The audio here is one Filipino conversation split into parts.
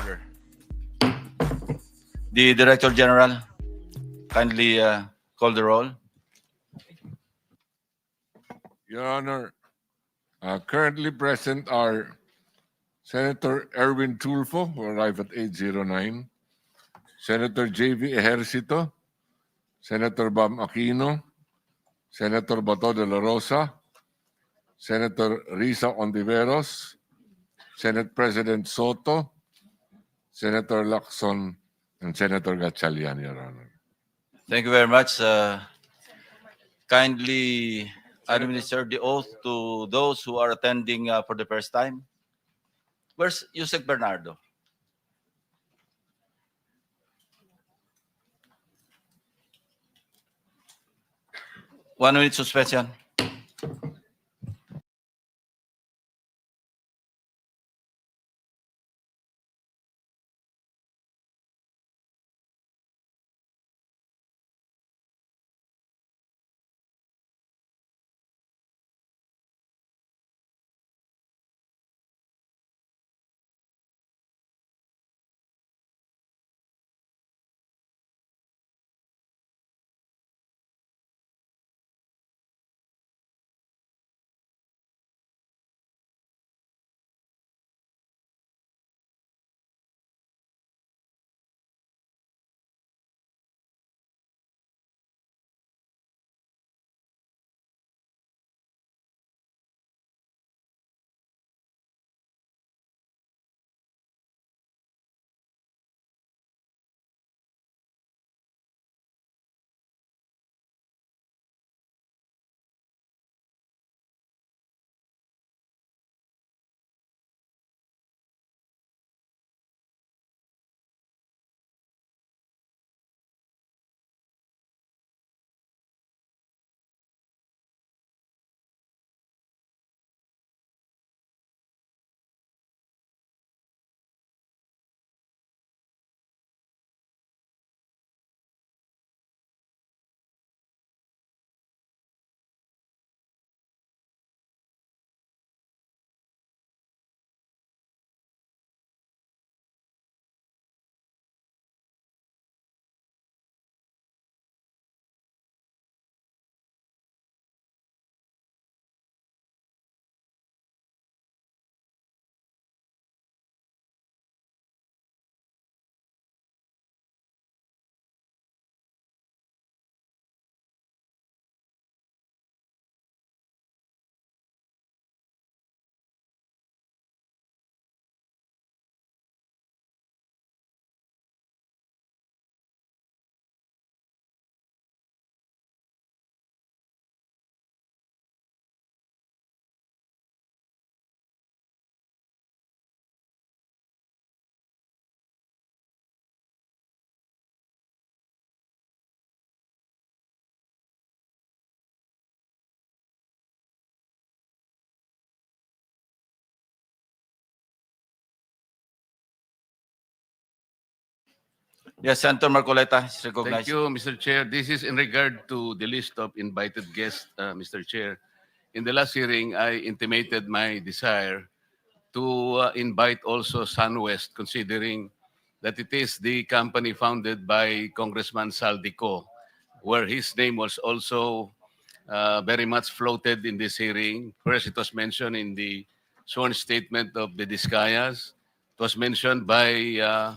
order. The Director General, kindly call the roll. Your Honor, currently present are Senator Erwin Tulfo, who arrived at 8:09, Senator J.V. Ejercito, Senator Bam Aquino, Senator Bato de la Rosa, Senator Risa Ontiveros, Senate President Soto, Senator Lacson, and Senator Gatchalian, Your Honor. Thank you very much. Kindly administer the oath to those who are attending for the first time. Where's Yusek Bernardo? One minute suspension. Yes, Senator Marcoleta is Thank recognized. you, Mr. Chair. This is in regard to the list of invited guests, Mr. Chair. In the last hearing, I intimated my desire to invite also SunWest, considering that it is the company founded by Congressman Saldico, where his name was also very much floated in this hearing. First, it was mentioned in the sworn statement of the Discayas. It was mentioned by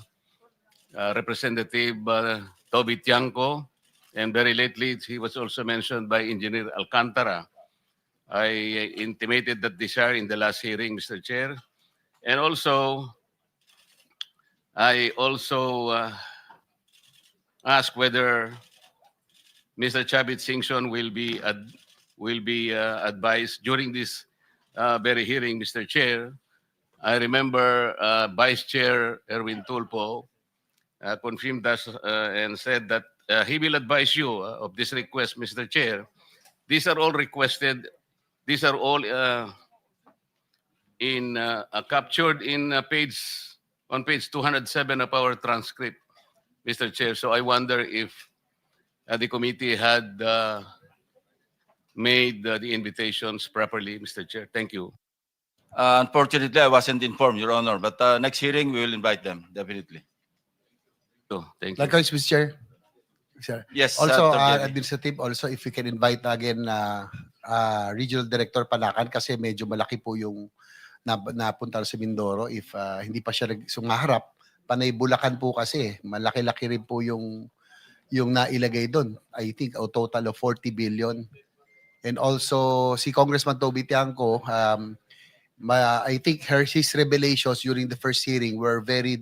Representative Toby Tiangco, and very lately he was also mentioned by Engineer Alcantara. I intimated that desire in the last hearing, Mr. Chair. And also, I also asked whether Mr. Chavit Singson will be advised during this very hearing, Mr. Chair. I remember Vice Chair Erwin Tulpo confirmed us and said that he will advise you of this request, Mr. Chair. These are all requested. These are all in captured in on page 207 of our transcript, Mr. Chair. So I wonder if the committee had made the invitations properly, Mr. Chair. Thank you. Unfortunately, I wasn't informed, Your Honor, but next hearing, we will invite them, definitely. So, thank you. Likewise, Mr. Chair. Sir. Yes, Also, Dr. JV. administrative, also if we can invite again Regional Director Panakan kasi medyo malaki po yung napunta sa Mindoro if hindi pa siya sumaharap. Panay Bulacan po kasi, malaki-laki rin po yung nailagay doon. I think a total of 40 billion. And also si Congressman Toby Tiangco, I think his revelations during the first hearing were very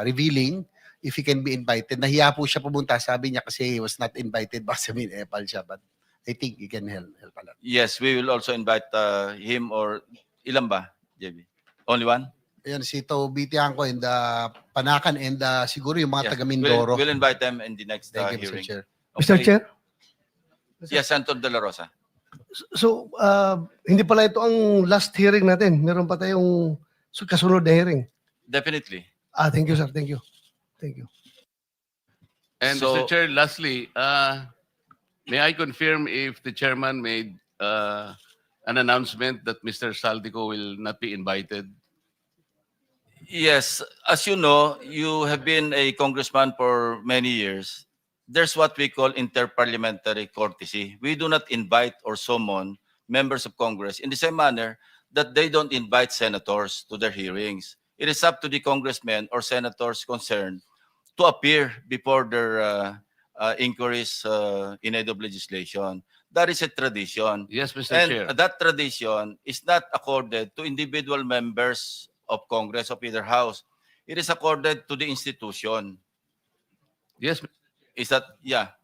revealing. If he can be invited. Nahiya po siya pumunta. Sabi niya kasi he was not invited. Baka sabihin, epal siya. But I think he can help a lot. Yes, we will also invite him or ilan ba, JB? Only one? Ayan, si Toby Tiangco and Panakan and siguro yung mga Yes, taga Mindoro. We'll invite them in the next Thank you, Mr. hearing. Chair. Mr. Okay. Chair, Yes, Senator De La Rosa. so hindi pala ito ang last hearing natin. Meron pa tayong kasunod na hearing. Definitely. Thank you, sir. Thank you. Thank you. And So- Mr. Chair, lastly, may I confirm if the chairman made an announcement that Mr. Saldico will not be invited? Yes, as you know, you have been a congressman for many years. There's what we call interparliamentary courtesy. We do not invite or summon members of Congress in the same manner that they don't invite senators to their hearings. It is up to the congressmen or senators concerned to appear before their inquiries in aid of legislation. That is a tradition. Yes, Mr. And Chair. that tradition is not accorded to individual members of Congress of either house. It is accorded to the institution. Yes, Is that, yeah.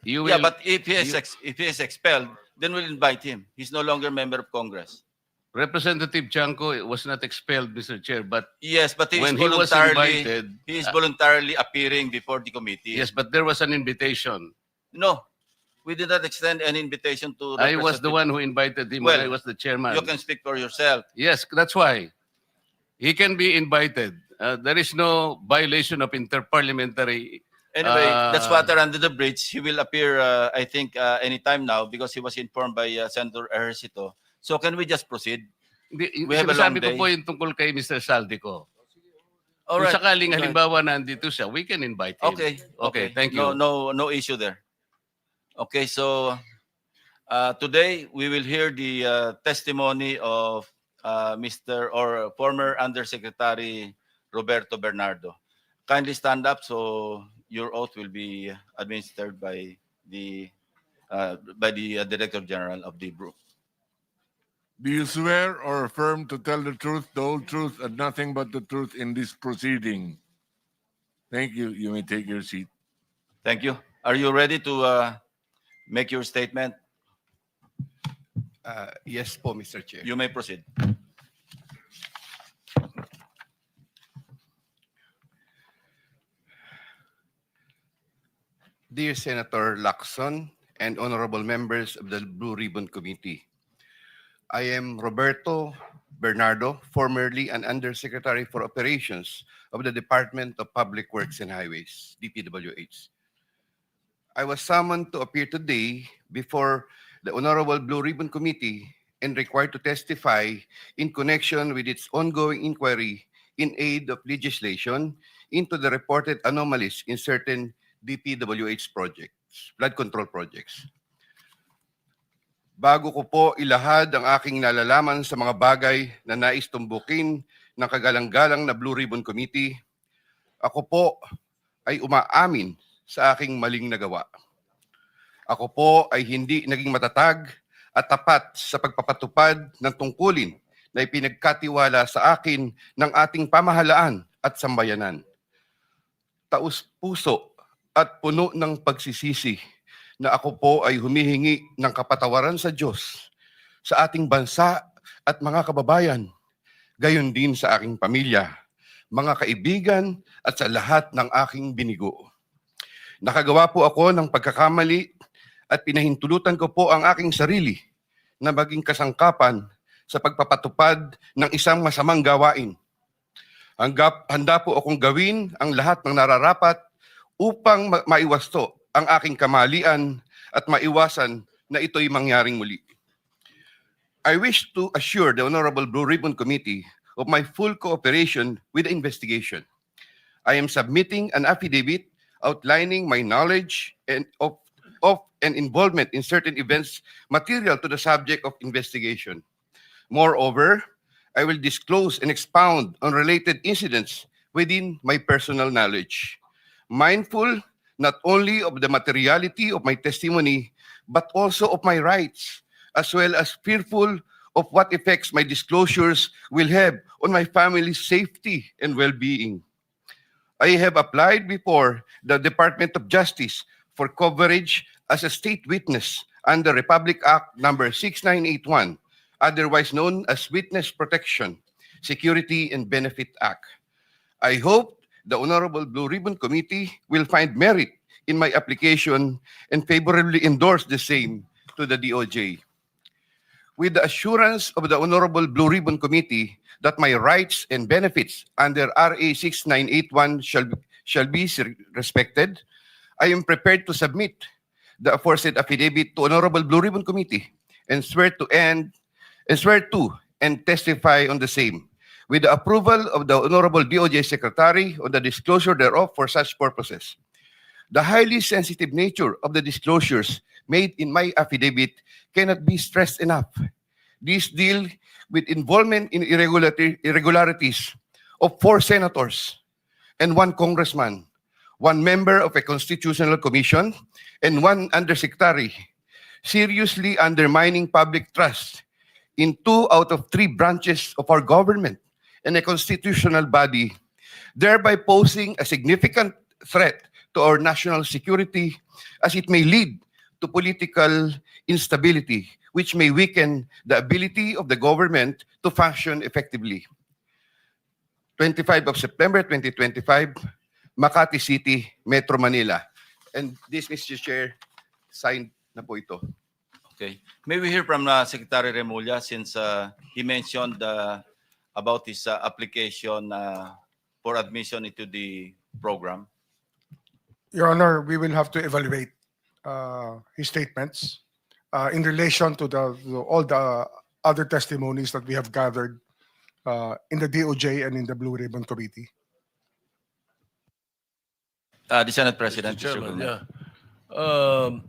you will. Yeah, but if he is, you- if he is expelled, then we'll invite him. He's no longer member of Congress. Representative Chanco was not expelled, Mr. Chair, but Yes, but he is when he was voluntarily, invited, he is voluntarily appearing before the committee. yes, but there was an invitation. No, we did not extend any invitation to. I was the one who invited him when Well, I was the chairman. You can speak for yourself. Yes, that's why. He can be invited. There is no violation of interparliamentary. Anyway, that's water under the bridge. He will appear, I think, anytime now because he was informed by Senator Ejercito. So can we just proceed? We have a long Sinasabi ko day. po yung tungkol kay Mr. Saldico. All Kung right. sakaling halimbawa nandito siya, we can invite him. Okay. Okay, thank you. No issue there. Okay, so today we will hear the testimony of Mr. or former Undersecretary Roberto Bernardo. Kindly stand up so your oath will be administered by the Director General of the group. Do you swear or affirm to tell the truth, the whole truth, and nothing but the truth in this proceeding? Thank you. You may take your seat. Thank you. Are you ready to make your statement? Yes po, Mr. Chair. You may proceed. Dear Senator Lacson and honorable members of the Blue Ribbon Committee, I am Roberto Bernardo, formerly an Undersecretary for Operations of the Department of Public Works and Highways, DPWH. I was summoned to appear today before the Honorable Blue Ribbon Committee and required to testify in connection with its ongoing inquiry in aid of legislation into the reported anomalies in certain DPWH projects, flood control projects. Bago ko po ilahad ang aking nalalaman sa mga bagay na nais tumbukin ng kagalang-galang na Blue Ribbon Committee, ako po ay umaamin sa aking maling nagawa. Ako po ay hindi naging matatag at tapat sa pagpapatupad ng tungkulin na ipinagkatiwala sa akin ng ating pamahalaan at sambayanan. Taus-puso at puno ng pagsisisi na ako po ay humihingi ng kapatawaran sa Diyos, sa ating bansa at mga kababayan, gayon din sa aking pamilya, mga kaibigan at sa lahat ng aking binigo. Nakagawa po ako ng pagkakamali at pinahintulutan ko po ang aking sarili na maging kasangkapan sa pagpapatupad ng isang masamang gawain. Handa po akong gawin ang lahat ng nararapat upang maiwasto ang aking kamalian at maiwasan na ito'y mangyaring muli. I wish to assure the Honorable Blue Ribbon Committee of my full cooperation with the investigation. I am submitting an affidavit outlining my knowledge and of and involvement in certain events material to the subject of investigation. Moreover, I will disclose and expound on related incidents within my personal knowledge, mindful not only of the materiality of my testimony, but also of my rights, as well as fearful of what effects my disclosures will have on my family's safety and well-being. I have applied before the Department of Justice for coverage as a state witness under Republic Act number 6981, otherwise known as Witness Protection, Security and Benefit Act. I hope the Honorable Blue Ribbon Committee will find merit in my application and favorably endorse the same to the DOJ. With the assurance of the Honorable Blue Ribbon Committee that my rights and benefits under RA 6981 shall be respected, I am prepared to submit the aforesaid affidavit to Honorable Blue Ribbon Committee and swear to and testify on the same, with the approval of the Honorable DOJ Secretary on the disclosure thereof for such purposes. The highly sensitive nature of the disclosures made in my affidavit cannot be stressed enough. These deal with involvement in irregularities of 4 senators and 1 congressman, 1 member of a constitutional commission, and 1 undersecretary, seriously undermining public trust in 2 out of 3 branches of our government and a constitutional body, thereby posing a significant threat to our national security as it may lead to political instability, which may weaken the ability of the government to function effectively. 25 of September 2025, Makati City, Metro Manila. And this, Mr. Chair, signed na po ito. Okay. May we hear from Secretary Remulla since he mentioned about his application for admission into the program? Your Honor, we will have to evaluate his statements in relation to all the other testimonies that we have gathered in the DOJ and in the Blue Ribbon Committee. The Senate President, Mr. Mr. Chairman, Guzman. yeah.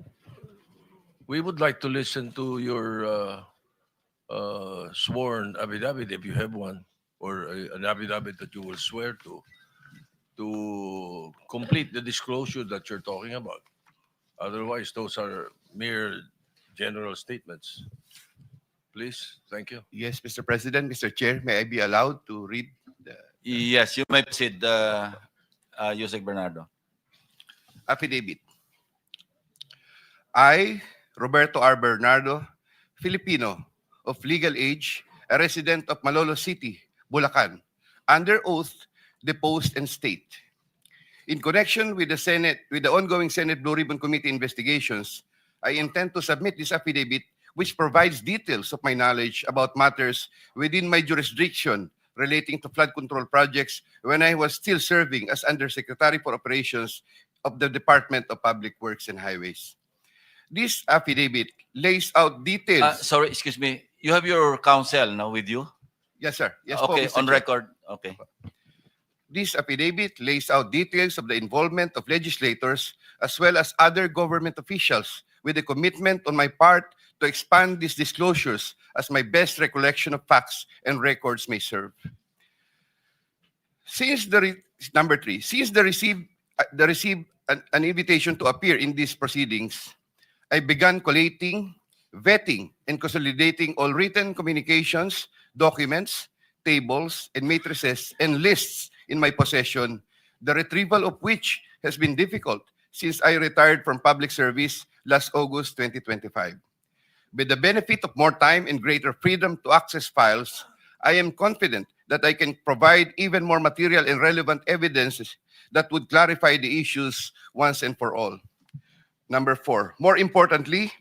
We would like to listen to your sworn affidavit, if you have one, or an affidavit that you will swear to complete the disclosure that you're talking about. Otherwise, those are mere general statements. Please, thank you. Yes, Mr. President, Mr. Chair, may I be allowed to read the Yes, you may proceed, Yusek Bernardo. affidavit? I, Roberto R. Bernardo, Filipino, of legal age, a resident of Malolos City, Bulacan, under oath, deposed and state. In connection with the ongoing Senate Blue Ribbon Committee investigations, I intend to submit this affidavit which provides details of my knowledge about matters within my jurisdiction relating to flood control projects when I was still serving as Undersecretary for Operations of the Department of Public Works and Highways. This affidavit lays out details. Sorry, excuse me. You have your counsel now with you? Yes, sir. Yes, po, Okay, Mr. on Chair. record. Okay. This affidavit lays out details of the involvement of legislators as well as other government officials with a commitment on my part to expand these disclosures as my best recollection of facts and records may serve. Since number 3, since the received an invitation to appear in these proceedings, I began collating, vetting, and consolidating all written communications, documents, tables, and matrices and lists in my possession, the retrieval of which has been difficult since I retired from public service last August 2025. With the benefit of more time and greater freedom to access files, I am confident that I can provide even more material and relevant evidences that would clarify the issues once and for all. Number 4, more importantly,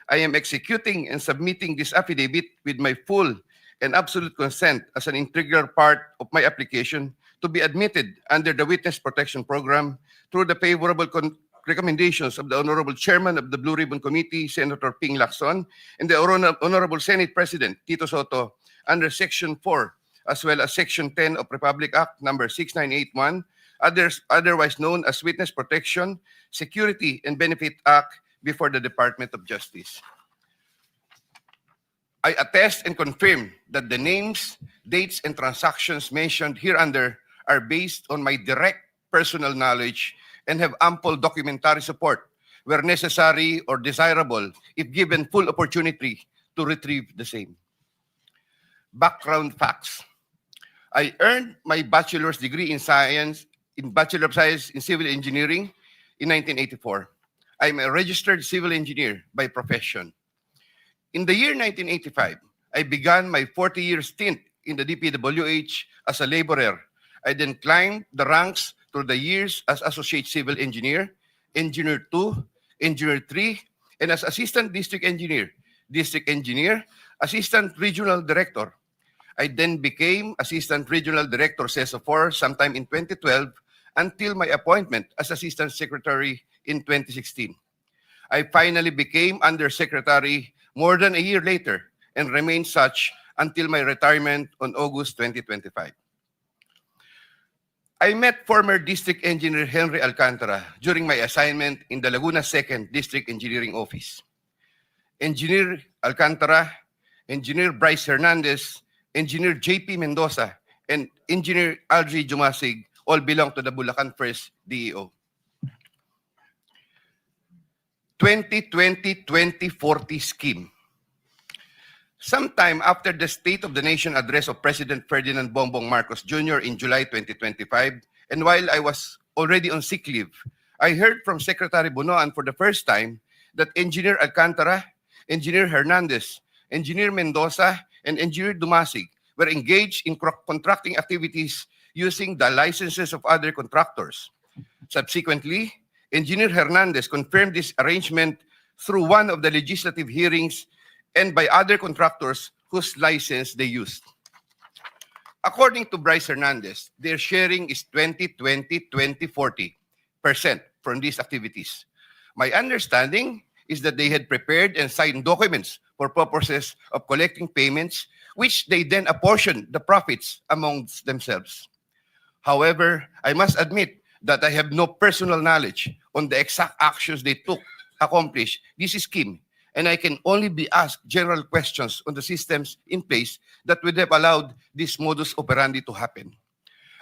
I am executing and submitting this affidavit with my full and absolute consent as an integral part of my application to be admitted under the Witness Protection Program through the favorable recommendations of the Honorable Chairman of the Blue Ribbon Committee, Senator Ping Lacson, and the Honorable Senate President Tito Soto under Section 4, as well as Section 10 of Republic Act Number 6981, otherwise known as Witness Protection, Security, and Benefit Act before the Department of Justice. I attest and confirm that the names, dates, and transactions mentioned hereunder are based on my direct personal knowledge and have ample documentary support where necessary or desirable if given full opportunity to retrieve the same. Background facts. I earned my bachelor's degree in Bachelor of Science in Civil Engineering in 1984. I'm a registered civil engineer by profession. In the year 1985, I began my 40-year stint in the DPWH as a laborer. I then climbed the ranks through the years as Associate Civil Engineer, Engineer 2, Engineer 3, and as Assistant District Engineer, Assistant Regional Director. I then became Assistant Regional Director CESO 4 sometime in 2012 until my appointment as Assistant Secretary in 2016. I finally became Undersecretary more than a year later and remained such until my retirement on August 2025. I met former District Engineer Henry Alcantara during my assignment in the Laguna 2nd District Engineering Office. Engineer Alcantara, Engineer Bryce Hernandez, Engineer JP Mendoza, and Engineer Algie Jumasig all belong to the Bulacan 1st DEO. 2020-2040 scheme. Sometime after the State of the Nation address of President Ferdinand Bongbong Marcos Jr. in July 2025, and while I was already on sick leave, I heard from Secretary Bunoan for the first time that Engineer Alcantara, Engineer Hernandez, Engineer Mendoza, and Engineer Dumasig were engaged in contracting activities using the licenses of other contractors. Subsequently, Engineer Hernandez confirmed this arrangement through one of the legislative hearings and by other contractors whose license they used. According to Bryce Hernandez, their sharing is 20-20-20-40% from these activities. My understanding is that they had prepared and signed documents for purposes of collecting payments, which they then apportioned the profits amongst themselves. However, I must admit that I have no personal knowledge on the exact actions they took to accomplish this scheme, and I can only be asked general questions on the systems in place that would have allowed this modus operandi to happen.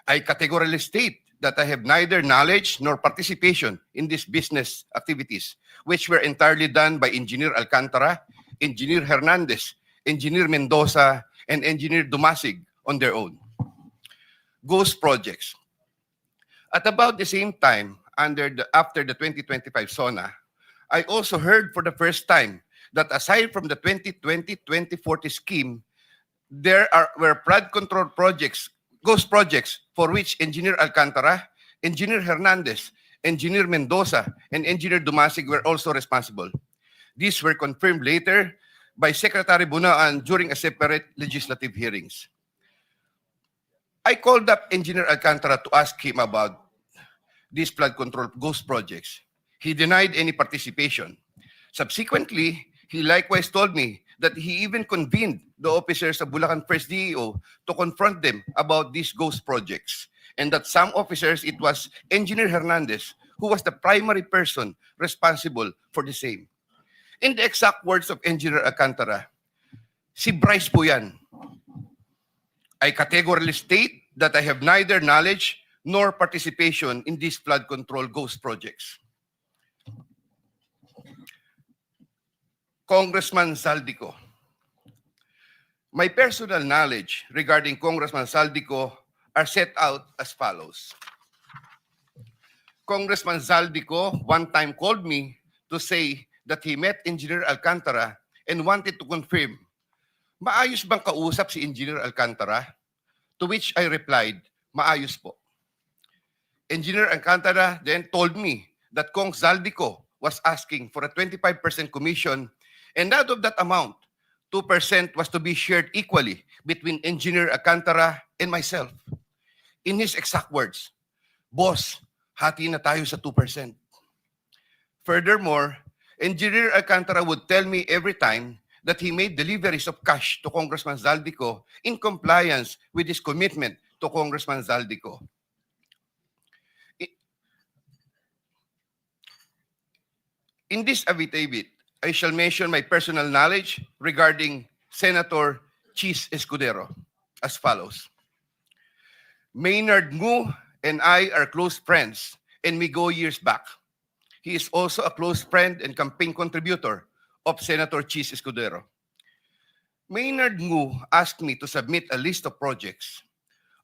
I categorically state that I have neither knowledge nor participation in these business activities, which were entirely done by Engineer Alcantara, Engineer Hernandez, Engineer Mendoza, and Engineer Dumasig on their own. Ghost projects. At about the same time, after the 2025 SONA, I also heard for the first time that aside from the 2020-2040 scheme, there were flood control projects, ghost projects, for which Engineer Alcantara, Engineer Hernandez, Engineer Mendoza, and Engineer Dumasig were also responsible. These were confirmed later by Secretary Bunoan during a separate legislative hearings. I called up Engineer Alcantara to ask him about these flood control ghost projects. He denied any participation. Subsequently, he likewise told me that he even convened the officers of Bulacan 1st DEO to confront them about these ghost projects, and that some officers, it was Engineer Hernandez who was the primary person responsible for the same. In the exact words of Engineer Alcantara, si Bryce po yan. I categorically state that I have neither knowledge nor participation in these flood control ghost projects. Congressman Saldico. My personal knowledge regarding Congressman Saldico are set out as follows. Congressman Saldico one time called me to say that he met Engineer Alcantara and wanted to confirm, maayos bang kausap si Engineer Alcantara? To which I replied, maayos po. Engineer Alcantara then told me that Kong Saldico was asking for a 25% commission, and out of that amount, 2% was to be shared equally between Engineer Alcantara and myself. In his exact words, boss, hati na tayo sa 2%. Furthermore, Engineer Alcantara would tell me every time that he made deliveries of cash to Congressman Zaldico in compliance with his commitment to Congressman Zaldico. In this affidavit, I shall mention my personal knowledge regarding Senator Chis Escudero as follows. Maynard Ngu and I are close friends and we go years back. He is also a close friend and campaign contributor of Senator Chis Escudero. Maynard Ngu asked me to submit a list of projects.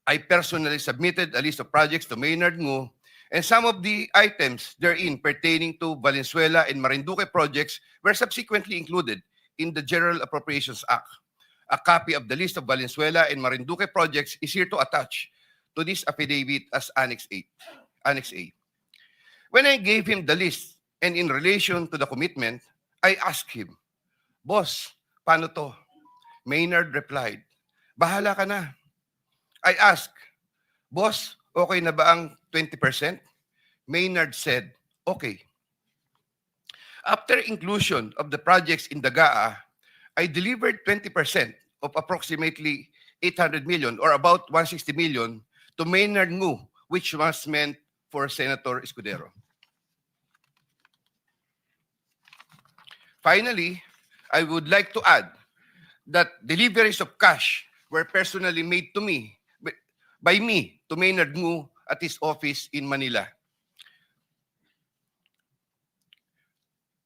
I personally submitted a list of projects to Maynard Ngu, and some of the items therein pertaining to Valenzuela and Marinduque projects were subsequently included in the General Appropriations Act. A copy of the list of Valenzuela and Marinduque projects is here to attach to this affidavit as Annex A. When I gave him the list and in relation to the commitment, I asked him, "Boss, paano to?" Maynard replied, "Bahala ka na." I asked, "Boss, okay na ba ang 20%? Maynard said, "Okay." After inclusion of the projects in the GAA, I delivered 20% of approximately 800 million or about 160 million to Maynard Ngu, which was meant for Senator Escudero. Finally, I would like to add that deliveries of cash were personally made to me by me to Maynard Ngu at his office in Manila.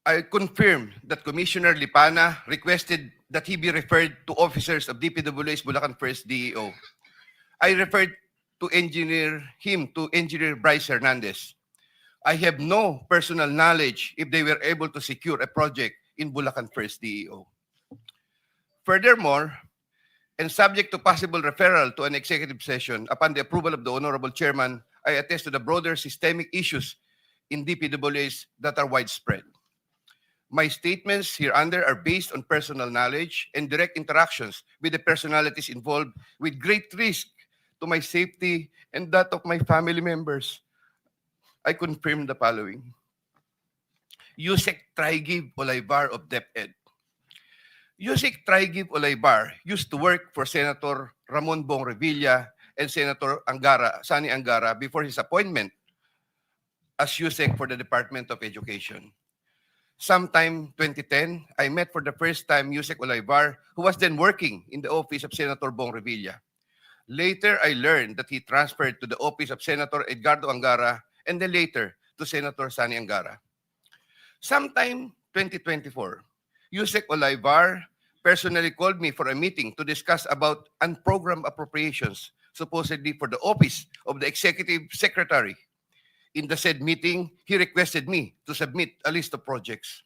I confirm that Commissioner Lipana requested that he be referred to officers of DPWH Bulacan First DEO. I referred to Engineer Bryce Hernandez. I have no personal knowledge if they were able to secure a project in Bulacan First DEO. Furthermore, and subject to possible referral to an executive session upon the approval of the Honorable Chairman, I attest to the broader systemic issues in DPWH that are widespread. My statements hereunder are based on personal knowledge and direct interactions with the personalities involved with great risk to my safety and that of my family members. I confirm the following. Yusek Trigib Olaybar of DepEd. Yusek Trigib Olaybar used to work for Senator Ramon Bong Revilla and Senator Sani Angara before his appointment as Yusek for the Department of Education. Sometime 2010, I met for the first time Yusek Olaybar, who was then working in the office of Senator Bong Revilla. Later, I learned that he transferred to the office of Senator Edgardo Angara and then later to Senator Sani Angara. Sometime 2024, Yusek Olaybar personally called me for a meeting to discuss about unprogrammed appropriations, supposedly for the office of the Executive Secretary. In the said meeting, he requested me to submit a list of projects.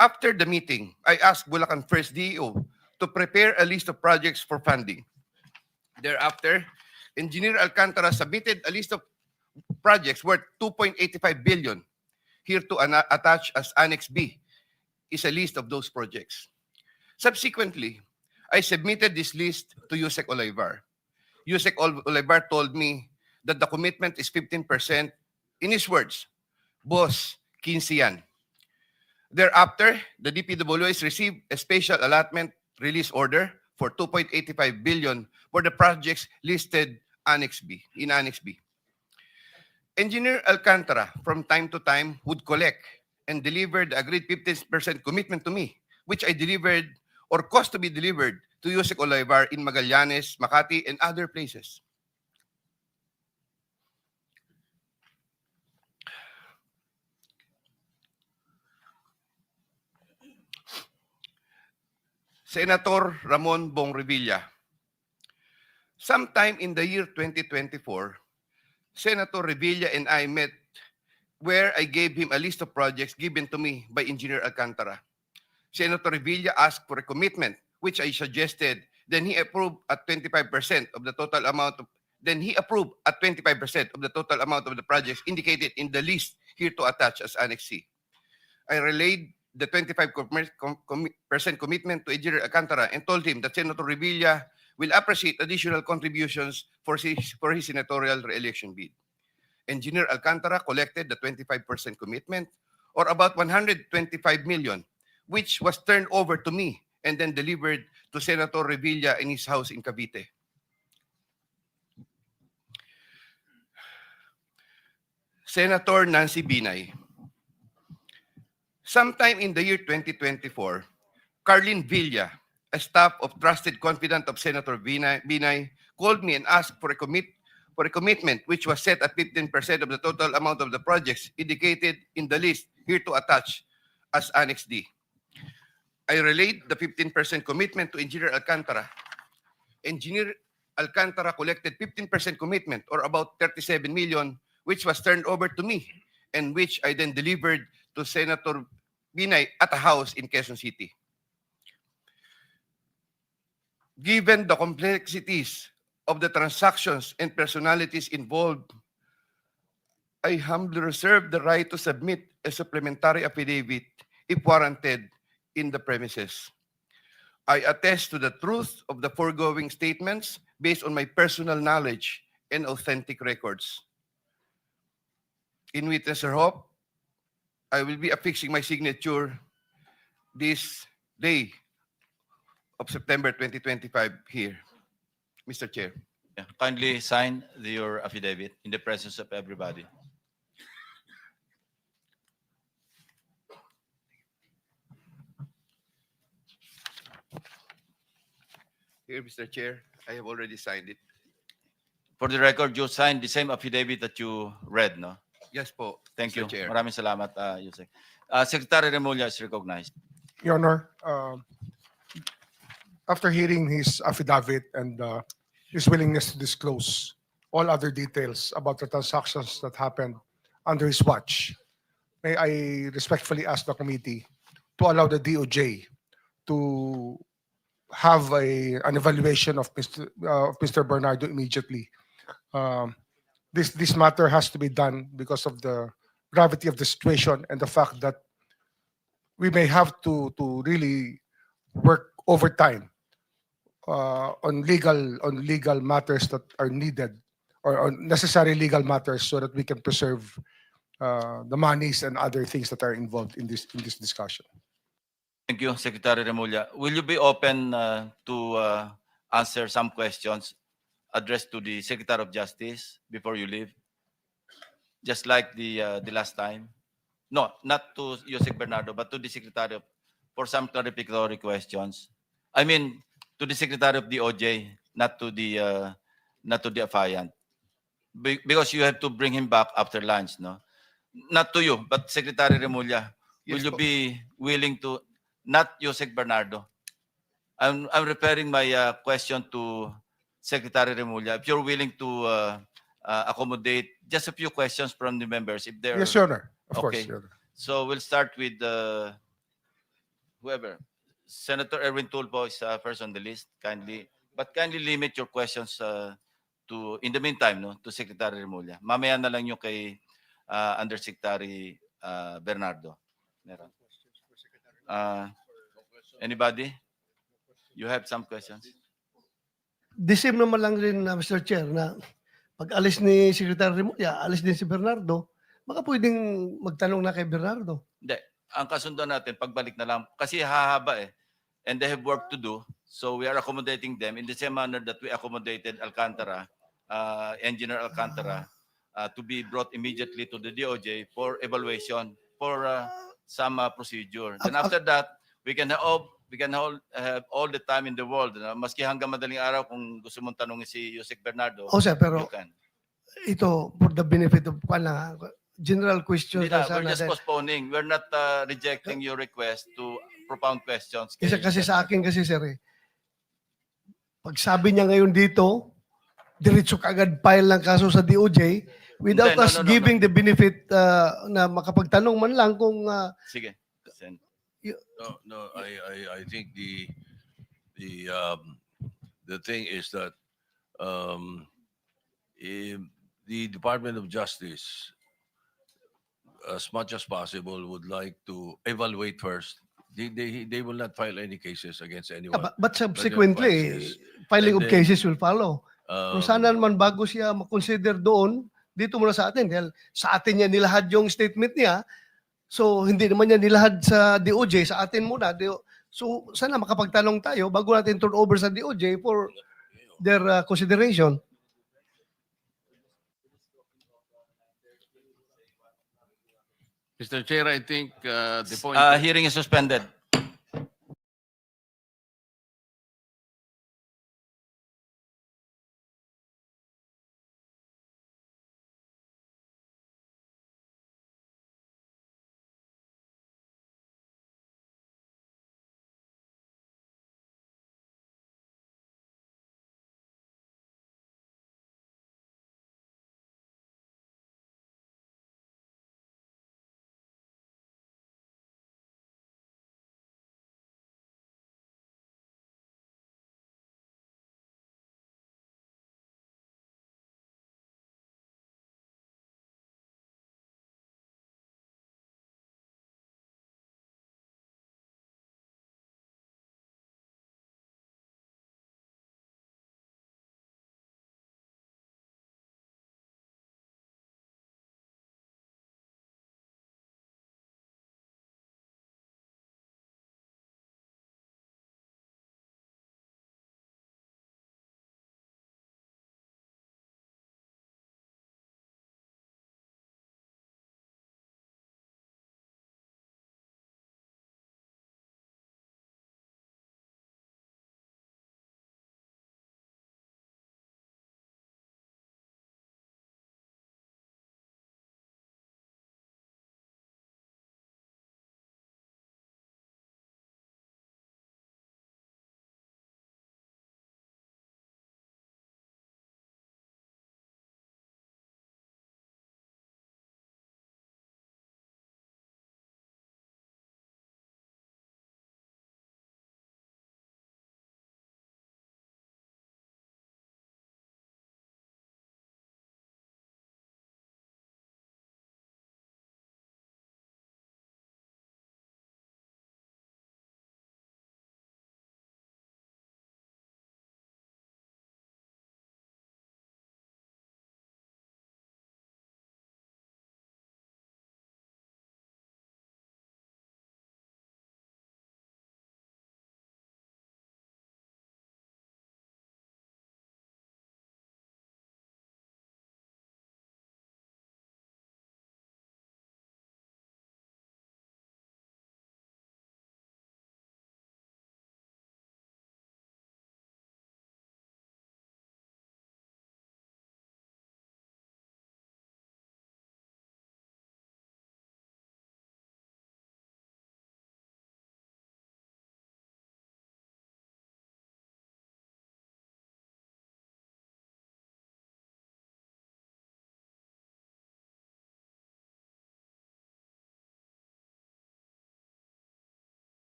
After the meeting, I asked Bulacan First DEO to prepare a list of projects for funding. Thereafter, Engineer Alcantara submitted a list of projects worth 2.85 billion. Here to attach as Annex B is a list of those projects. Subsequently, I submitted this list to Yusek Olaybar. Yusek Olaybar told me that the commitment is 15%. In his words, "Boss, 15 yan." Thereafter, the DPWH received a special allotment release order for 2.85 billion for the projects listed in Annex B. Engineer Alcantara, from time to time, would collect and deliver the agreed 15% commitment to me, which I delivered or caused to be delivered to Yusek Olaybar in Magallanes, Makati, and other places. Senator Ramon Bong Revilla. Sometime in the year 2024, Senator Revilla and I met where I gave him a list of projects given to me by Engineer Alcantara. Senator Revilla asked for a commitment, which I suggested. Then he approved at 25% of the total amount of the projects indicated in the list here to attach as Annex C. I relayed the 25% commitment to Engineer Alcantara and told him that Senator Revilla will appreciate additional contributions for his senatorial re-election bid. Engineer Alcantara collected the 25% commitment or about 125 million, which was turned over to me and then delivered to Senator Revilla in his house in Cavite. Senator Nancy Binay. Sometime in the year 2024, Carlin Villa, a staff of trusted confidant of Senator Binay, called me and asked for a commitment which was set at 15% of the total amount of the projects indicated in the list here to attach as Annex D. I relayed the 15% commitment to Engineer Alcantara. Engineer Alcantara collected 15% commitment, or about 37 million, which was turned over to me and which I then delivered to Senator Binay at a house in Quezon City. Given the complexities of the transactions and personalities involved, I humbly reserve the right to submit a supplementary affidavit if warranted in the premises. I attest to the truth of the foregoing statements based on my personal knowledge and authentic records. In witness or hope, I will be affixing my signature this day of September 2025 here. Mr. Chair. Yeah, kindly sign your affidavit in the presence of everybody. Here, Mr. Chair, I have already signed it. For the record, you signed the same affidavit that you read, no? Yes po, Thank Mr. you. Chair. Maraming salamat, Yusek. Secretary Remulla is recognized. Your Honor, after hearing his affidavit and his willingness to disclose all other details about the transactions that happened under his watch, may I respectfully ask the committee to allow the DOJ to have an evaluation of Mr. Bernardo immediately. This matter has to be done because of the gravity of the situation and the fact that we may have to really work overtime on legal matters that are needed, or on necessary legal matters, so that we can preserve the monies and other things that are involved in this discussion. Thank you, Secretary Remulla. Will you be open to answer some questions addressed to the Secretary of Justice before you leave? Just like the last time? No, not to Yusek Bernardo, but to the Secretary for some clarificatory questions. I mean, to the Secretary of the OJ, not to the affiant. Because you have to bring him back after lunch, no? Not to you, but Secretary Remulla. Will Yes you po. be willing to, not Yusek Bernardo? I'm referring my question to Secretary Remulla. If you're willing to accommodate just a few questions from the members, if they're Yes, Your Honor. Of course, Okay. Your Honor. So we'll start with whoever. Senator Erwin Tulfo is first on the list. Kindly limit your questions to, in the meantime, no, to Secretary Remulla. Mamaya na lang yung kay Undersecretary Bernardo. Meron. Anybody? You have some questions? The same naman lang rin, Mr. Chair, na pag alis ni Secretary Remulla, alis din si Bernardo, baka pwedeng magtanong na kay Bernardo. Hindi. Ang kasundo natin, pagbalik na lang. Kasi hahaba eh. And they have work to do. So we are accommodating them in the same manner that we accommodated Alcantara, Engineer Alcantara, to be brought immediately to the DOJ for evaluation, for some procedure. Then after that, we can have all the time in the world. Maski hanggang madaling araw, kung gusto mong tanongin si Yusek Bernardo, O sir, pero you can. ito, for the benefit of general questions Hindi na, na we're sana. just postponing. We're not rejecting your request to propound questions. Isa kasi sa akin kasi sir pag sabi niya ngayon dito, diretso kagad file ng kaso sa DOJ without Hindi, no, us no, no, giving the benefit na makapagtanong man lang kung Sige. Send. No, I think the thing is that the Department of Justice, as much as possible, would like to evaluate first. They will not file any cases against anyone. but subsequently, Yes. filing And of then, cases will follow. Kung sana naman bago siya makonsider doon, dito muna sa atin. Dahil sa atin niya nilahad yung statement niya, So, hindi naman yan nilahad sa DOJ, sa atin muna. So, sana makapagtanong tayo bago natin turn over sa DOJ for their consideration. Mr. Chair, I think the point. Hearing is suspended.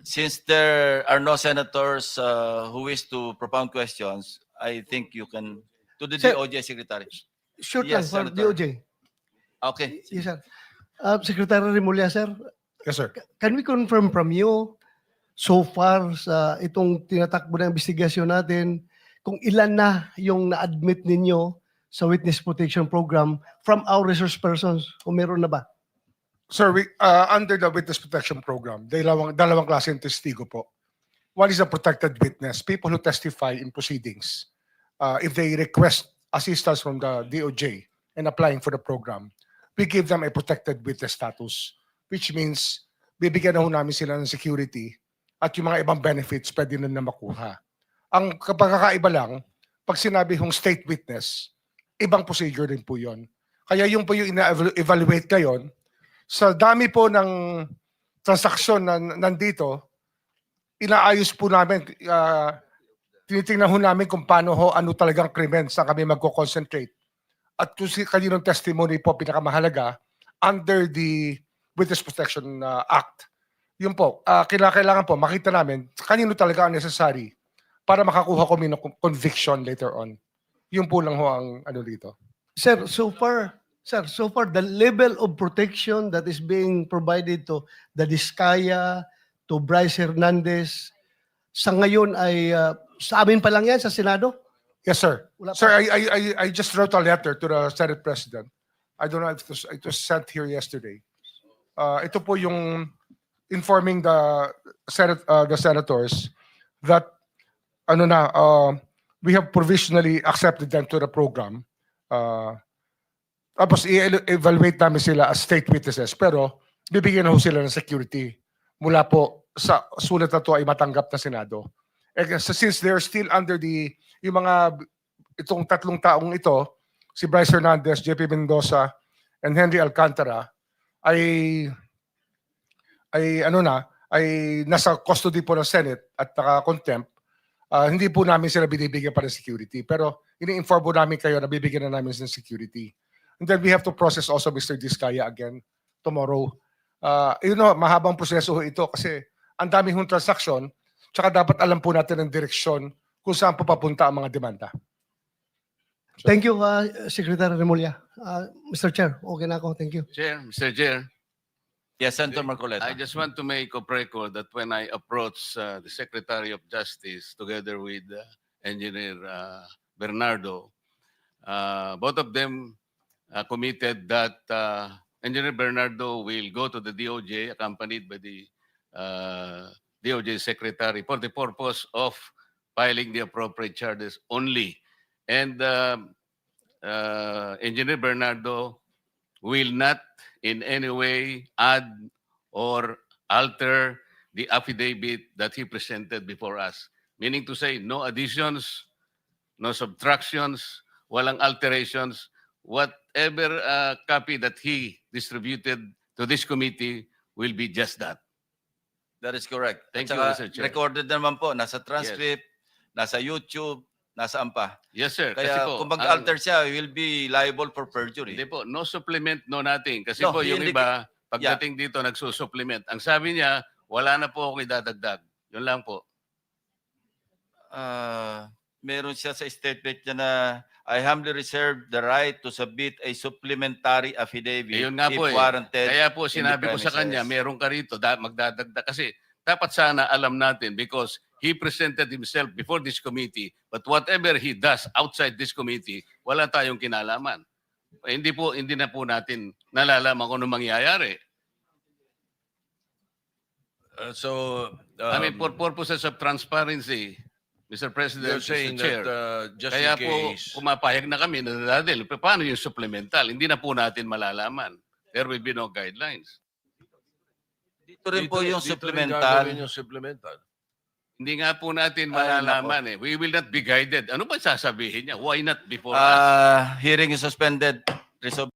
Since there are no senators who wish to propound questions, I think you can, to the Sir- DOJ Secretary. Short Yes, lang for Senator. DOJ. Okay. Yes, sir. Secretary Remulla, sir, Yes, sir. can we confirm from you so far sa itong tinatakbo na investigasyon natin kung ilan na yung na-admit ninyo sa Witness Protection Program from our resource persons? O meron na ba? Sir, under the Witness Protection Program, dalawang klase ng testigo po. One is a protected witness, people who testify in proceedings. If they request assistance from the DOJ and applying for the program, we give them a protected witness status, which means bibigyan na ho namin sila ng security at yung mga ibang benefits pwede na makuha. Ang kapagkakaiba lang, pag sinabi hong state witness, ibang procedure din po yun. Kaya yung po yung ina-evaluate ngayon, sa dami po ng transaksyon na nandito, inaayos po namin, tinitingnan ho namin kung paano ho, ano talagang krimen sa kami magko-concentrate. At kung kaninong testimony po pinakamahalaga under the Witness Protection Act. Yun po, kailangan po makita namin kanino talaga ang necessary para makakuha kami ng conviction later on. Yun po lang ho ang ano dito. Sir, so far, the level of protection that is being provided to the Diskaya, to Bryce Hernandez, sa ngayon ay sa amin pa lang yan sa Senado? Yes, sir. Wala pa. Sir, I just wrote a letter to the Senate President. I don't know if it was sent here yesterday. Ito po yung informing the senators that we have provisionally accepted them to the program. Tapos i-evaluate namin sila as state witnesses pero bibigyan na ho sila ng security mula po sa sulat na to ay matanggap na Senado. Since they're still under itong tatlong taong ito, si Bryce Hernandez, JP Mendoza, and Henry Alcantara, ay nasa custody po ng Senate at naka-contempt, hindi po namin sila binibigyan pa ng security. Pero ini-inform po namin kayo na bibigyan na namin ng security. And then we have to process also Mr. Diskaya again tomorrow. Mahabang proseso ito kasi ang dami hong transaksyon, tsaka dapat alam po natin ang direksyon kung saan po papunta ang mga demanda. Thank you, Secretary Remulla. Mr. Chair, okay na ako. Thank you. Mr. Chair, Yes, Senator Marcoleta. I just want to make a record that when I approached the Secretary of Justice together with Engineer Bernardo, both of them committed that Engineer Bernardo will go to the DOJ accompanied by the DOJ Secretary for the purpose of filing the appropriate charges only. And Engineer Bernardo will not in any way add or alter the affidavit that he presented before us. Meaning to say, no additions, no subtractions, walang alterations. Whatever copy that he distributed to this committee will be just that. That is correct. Thank At you, saka, Mr. Chair. recorded naman po, nasa transcript, nasa YouTube, nasa AMPA. Yes, sir. Kaya kung mag-alter siya, he will be liable for perjury. Hindi po, no supplement, no nothing. Kasi No, po he yung iba, pagdating dito, nagsusupplement. Ang sabi niya, wala na po akong idadagdag. Yun lang po. Meron siya sa statement niya na I humbly reserve the right to submit a supplementary affidavit Yun nga if po eh. warranted. Kaya po in the sinabi ko sa kanya, premises. meron ka rito, magdadagdag. Kasi dapat sana alam natin because he presented himself before this committee, but whatever he does outside this committee, wala tayong kinalaman. Hindi na po natin nalalaman kung ano mangyayari. I mean, for purposes of transparency, Mr. President, you're saying Mr. Chair, that just kaya in po case, pumapayag na kami na dadal. Paano yung supplemental? Hindi na po natin malalaman. There will be no guidelines. Dito rin po yung dito rin supplemental. gagawin yung supplemental. Hindi nga po natin Ay, malalaman eh. We will not be guided. Ano ba sasabihin niya? Why not before us? Hearing is suspended. Resolved.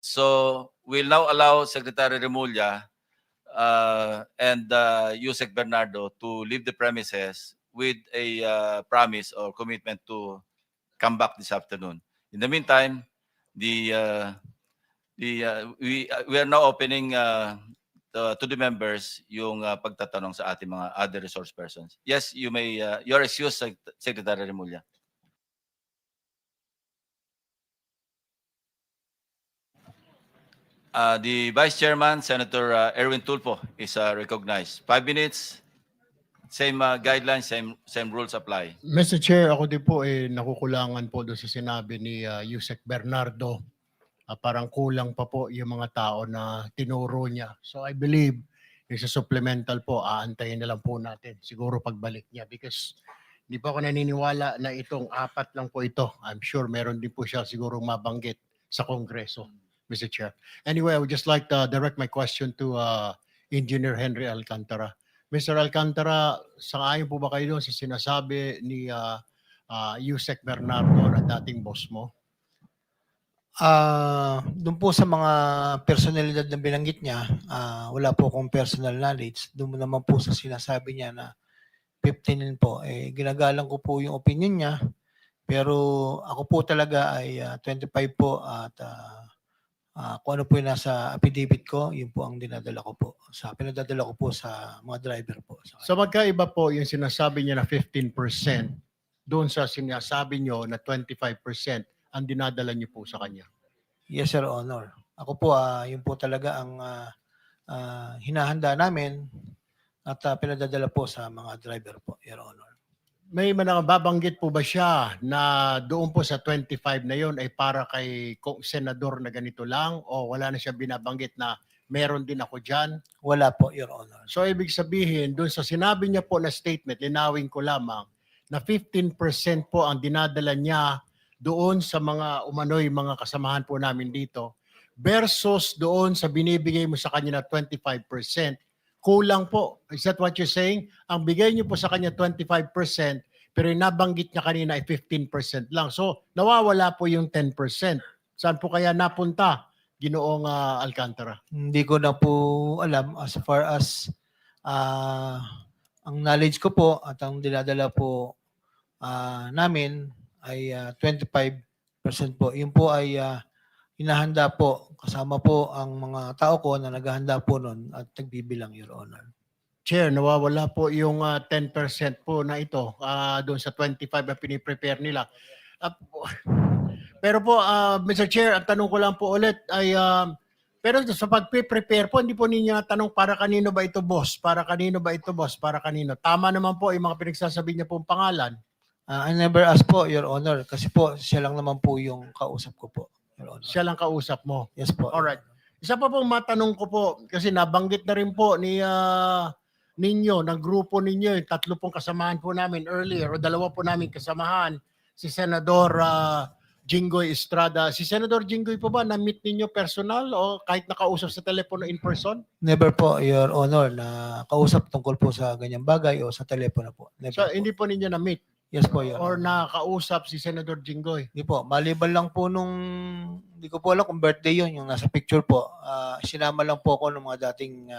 So we'll now allow Secretary Remulla and Yusek Bernardo to leave the premises with a promise or commitment to come back this afternoon. In the meantime, we are now opening to the members yung pagtatanong sa ating mga other resource persons. Yes, you may you're excused, Secretary Remulla. The Vice Chairman, Senator Erwin Tulfo, is recognized. 5 minutes, same guidelines, same rules apply. Mr. Chair, ako din po nakukulangan po doon sa sinabi ni Yusek Bernardo. Parang kulang pa po yung mga tao na tinuro niya. So I believe yung sa supplemental po, aantayin na lang po natin siguro pagbalik niya because hindi po ako naniniwala na itong 4 lang po ito. I'm sure meron din po siya siguro mabanggit sa Kongreso, Mr. Chair. Anyway, I would just like to direct my question to Engineer Henry Alcantara. Mr. Alcantara, sangayon po ba kayo doon sa sinasabi ni Yusek Bernardo na dating boss mo? Doon po sa mga personalidad na binanggit niya, wala po akong personal knowledge. Doon naman po sa sinasabi niya na 15 po, ginagalang ko po yung opinion niya. Pero ako po talaga ay 25 po at kung ano po yung nasa affidavit ko, yun po ang dinadala ko po. Pinadadala ko po sa mga driver po. So magkaiba po yung sinasabi niya na 15% doon sa sinasabi niyo na 25% ang dinadala niyo po sa kanya. Yes, Sir Honor. Ako po, yun po talaga ang hinahanda namin at pinadadala po sa mga driver po, Your Honor. May babanggit po ba siya na doon po sa 25 na yon ay para kay senador na ganito lang o wala na siya binabanggit na meron din ako dyan? Wala po, Your Honor. So ibig sabihin, doon sa sinabi niya po na statement, linawin ko lamang, na 15% po ang dinadala niya doon sa mga umano'y mga kasamahan po namin dito versus doon sa binibigay mo sa kanya na 25%. Kulang po. Is that what you're saying? Ang bigay niyo po sa kanya 25%, pero yung nabanggit niya kanina ay 15% lang. So, nawawala po yung 10%. Saan po kaya napunta, Ginoong Alcantara? Hindi ko na po alam as far as ang knowledge ko po at ang dinadala po namin ay 25% po. Yun po ay hinahanda po. Kasama po ang mga tao ko na naghahanda po nun at nagbibilang, Your Honor. Chair, nawawala po yung 10% po na ito doon sa 25 na piniprepare nila. Pero po, Mr. Chair, ang tanong ko lang po ulit ay, pero sa pag-prepare po, hindi po ninyo natanong para kanino ba ito boss? Para kanino ba ito boss? Para kanino? Tama naman po yung mga pinagsasabi niya pong pangalan. I never asked po, Your Honor, kasi po siya lang naman po yung kausap ko po, Your Honor. Siya lang kausap mo. Yes po. Alright. Isa pa pong matanong ko po, kasi nabanggit na rin po ni ninyo, ng grupo ninyo, yung 3 pong kasamahan po namin earlier, o 2 po namin kasamahan, si Senador Jinggoy Estrada. Si Senador Jinggoy po ba, na-meet ninyo personal o kahit nakausap sa telepono in person? Never po, Your Honor, na kausap tungkol po sa ganyang bagay o sa telepono po. Never So, po. hindi po ninyo na-meet Yes po, Your or Honor. nakausap si Senador Jinggoy? Hindi po, maliban lang po nung, hindi ko po alam kung birthday yun, yung nasa picture po. Sinama lang po ako ng mga dating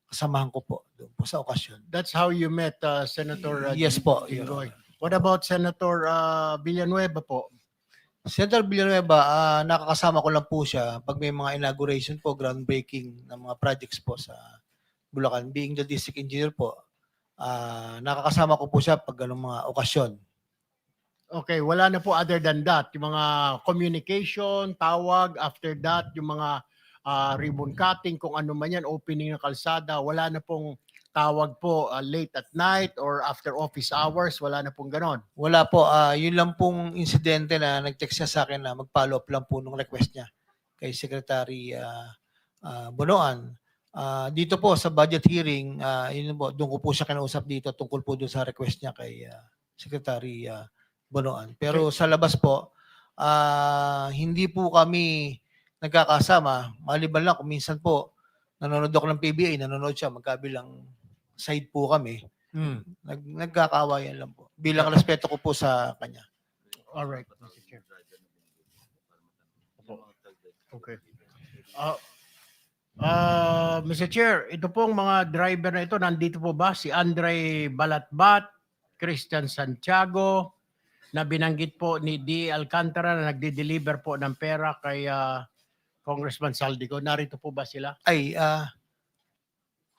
kasamahan ko po doon po sa okasyon. That's how you met Senator Yes po, Your Jinggoy. Honor. What about Senator Villanueva po? Senator Villanueva, nakakasama ko lang po siya pag may mga inauguration po, groundbreaking ng mga projects po sa Bulacan. Being the district engineer po, nakakasama ko po siya pag ganung mga okasyon. Okay, wala na po other than that. Yung mga communication, tawag, after that, yung mga ribbon cutting, kung ano man yan, opening ng kalsada, wala na pong tawag po late at night or after office hours, wala na pong ganon. Wala po, yun lang pong insidente na nag-text siya sa akin na mag-follow up lang po nung request niya kay Secretary Bonoan. Dito po sa budget hearing, yun po, doon ko po siya kinausap dito tungkol po doon sa request niya kay Secretary Bonoan. Pero sa labas po, hindi po kami nagkakasama. Maliban lang kung minsan po, nanonood ako ng PBA, nanonood siya, magkabilang side po kami. Nagkakawayan lang po. Bilang respeto ko po sa kanya. All right, Mr. Chair. Okay. Mr. Chair, ito pong mga driver na ito, nandito po ba? Si Andre Balatbat, Christian Santiago, na binanggit po ni D. Alcantara na nagde-deliver po ng pera kay Congressman Saldico. Narito po ba sila? Ay,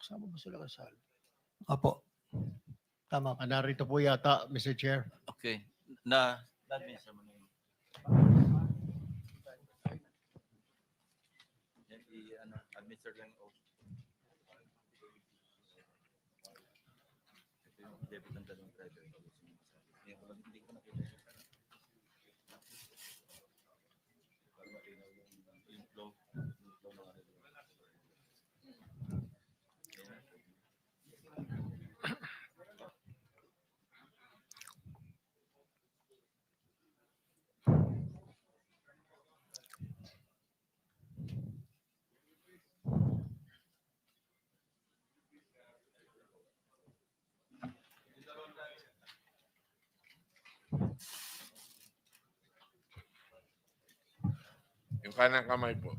Kasama ba sila kasal? opo. Tama. Narito po yata, Mr. Chair. Okay. Na, administer lang yung oath. Ito yung debit ng dalawang driver. Hindi ko nakita. Para matinaw yung flow. Yung flow ng ano. Yung kanang kamay po.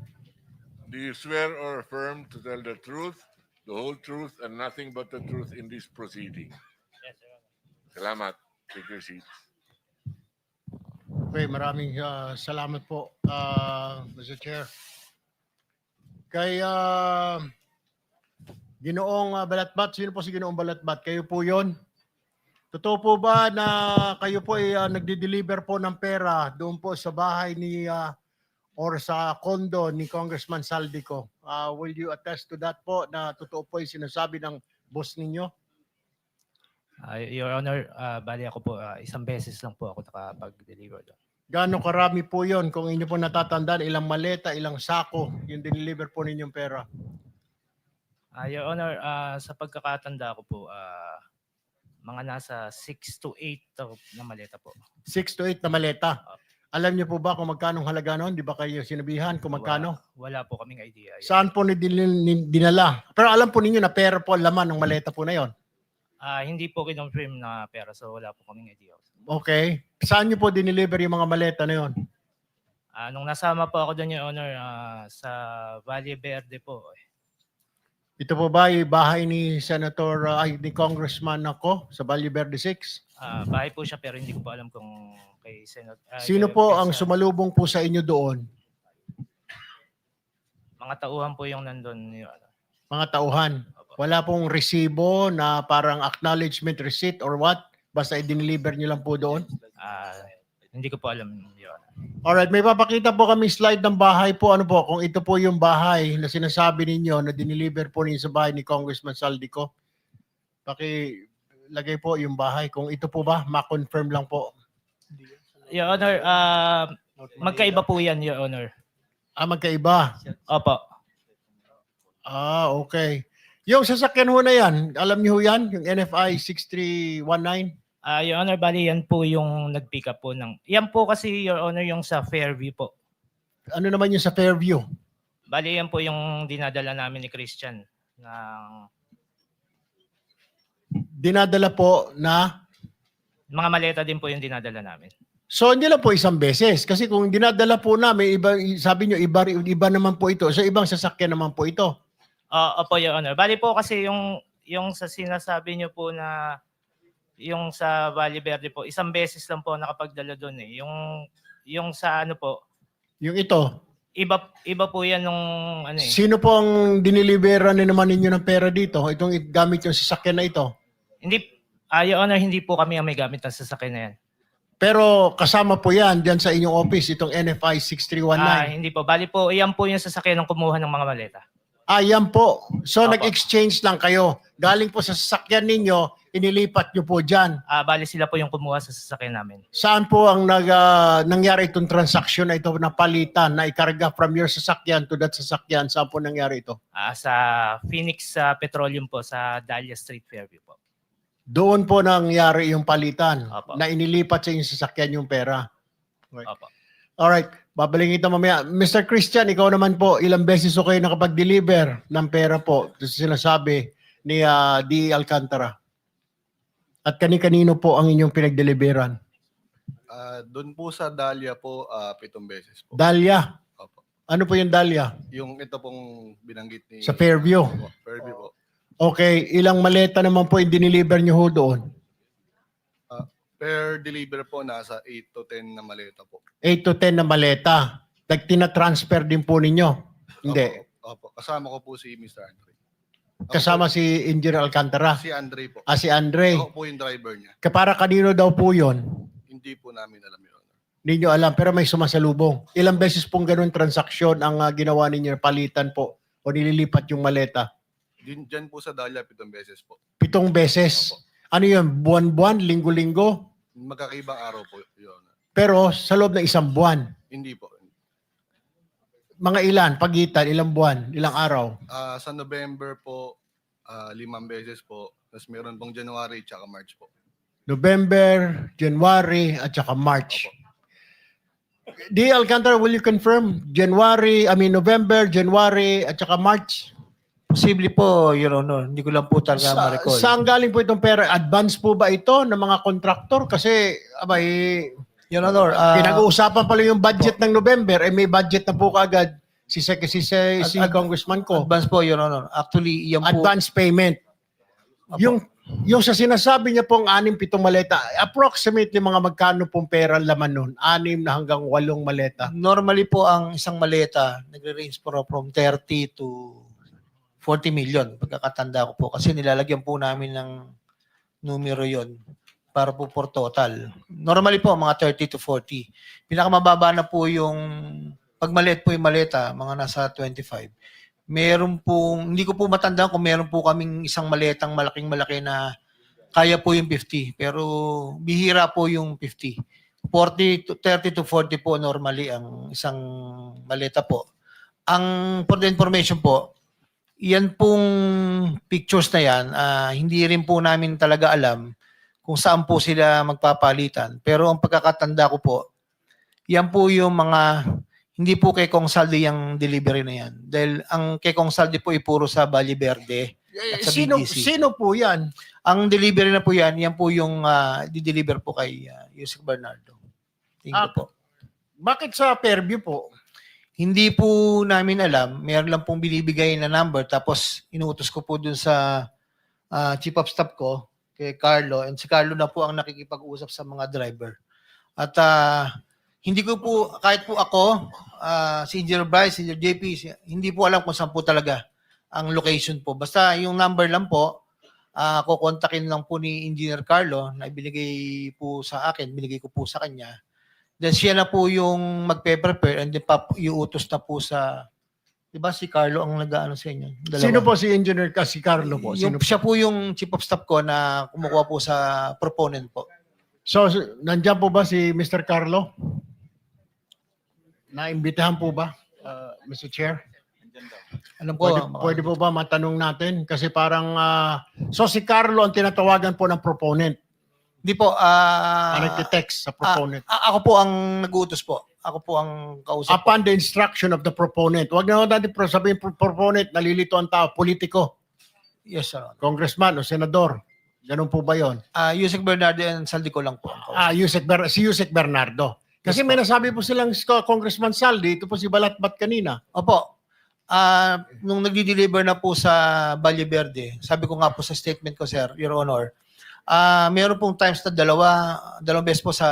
Do you swear or affirm to tell the truth, the whole truth, and nothing but the truth in this proceeding? Yes, Your Honor. Salamat. Take your seats. Okay, maraming salamat po, Mr. Chair. Kay Ginoong Balatbat, sino po si Ginoong Balatbat? Kayo po yon? Totoo po ba na kayo po ay nagde-deliver po ng pera doon po sa bahay ni or sa condo ni Congressman Saldico? Will you attest to that po na totoo po yung sinasabi ng boss ninyo? Your Honor, bali ako po, isang beses lang po ako nakapag-deliver doon. Gaano karami po yon? Kung inyo po natatandaan, ilang maleta, ilang sako yung deliver po ninyong pera? Your Honor, sa pagkakatanda ko po, mga nasa 6 to 8 na maleta po. 6 to 8 na maleta. Alam niyo po ba kung magkano halaga noon? Di ba kayo sinabihan kung magkano? Wala po kaming idea. Saan po dinala? Pero alam po ninyo na pera po ang laman ng maleta po na yon. Hindi po kinonfirm na pera, so wala po kaming idea. Okay. Saan niyo po dineliver yung mga maleta na yon? Nung nasama po ako doon, Your Honor, sa Valle Verde po. Ito po ba yung bahay ni ni Congressman ako sa Valle Verde 6? Bahay po siya pero hindi ko po alam kung kay Senate. Sino po ang sumalubong po sa inyo doon? Mga tauhan po yung nandun, Your Honor. Mga tauhan. Wala pong resibo na parang acknowledgement receipt or what? Basta i-deliver nyo lang po doon? Hindi ko po alam, Your Honor. Alright, may papakita po kami slide ng bahay po. Ano po, kung ito po yung bahay na sinasabi ninyo na dineliver po ninyo sa bahay ni Congressman Saldico. Pakilagay po yung bahay. Kung ito po ba, ma-confirm lang po. Your Honor, magkaiba po yan, Your Honor. Magkaiba? Opo. Okay. Yung sasakyan ho na yan, alam niyo ho yan? Yung NFI 6319? Your Honor, bali yan po yung nag-pick up po ng... Yan po kasi, Your Honor, yung sa Fairview po. Ano naman yung sa Fairview? Bali yan po yung dinadala namin ni Christian. Dinadala po na? Mga maleta din po yung dinadala namin. So hindi lang po isang beses. Kasi kung dinadala po namin, sabi nyo, iba naman po ito. So ibang sasakyan naman po ito. Opo, Your Honor. Bali po kasi yung sa sinasabi nyo po na yung sa Valle Verde po, isang beses lang po nakapagdala doon eh. Yung sa ano po, Yung ito. iba po yan nung ano eh. Sino po ang diniliberan na naman ninyo ng pera dito? Itong gamit yung sasakyan na ito? Hindi, Your Honor, hindi po kami ang may gamit ng sasakyan na yan. Pero kasama po yan dyan sa inyong office, itong NFI 6319. Hindi po. Bali po, iyan po yung sasakyan ng kumuha ng mga maleta. Yan po. So Opo. nag-exchange lang kayo. Galing po sa sasakyan ninyo, inilipat nyo po dyan. Bali sila po yung kumuha sa sasakyan namin. Saan po ang nangyari itong transaction na ito na palitan, na ikarga from your sasakyan to that sasakyan? Saan po nangyari ito? Sa Phoenix Petroleum po, sa Dahlia Street, Fairview po. Doon po nangyari yung palitan, Opo. na inilipat sa inyong sasakyan yung pera. Opo. Alright, babalikin ito mamaya. Mr. Christian, ikaw naman po, ilang beses kayo nakapag-deliver ng pera po? Ito sinasabi ni D. Alcantara. At kani-kanino po ang inyong pinag-deliveran? Doon po sa Dahlia po, 7 beses po. Dahlia? Opo. Ano po yung Dahlia? Yung ito pong binanggit ni... Sa Fairview. Opo, Fairview po. Okay, ilang maleta naman po yung diniliver nyo ho doon? Per deliver po, nasa 8 to 10 na maleta po. 8 to 10 na maleta. Tina-transfer din po ninyo? Hindi. Opo. Kasama ko po si Mr. Andre. Ako Kasama po, si Engineer Alcantara? si Andre po. Si Andre. Ako po yung driver niya. Para kanino daw po yun? Hindi po namin alam yun. Hindi nyo alam, pero may sumasalubong. Ilang beses pong ganun transaksyon ang ginawa ninyo, palitan po o nililipat yung maleta? Diyan po sa Dahlia, 7 beses po. 7 beses. Opo. Ano yun? Buwan-buwan? Linggo-linggo? Magkakaibang araw po yun. Pero sa loob ng isang buwan. Hindi po. Mga ilan? Pagitan? Ilang buwan? Ilang araw? Sa November po, 5 beses po. Tapos meron pong January tsaka March po. November, January, at saka March. Opo. D. Alcantara, will you confirm? November, January, at saka March? Posible po, Your Honor. Hindi ko lang po talaga ma-recall. Saan galing po itong pera? Advance po ba ito ng mga kontraktor? Kasi, Your Honor, pinag-uusapan pala yung budget ng November, may budget na po kaagad si Congressman ko. advance po, Your Honor. Actually, yan po. Advance payment. Apo. Yung sa sinasabi niya pong 6-7 maleta, approximately mga magkano pong pera laman nun? 6 na hanggang 8 maleta. Normally po, ang isang maleta, nagre-range po from 30 to 40 million. Pagkakatanda ko po. Kasi nilalagyan po namin ng numero yon para po for total. Normally po, mga 30 to 40. Pinakamababa na po yung, pag maliit po yung maleta, mga nasa 25. Meron pong, hindi ko po matandaan kung meron po kaming isang maletang malaking-malaki na kaya po yung 50. Pero bihira po yung 50. 30 to 40 po normally ang isang maleta po. Ang for the information po, yan pong pictures na yan, hindi rin po namin talaga alam kung saan po sila magpapalitan. Pero ang pagkakatanda ko po, yan po yung mga, hindi po kay Kong Saldi yung delivery na yan. Dahil ang kay Kong Saldi po ay puro sa Valle Verde at sa BGC. Sino po yan? Ang delivery na po yan po yung di-deliver po kay Yusek Bernardo. Tingin ko po. Bakit sa Fairview po? Hindi po namin alam. Meron lang pong binibigay na number. Tapos inuutos ko po dun sa chief of staff ko, kay Carlo. And si Carlo na po ang nakikipag-usap sa mga driver. At hindi ko po, kahit po ako, si Engineer Bryce, si Engineer JP, hindi po alam kung saan po talaga ang location po. Basta yung number lang po, kukontakin lang po ni Engineer Carlo na ibinigay po sa akin, binigay ko po sa kanya. Then siya na po yung magpe-prepare and then iuutos na po sa, di ba si Carlo ang nag-ano sa inyo? Dalawa. Sino po si Engineer si Carlo po? Yung, siya po yung chief of staff ko na kumukuha po sa proponent po. So, nandiyan po ba si Mr. Carlo? Naimbitahan po ba, Mr. Chair? Alam ko, Pwede po ba matanong natin? Kasi parang, so si Carlo ang tinatawagan po ng proponent. Hindi po. Nagte-text sa proponent. Ako po ang nag-uutos po. Ako po ang kausap po. Upon the instruction of the proponent. Huwag na natin sabihin proponent, nalilito ang tao, politiko, Yes, sir. congressman o senador. Ganun po ba yun? Yusek Bernardo and Saldi ko lang po. ang kausap. Si Yusek Bernardo. Kasi Yes, may po. nasabi po silang Congressman Saldi, ito po si Balatbat kanina. Opo. Nung nagdi-deliver na po sa Valle Verde, sabi ko nga po sa statement ko, sir, Your Honor, meron pong times na dalawang beses po sa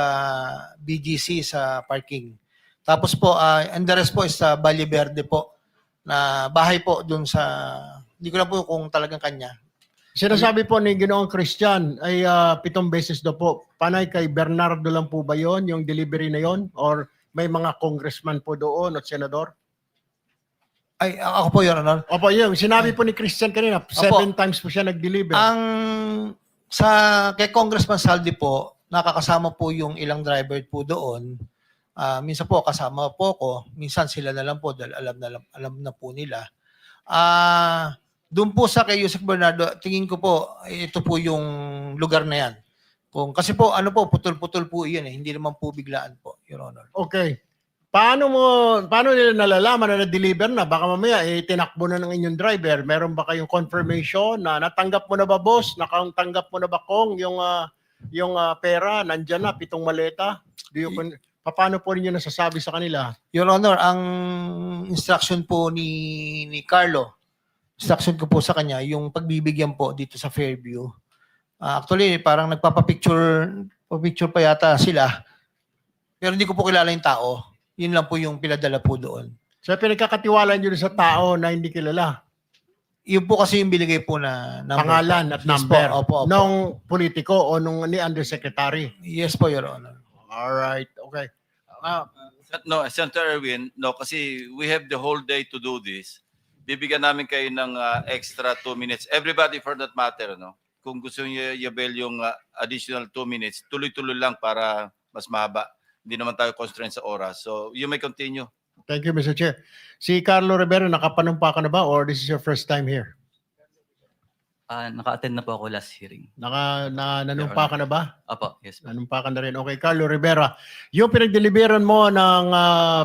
BGC sa parking. Tapos po, and the rest po is sa Valle Verde po, na bahay po dun sa, hindi ko lang po kung talagang kanya. Sinasabi po ni Ginoong Christian ay 7 beses daw po. Panay kay Bernardo lang po ba yon yung delivery na yon? Or may mga congressman po doon at senador? Ay, ako po, Your Honor. Opo, yun. Sinabi po ni Christian kanina, 7 times po siya nag-deliver. Kay Congressman Saldi po, nakakasama po yung ilang driver po doon. Minsan po kasama po ko, minsan sila na lang po dahil alam na po nila. Doon po sa kay Yusek Bernardo, tingin ko po ito po yung lugar na yan. Kasi po putol-putol po 'yan eh, hindi naman po biglaan po, Your Honor. Okay. Paano nila nalalaman na na-deliver na? Baka mamaya tinakbo na ng inyong driver. Meron ba kayong confirmation na natanggap mo na ba, boss? Natanggap mo na ba, Kong, yung pera? Nandyan na, 7 maleta? Paano po ninyo nasasabi sa kanila? Your Honor, ang instruction po ni Carlo, instruction ko po sa kanya, yung pagbibigyan po dito sa Fairview. Actually, parang nagpapapicture pa yata sila. Pero hindi ko po kilala yung tao. Yun lang po yung pinadala po doon. So pinagkakatiwala nyo sa tao na hindi kilala. Yun po kasi yung binigay po na number. Pangalan at Yes number. Po, opo, opo. Nung politiko o nung ni undersecretary. Yes po, Your Honor. Alright, okay. No, Senator Erwin, no, kasi we have the whole day to do this. Bibigyan namin kayo ng extra 2 minutes. Everybody for that matter, no? Kung gusto niyo i-avail yung additional 2 minutes, tuloy-tuloy lang para mas mahaba. Hindi naman tayo constrained sa oras. So, you may continue. Thank you, Mr. Chair. Si Carlo Rivera, nakapanumpa ka na ba or this is your first time here? Naka-attend na po ako last hearing. Nanumpa ka na ba? Apo, yes po. Nanumpa ka na rin. Okay, Carlo Rivera. Yung pinagdeliveran mo ng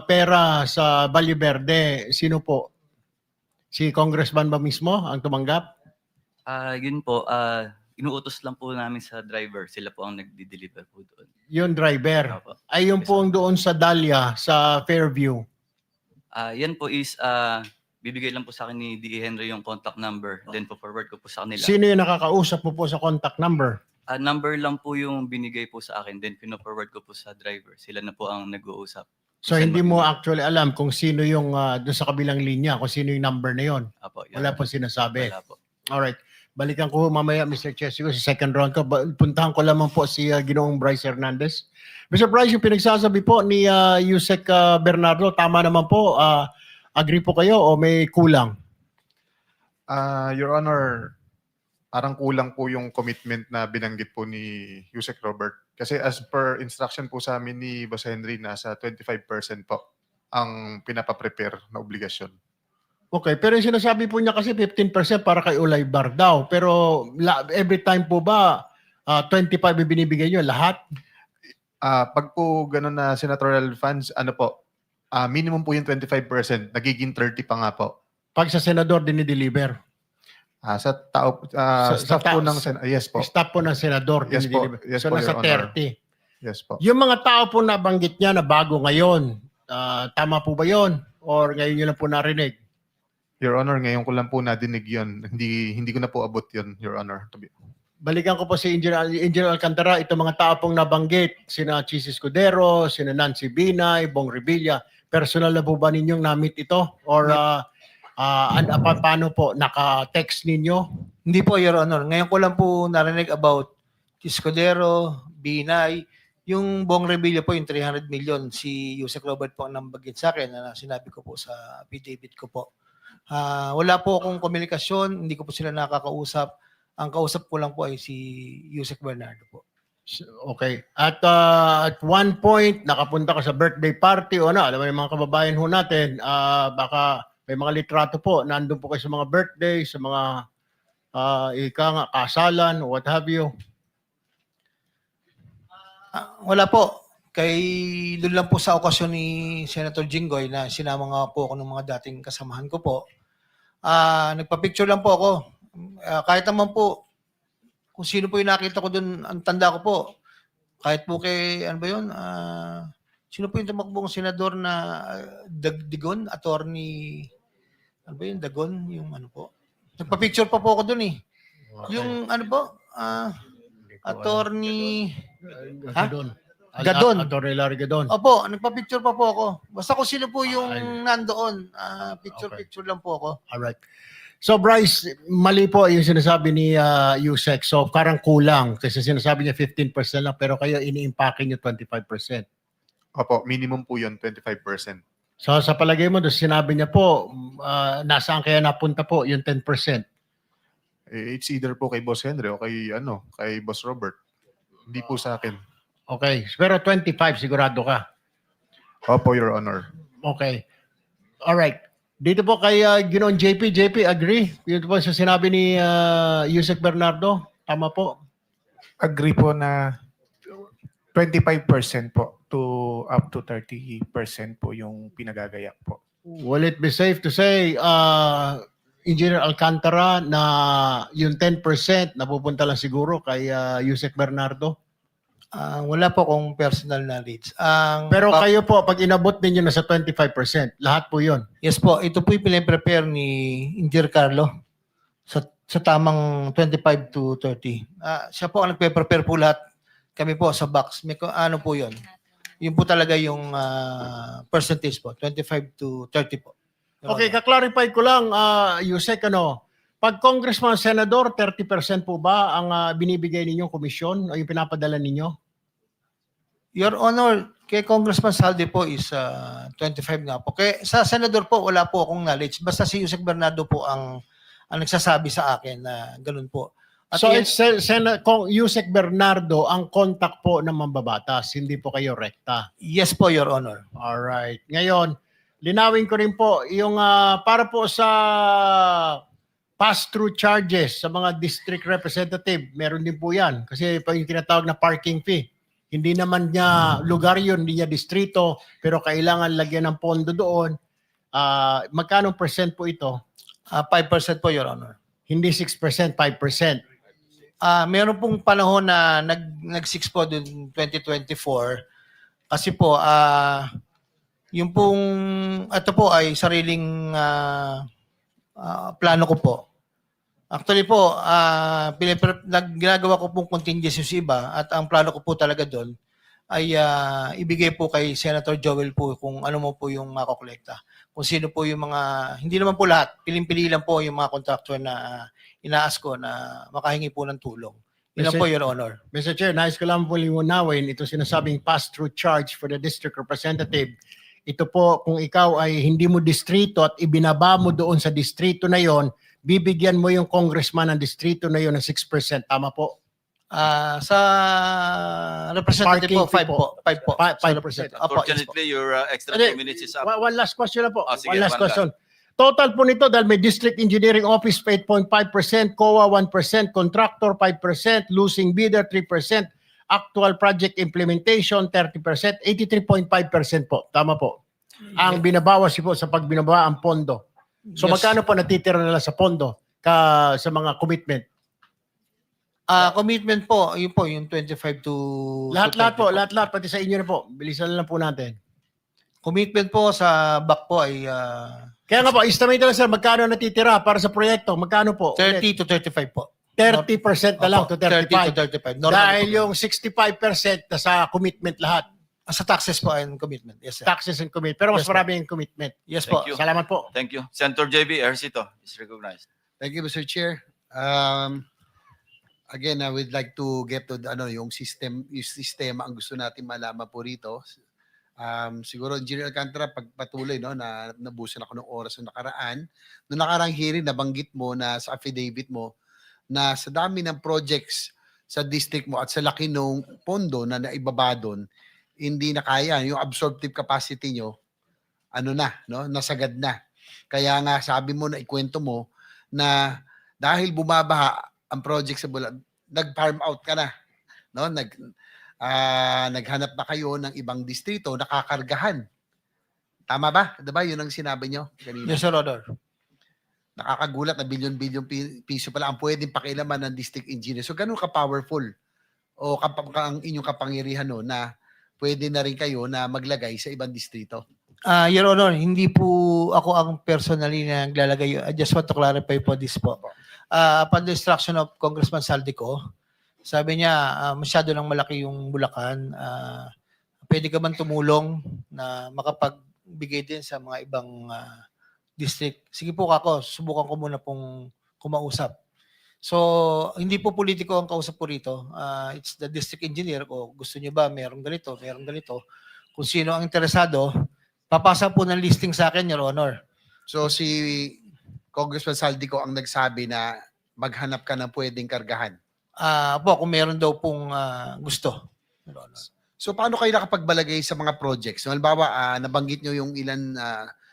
pera sa Valle Verde, sino po? Si Congressman ba mismo ang tumanggap? Yun po, inuutos lang po namin sa driver. Sila po ang nagdi-deliver po doon. Yung driver. Apo. Ay yung Yes, po ang doon sa Dahlia, sa Fairview. Yan po is, bibigay lang po sa akin ni D.E. Henry yung contact number. Then po forward ko po sa kanila. Sino yung nakakausap mo po sa contact number? Number lang po yung binigay po sa akin. Then pino-forward ko po sa driver. Sila na po ang nag-uusap. So hindi mo actually alam kung sino yung doon sa kabilang linya, kung sino yung number na yon. Apo, yan. Wala pong sinasabi. Wala po. Alright. Balikan ko mamaya, Mr. Chair. Siguro sa second round ko. Puntahan ko lamang po si Ginoong Bryce Hernandez. Mr. Bryce, yung pinagsasabi po ni Yusek Bernardo, tama naman po. Agree po kayo o may kulang? Your Honor, parang kulang po yung commitment na binanggit po ni Yusek Robert. Kasi as per instruction po sa amin ni Boss Henry, nasa 25% po ang pinapaprepare na obligasyon. Okay, pero yung sinasabi po niya kasi 15% para kay Ulay Bar daw. Pero every time po ba 25 yung binibigay nyo lahat? Pag po ganun na senatorial funds, ano po, minimum po yung 25%, nagiging 30 pa nga po. Pag sa senador dinideliver? Sa tao, staff po ng yes po. Staff po ng senador Yes po. dinideliver. Yes So po, nasa Your Honor. 30. Yes po. Yung mga tao po nabanggit niya na bago ngayon, tama po ba yon? Or ngayon nyo lang po narinig? Your Honor, ngayon ko lang po nadinig yun. Hindi ko na po abot yun, Your Honor. Balikan ko po si Engineer Alcantara, itong mga tao pong nabanggit, sina Chis Escudero, sina Nancy Binay, Bong Revilla, personal na po ba ninyong na-meet ito? Or paano po, naka-text ninyo? Hindi po, Your Honor. Ngayon ko lang po narinig about Escudero, Binay, yung Bong Revilla po, yung 300 million, si Yusek Robert po ang nambagit sa akin na sinabi ko po sa affidavit ko po. Wala po akong komunikasyon, hindi ko po sila nakakausap. Ang kausap ko lang po ay si Yusek Bernardo po. Okay. At one point, nakapunta ka sa birthday party o alam mo yung mga kababayan ho natin, baka may mga litrato po, nandun po kayo sa mga birthday, sa mga kasalan, what have you. Wala po. Doon lang po sa okasyon ni Senator Jinggoy na sinama nga po ako ng mga dating kasamahan ko po. Nagpa-picture lang po ako. Kahit naman po, kung sino po yung nakita ko doon, ang tanda ko po. Kahit po kay, ano ba yun? Sino po yung tumakbong senador na Dagon? Attorney, ano ba yun? Dagon? Yung ano po? Nagpa-picture pa po ako doon eh. Okay. Yung ano po? Attorney... Gadon. Gadon. Attorney Larry Gadon. Opo, nagpa-picture pa po ako. Basta kung sino po yung nandoon, picture lang po ako. Alright. So Bryce, mali po yung sinasabi ni Yusek. So parang kulang kasi sinasabi niya 15% lang pero kayo ini-impake niyo 25%. Opo, minimum po yun, 25%. So sa palagay mo, doon sinabi niya po, nasaan kaya napunta po yung 10%? It's either po kay Boss Henry o kay Boss Robert. Hindi po sa akin. Okay. Pero 25 sigurado ka. Opo, Your Honor. Okay. Alright. Dito po kay Ginoong JP. JP, agree? Dito po sa sinabi ni Yusek Bernardo. Tama po? Agree po na 25% po to up to 30% po yung pinagagayak po. Will it be safe to say, Engineer Alcantara, na yung 10% napupunta lang siguro kay Yusek Bernardo? Wala po akong personal knowledge. Pero kayo po, pag inabot ninyo na sa 25%, lahat po yun. Yes po, ito po yung pinaprepare ni Engineer Carlo sa tamang 25 to 30. Siya po ang nagpe-prepare po lahat. Kami po sa box. Ano po yun? Yun po talaga yung percentage po, 25 to 30 po. Your Okay, Honor. kaklarify ko lang, Yusek, pag congressman, senador, 30% po ba ang binibigay ninyong komisyon o yung pinapadala ninyo? Your Honor, kay Congressman Saldi po is 25 nga po. Kay sa senador po, wala po akong knowledge. Basta si Yusek Bernardo po ang nagsasabi sa akin na ganun po. At So yan- it's Yusek Bernardo ang contact po ng mambabatas, hindi po kayo rekta. yes po, Your Honor. Alright. Ngayon, linawin ko rin po, yung para po sa pass-through charges sa mga district representative, meron din po yan. Kasi pa yung tinatawag na parking fee. Hindi naman niya lugar yun, hindi niya distrito, pero kailangan lagyan ng pondo doon. Magkano percent po ito? 5% po, Your Honor. Hindi 6%, 5%. Meron pong panahon na nag-6 po dun 2024 kasi po yung pong ito po ay sariling plano ko po. Actually po, ginagawa ko pong contingency sa iba at ang plano ko po talaga doon ay ibigay po kay Senator Joel po kung ano mo po yung makokolekta. Kung sino po yung mga, hindi naman po lahat, piling-pili lang po yung mga contractor na inaas ko na makahingi po ng tulong. Yun lang po, Your Honor. Mr. Chair, nais ko lang po liwanawin ito sinasabing pass-through charge for the district representative. Ito po, kung ikaw ay hindi mo distrito at ibinaba mo doon sa distrito na yon, bibigyan mo yung congressman ng distrito na yon ng 6%. Tama po? Sa representative po, 5 Parking fee po. 5 po. 5%. Sa representative. Opo, yes po. Unfortunately, your extra Hindi, 2 minutes is up. One last question lang po. Ah, sige, one last one question. Total po nito dahil may District Engineering Office 8.5%, COA 1%, Contractor 5%, Losing Bidder 3%, Actual Project Implementation 30%, 83.5% po. Tama po. Ang binabawas po sa pagbinaba ang pondo. So Yes. magkano po natitira nila sa pondo sa mga commitment? Commitment po, yun po, yung 25 to... Lahat-lahat to po, 30 lahat-lahat pati sa inyo na po. Bilisan na lang po natin. Commitment po sa back po ay Kaya nga po, estimate na lang sir, magkano natitira para sa proyekto? Magkano po? 30 to 35 po. 30% na lang Opo, to 35. 30 to 35. Normally Dahil po. yung 65% na sa commitment lahat. Sa taxes po and commitment. Yes, sir. Taxes and commitment. Pero mas Yes, po. marami yung commitment. Yes po. Thank you. Salamat po. Thank you. Senator JB Ercito is recognized. Thank you, Mr. Chair. Again, I would like to get to yung sistema ang gusto natin malaman po rito. Siguro Engineer Alcantara, pagpatuloy na nabusan ako ng oras na nakaraan. Noong nakarang hearing, nabanggit mo na sa affidavit mo na sa dami ng projects sa district mo at sa laki ng pondo na naibaba doon, hindi na kaya. Yung absorptive capacity nyo, nasagad na. Kaya nga sabi mo na ikwento mo na dahil bumabaha ang project sa Bulacan, nag-farm out ka na. Naghanap na kayo ng ibang distrito, nakakargahan. Tama ba? Diba? Yun ang sinabi nyo kanina. Yes, Sir Rodor. Nakakagulat na bilyon-bilyon piso pala ang pwedeng pakilaman ng district engineer. So ganun ka-powerful o ang inyong kapangyarihan na pwede na rin kayo na maglagay sa ibang distrito. Your Honor, hindi po ako ang personally na naglalagay. I just want to clarify po this po. Upon the instruction of Congressman Saldico, sabi niya, masyado nang malaki yung Bulacan. Pwede ka man tumulong na makapagbigay din sa mga ibang district? Sige po ako, subukan ko muna pong kumausap. So, hindi po politiko ang kausap po rito. It's the district engineer ko. Gusto niyo ba merong ganito, merong ganito. Kung sino ang interesado, papasa po ng listing sa akin, Your Honor. So si Congressman Saldico ang nagsabi na maghanap ka ng pwedeng kargahan. Po, kung meron daw pong gusto. Your Honor. So paano kayo nakapagbalagay sa mga projects? Halimbawa, nabanggit nyo yung ilan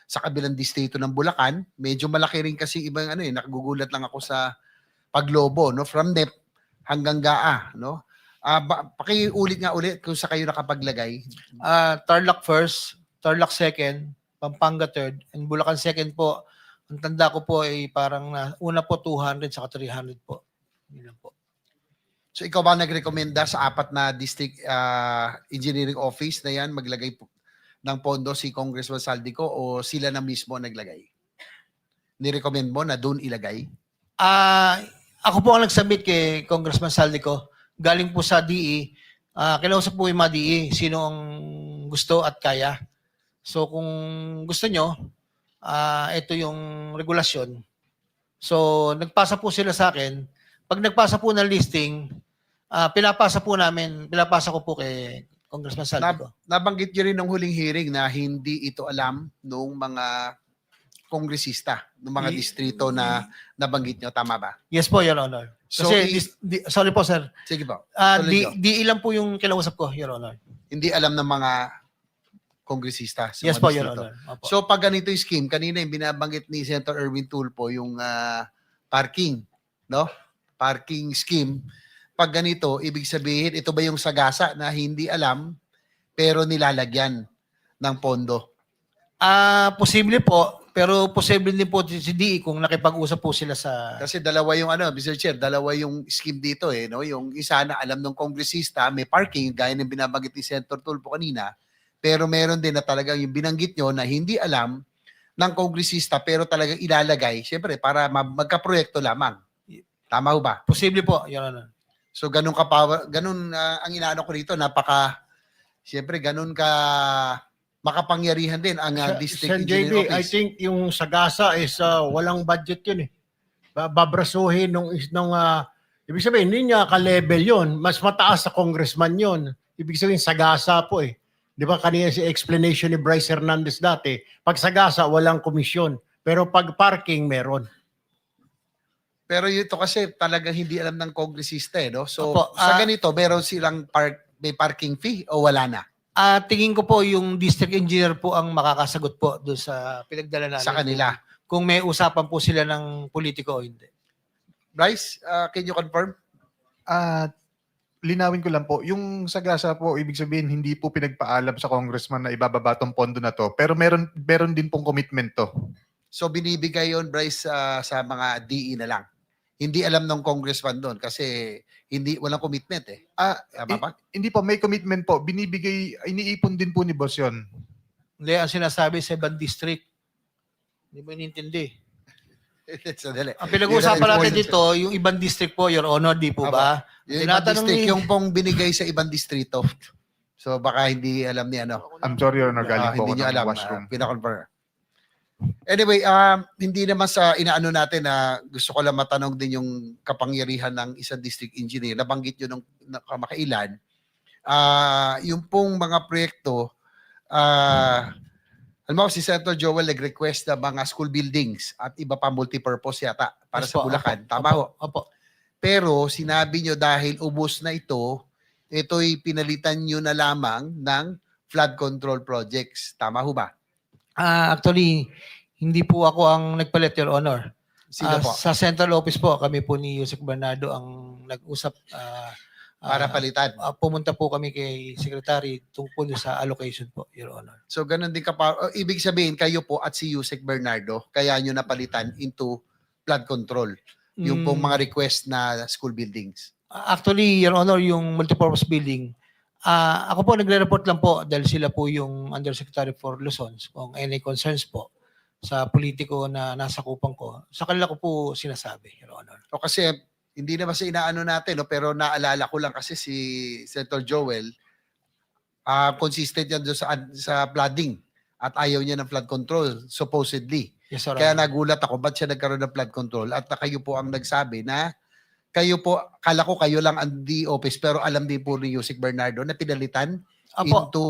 sa kabilang distrito ng Bulacan. Medyo malaki rin kasi ibang nakagugulat lang ako sa paglobo, from NEP hanggang GAA, pakiulit nga ulit kung sa kayo nakapaglagay. Tarlac first, Tarlac second, Pampanga third, and Bulacan second po. Ang tanda ko po ay parang una po 200 saka 300 po. Yun lang po. So ikaw ba nagrekomenda sa 4 na district engineering office na yan maglagay ng pondo si Congressman Saldico o sila na mismo naglagay? Nirecommend mo na doon ilagay? Ako po ang nag-submit kay Congressman Saldico. Galing po sa DE. Kinausap po yung mga DE. Sino ang gusto at kaya. So kung gusto nyo, ito yung regulasyon. So nagpasa po sila sa akin. Pag nagpasa po ng listing, pinapasa ko po kay Congressman Saldico. Nabanggit nyo rin ng huling hearing na hindi ito alam nung mga kongresista, ng mga distrito na nabanggit nyo. Tama ba? Yes po, Your Honor. So, Kasi, sorry po, sir. sige po. Tuloy nyo. Di ilan po yung kinausap ko, Your Honor. Hindi alam ng mga kongresista sa Yes mga po, Your distrito. Honor. Opo. So pag ganito yung scheme, kanina yung binabanggit ni Senator Erwin Tulfo, yung parking, no? Parking scheme. Pag ganito, ibig sabihin, ito ba yung sagasa na hindi alam pero nilalagyan ng pondo? Posible po, pero posible din po si DE kung nakipag-usap po sila sa... Kasi dalawa yung Mr. Chair, dalawa yung scheme dito no? Yung isa na alam ng kongresista, may parking, gaya ng binabanggit ni Senator Tulfo kanina, pero meron din na talagang yung binanggit nyo na hindi alam ng kongresista pero talagang ilalagay, syempre, para magka-proyekto lamang. Tama ho ba? Posible po, Your Honor. So ganun ang inaano ko rito, syempre ganun ka makapangyarihan din ang district Sen. engineer JB, I office. think yung sagasa is walang budget yun eh. Babrasuhin ibig sabihin, hindi niya ka-level yun. Mas mataas sa congressman yun. Ibig sabihin, sagasa po eh. Di ba kanina si explanation ni Bryce Hernandez dati, pag sagasa, walang komisyon. Pero pag parking, meron. Pero ito kasi talagang hindi alam ng kongresista no? So Opo, sa ganito, meron silang may parking fee o wala na? Tingin ko po yung district engineer po ang makakasagot po doon sa pinagdala namin. Sa kanila. Kung may usapan po sila ng politiko o hindi. Bryce, can you confirm? Linawin ko lang po, yung sagasa po, ibig sabihin, hindi po pinagpaalam sa congressman na ibababa tong pondo na to. Pero meron din pong commitment to. So binibigay yon Bryce sa mga DE na lang. Hindi alam ng congressman doon kasi walang commitment eh. Tama ba? Hindi po, may commitment po. Binibigay, iniipon din po ni boss yun. Hindi, ang sinasabi sa ibang district. Hindi mo inintindi. Sandali. Ang pinag-uusapan Yun ang natin point. dito, yung ibang district po, Your Honor, di po ba? Yung ibang Tinatanong district, ni- yung pong binigay sa ibang distrito. So baka hindi alam ni I'm sorry, Your Honor, galing po ako hindi niyo ng alam. washroom. Pinakonfirm. Anyway, hindi naman sa inaano natin na gusto ko lang matanong din yung kapangyarihan ng isang district engineer. Nabanggit nyo nung kamakailan. Yung pong mga proyekto, alam mo, si Senator Joel nag-request na mga school buildings at iba pa multipurpose yata para Yes sa po, Bulacan. opo, Tama ho? Opo. Pero sinabi nyo dahil ubos na ito'y pinalitan nyo na lamang ng flood control projects. Tama ho ba? Actually, hindi po ako ang nagpalit, Your Honor. Sino po? Sa central office po, kami po ni Yusek Bernardo ang nag-usap. Para palitan. Pumunta po kami kay Secretary tungkol sa allocation po, Your Honor. So ganun din ibig sabihin kayo po at si Yusek Bernardo kaya nyo napalitan into flood control yung pong mga request na school buildings. Actually, Your Honor, yung multipurpose building, ako po nagre-report lang po dahil sila po yung Undersecretary for Luzon kung any concerns po sa politiko na nasa kupang ko. Sa kanila ko po sinasabi, Your Honor. O kasi hindi naman sa inaano natin, no? Pero naalala ko lang kasi si Senator Joel, consistent yan doon sa flooding at ayaw niya ng flood control, supposedly. Yes, Your Kaya Honor. nagulat ako, ba't siya nagkaroon ng flood control? At kayo po ang nagsabi na kayo po, kala ko kayo lang ang office pero alam din po ni Yusek Bernardo na pinalitan Apo. into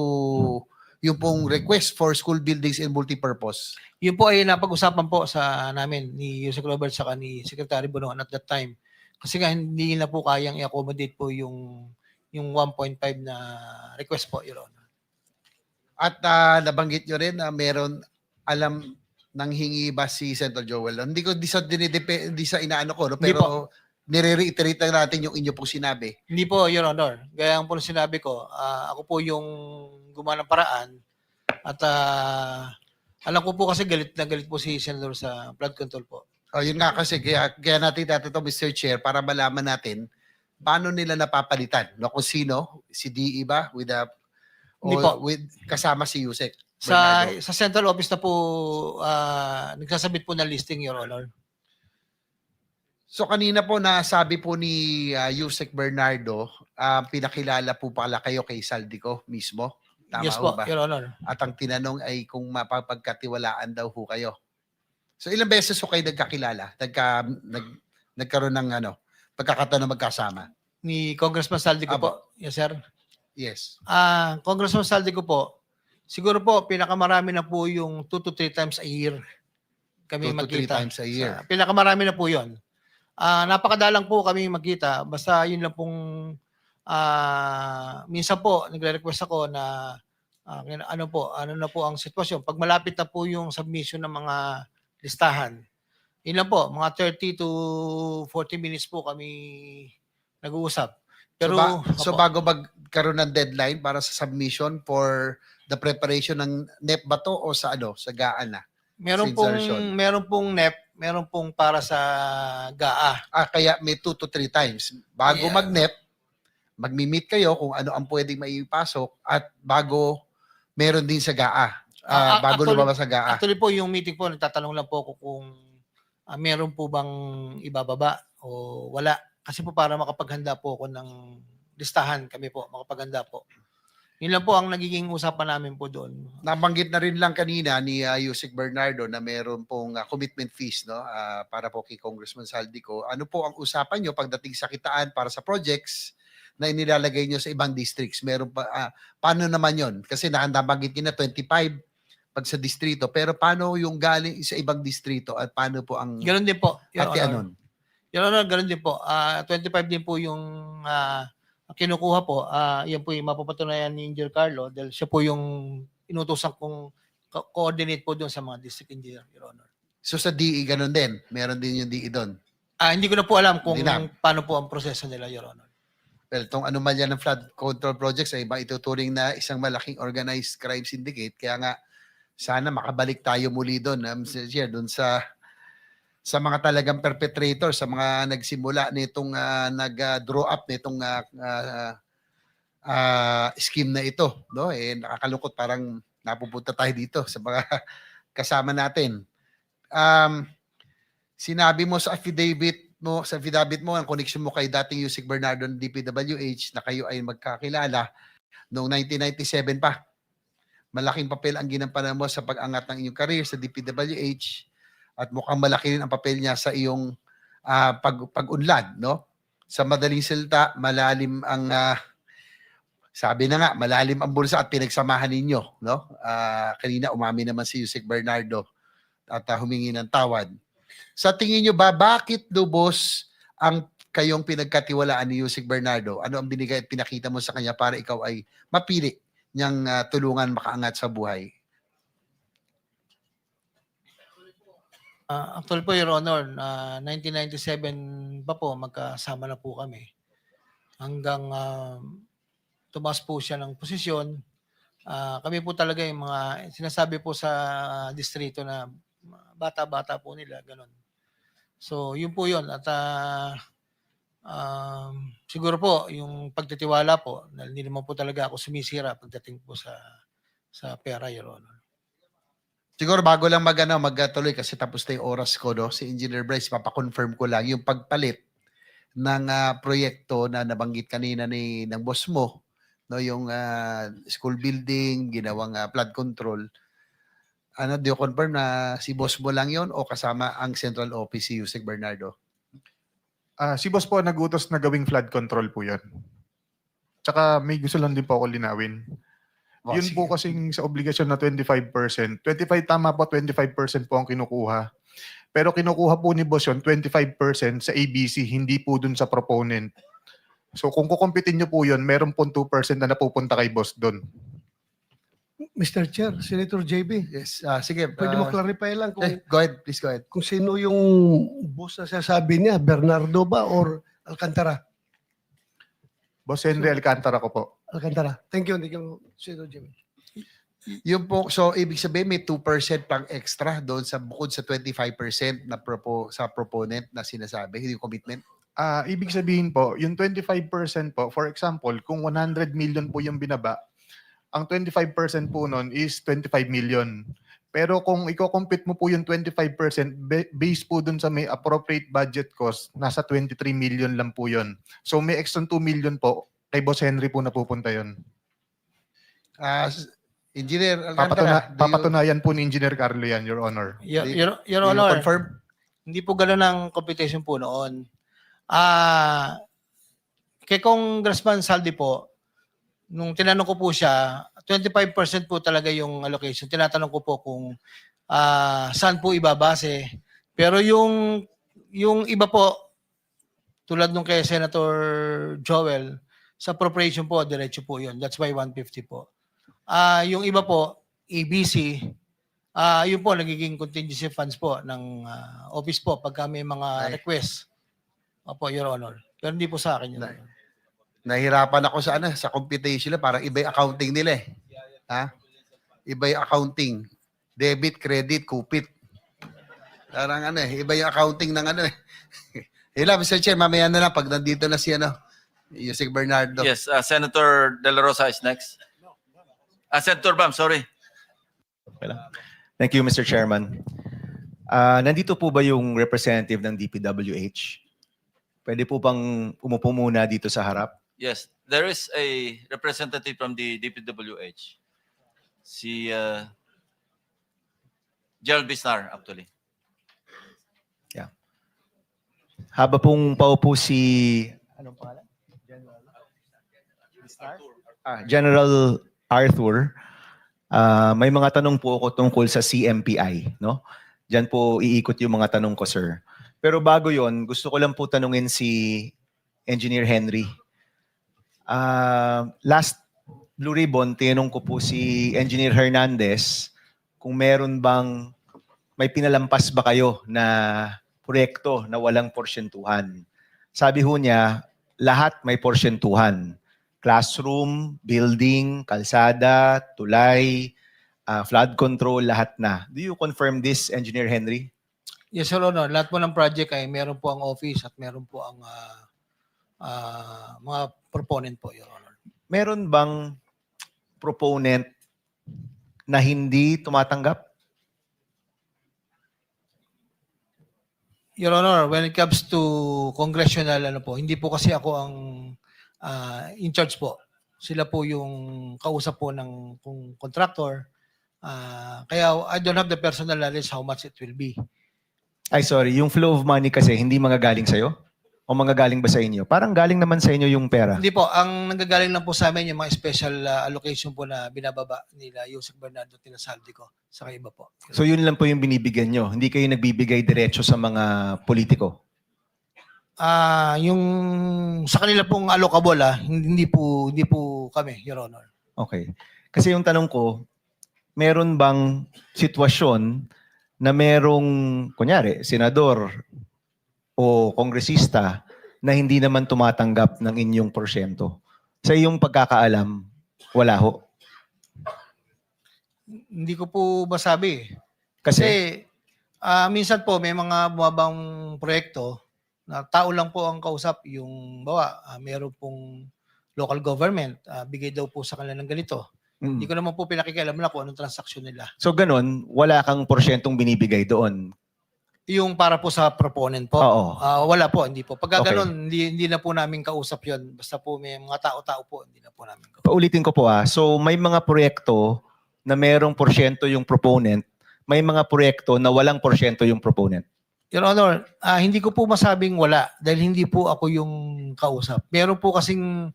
yung pong request for school buildings and multipurpose. Yun po ay napag-usapan po sa namin ni Yusek Robert saka ni Secretary Bonoan at that time. Kasi nga hindi na po kayang i-accommodate po yung 1.5 na request po, Your Honor. At nabanggit nyo rin na meron alam nang hingi ba si Senator Joel? Hindi ko di sa inaano ko, no? Hindi Pero nire-reiterate lang natin yung inyo pong sinabi. Hindi po, Your Honor. Gaya po sinabi ko, ako po yung gumawa ng paraan at alam ko po kasi galit na galit po si Senator sa flood control po. Yun nga kasi, kaya natin dati ito, Mr. Chair, para malaman natin paano nila napapalitan? No, kung sino, si DE ba with the Hindi po. with kasama si Yusek Sa Bernardo? sa central office na po nagsasabit po ng listing, Your Honor. So kanina po nasabi po ni Yusek Bernardo, pinakilala po pala kayo kay Saldico mismo. Tama Yes ho po, ba? Your Honor. At ang tinanong ay kung mapapagkatiwalaan daw ho kayo. So ilang beses ho kayo nagkakilala? Nagkaroon ng pagkakataon na magkasama? Ni Congressman Saldico Apo. po. Yes, sir. Yes. Congressman Saldico po, siguro po pinakamarami na po yung 2 to 3 times a year kami 2 to 3 magkita. times a year. Pinakamarami na po yun. Napakadalang po kami magkita. Basta yun lang pong minsan po nagre-request ako na ano na po ang sitwasyon. Pag malapit na po yung submission ng mga listahan, yun lang po, mga 30 to 40 minutes po kami nag-uusap. Pero so bago magkaroon ng deadline para sa submission for the preparation ng NEP ba to o sa sa GAA na? meron pong NEP, meron pong para sa GAA. Kaya may 2 to 3 times. Bago Yeah. mag-NEP, magmi-meet kayo kung ano ang pwedeng maipasok at bago meron din sa GAA. Bago lumabas sa GAA. Actually po, yung meeting po, nagtatanong lang po ako kung meron po bang ibababa o wala. Kasi po para makapaghanda po ako ng listahan kami po, makapaghanda po. Yun lang po ang nagiging usapan namin po doon. Nabanggit na rin lang kanina ni Yusek Bernardo na meron pong commitment fees para po kay Congressman Saldico. Ano po ang usapan nyo pagdating sa kitaan para sa projects na inilalagay nyo sa ibang districts? Meron pa, paano naman yon? Kasi nabanggit nyo na 25 pag sa distrito. Pero paano yung galing sa ibang distrito at paano po ang Ganon din po. Your ate Honor. anon? Your Honor, ganon din po. 25 din po yung kinukuha po. Yan po yung mapapatunayan ni Engineer Carlo dahil siya po yung inutusan kong coordinate po doon sa mga district engineer, Your Honor. So sa DE ganun din? Meron din yung DE doon? Hindi ko na po alam kung Hindi na. paano po ang proseso nila, Your Honor. Well, itong anomalya ng flood control projects ay iba ituturing na isang malaking organized crime syndicate. Kaya nga, sana makabalik tayo muli doon, Mr. Chair, doon sa mga talagang perpetrator, sa mga nagsimula nitong nag-draw up nitong scheme na ito. No? Nakakalungkot, parang napupunta tayo dito sa mga kasama natin. Sinabi mo sa affidavit mo, ang connection mo kay dating Yusek Bernardo ng DPWH na kayo ay magkakilala noong 1997 pa. Malaking papel ang ginampanan mo sa pag-angat ng iyong career sa DPWH at mukhang malaki rin ang papel niya sa iyong pag-unlad, no? Sa madaling salita, malalim ang sabi na nga, malalim ang bulsa at pinagsamahan ninyo, no? Kanina umamin naman si Yusek Bernardo at humingi ng tawad. Sa tingin niyo ba, bakit lubos ang kayong pinagkatiwalaan ni Yusek Bernardo? Ano ang binigay at pinakita mo sa kanya para ikaw ay mapili niyang tulungan makaangat sa buhay? Actually po, Your Honor, 1997 pa po, magkasama na po kami. Hanggang tumas po siya ng posisyon. Kami po talaga yung mga sinasabi po sa distrito na bata-bata po nila, ganun. So, yun po yun. At siguro po, yung pagtitiwala po, hindi naman po talaga ako sumisira pagdating po sa pera, Your Honor. Siguro bago lang magtuloy kasi tapos na yung oras ko, no? Si Engineer Bryce, papakonfirm ko lang yung pagpalit ng proyekto na nabanggit kanina ng boss mo, no? Yung school building, ginawang flood control. Do you confirm na si boss mo lang yon o kasama ang central office si Yusek Bernardo? Si boss po nagutos na gawing flood control po yan. Tsaka may gusto lang din po ako linawin. Yun Sige. po kasing sa obligasyon na 25%. 25 tama po, 25% po ang kinukuha. Pero kinukuha po ni boss yun, 25% sa ABC, hindi po dun sa proponent. So kung kukumpitin nyo po yun, meron po 2% na napupunta kay boss dun. Mr. Chair, Senator JB, Yes, sige. pwede mo clarify lang kung, Go ahead, please go ahead. kung sino yung boss na sasabi niya, Bernardo ba or Alcantara? Boss Henry Alcantara ko po. Alcantara. Thank you, Senator JB. Yung po, so ibig sabihin may 2% pang extra doon sa bukod sa 25% na sa proponent na sinasabi, yung commitment. Ibig sabihin po, yung 25% po, for example, kung 100 million po yung binaba, ang 25% po nun is 25 million. Pero kung i-compute mo po yung 25%, based po dun sa may appropriate budget cost, nasa 23 million lang po yun. So may extra 2 million po, kay Boss Henry po napupunta yun. Engineer Alcantara, Papatunayan po ni Engineer Carlo yan, Your Honor. Your do you Honor, confirm? hindi po gano'n ang computation po noon. Kay Congressman Saldi po, nung tinanong ko po siya, 25% po talaga yung allocation. Tinatanong ko po kung saan po ibabase. Pero yung iba po, tulad nung kay Senator Joel, sa appropriation po, diretso po yun. That's why 150 po. Yung iba po, ABC, yun po, nagiging contingency funds po ng office po pagka may mga request. Opo, Your Honor. Pero hindi po sa akin yun. Nahirapan ako sa sa computation na parang iba yung accounting nila eh. Ha? Iba yung accounting. Debit, credit, kupit. Parang iba yung accounting ng Hila, Mr. Chair, mamaya na lang pag nandito na si Yusek Bernardo. Yes, Senator De La Rosa is next. Senator Bam, sorry. Thank you, Mr. Chairman. Nandito po ba yung representative ng DPWH? Pwede po bang umupo muna dito sa harap? Yes, there is a representative from the DPWH. Si Gerald Bisnar, actually. Yeah. Haba pong paupo si... Anong pangalan? General Arthur. May mga tanong po ako tungkol sa CMPI, no? Diyan po iikot yung mga tanong ko, sir. Pero bago yon, gusto ko lang po tanungin si Engineer Henry. Last Blue Ribbon, tinanong ko po si Engineer Hernandez kung meron bang, may pinalampas ba kayo na proyekto na walang porsyentuhan. Sabi ho niya, lahat may porsyentuhan. Classroom, building, kalsada, tulay, flood control, lahat na. Do you confirm this, Engineer Henry? Yes, Your Honor. Lahat po ng project ay meron po ang office at meron po ang mga proponent po, Your Honor. Meron bang proponent na hindi tumatanggap? Your Honor, when it comes to congressional, hindi po kasi ako ang in charge po. Sila po yung kausap po ng contractor. Kaya I don't have the personal knowledge how much it will be. Ay, sorry. Yung flow of money kasi, hindi magagaling sa'yo? O magagaling ba sa inyo? Parang galing naman sa inyo yung pera. Hindi po. Ang nanggagaling lang po sa amin yung mga special allocation po na binababa nila Yusek Bernardo, tinasaldi ko sa iba po. So yun lang po yung binibigyan nyo. Hindi kayo nagbibigay diretso sa mga politiko? Yung sa kanila pong allocable, hindi po kami, Your Honor. Okay. Kasi yung tanong ko, meron bang sitwasyon na merong, kunyari, senador o kongresista na hindi naman tumatanggap ng inyong porsyento? Sa iyong pagkakaalam, wala ho? Hindi ko po masabi. Kasi minsan po may mga bumabang proyekto na tao lang po ang kausap. Yung meron pong local government, bigay daw po sa kanila ng ganito. Hindi ko naman po pinakikialam na kung anong transaksyon nila. So ganun, wala kang porsyentong binibigay doon? Yung para po sa proponent po? Oo. Wala po, hindi po. Pagka Okay. ganun, hindi na po namin kausap yun. Basta po may mga tao-tao po, hindi na po namin kausap. Paulitin ko po So may mga proyekto na merong porsyento yung proponent, may mga proyekto na walang porsyento yung proponent. Your Honor, hindi ko po masabing wala dahil hindi po ako yung kausap. Meron po kasing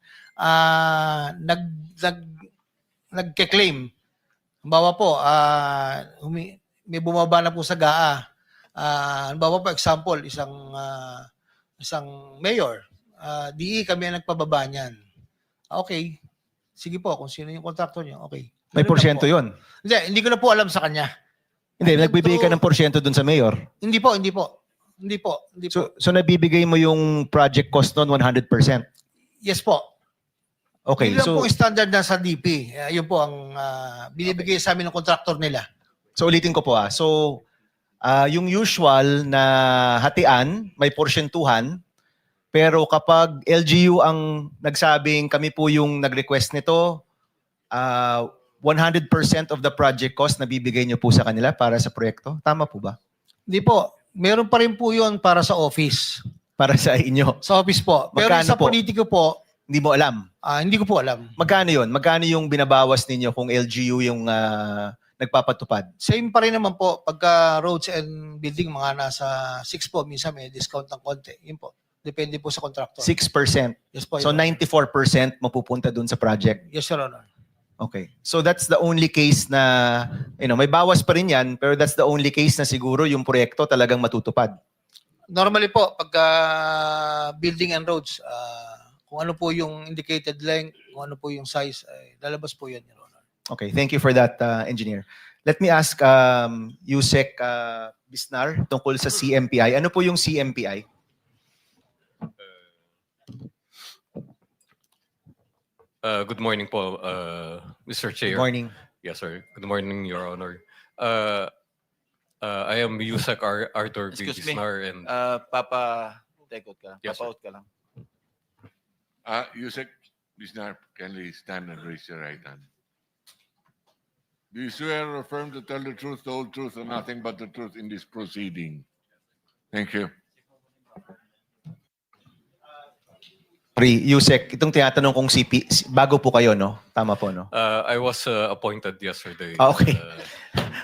nagke-claim. Halimbawa po, may bumaba na po sa GAA. Halimbawa po, example, isang mayor. DE kami ang nagpababa niyan. Okay. Sige po, kung sino yung contractor niyo, okay. May porsyento yun? Hindi ko na po alam sa kanya. Hindi, nagbibigay ka ng porsyento dun sa mayor? Hindi po. So nabibigay mo yung project cost nun 100%? Yes po. Okay, Yun lang so po standard na sa DP. Yun po ang binibigay sa amin ng contractor nila. so ulitin ko po So yung usual na hatian, may porsyentuhan, Pero kapag LGU ang nagsabing kami po yung nag-request nito, 100% of the project cost na bibigay niyo po sa kanila para sa proyekto. Tama po ba? Hindi po. Meron pa rin po yun para sa office. Para sa inyo. Sa office po. Pero Magkano sa po? politiko po, Hindi mo alam. hindi ko po alam. Magkano yun? Magkano yung binabawas ninyo kung LGU yung nagpapatupad? Same pa rin naman po. Pagka roads and building, mga nasa 6 po. Minsan may discount ng konti. Yun po. Depende po sa contractor. 6%. Yes po. So Your Honor. 94% mapupunta dun sa project. Yes, Your Honor. Okay. So that's the only case na, may bawas pa rin yan, pero that's the only case na siguro yung proyekto talagang matutupad. Normally po, pagka building and roads, kung ano po yung indicated length, kung ano po yung size, lalabas po yan, Your Honor. Okay, thank you for that, Engineer. Let me ask Yusek Bisnar tungkol sa CMPI. Ano po yung CMPI? Good morning po, Mr. Chair. Good morning. Yes, sir. Good morning, Your Honor. I am Yusek Arthur B. Excuse me. Bisnar and Tekot ka. Yes, sir. Papa-out ka lang. Yusek Bisnar, kindly stand and raise your right hand. Do you swear or affirm to tell the truth, the whole truth, and nothing but the truth in this proceeding? Thank you. Sorry, Yusek, itong tinatanong kong bago po kayo, no? Tama po, no? I was appointed yesterday. Okay.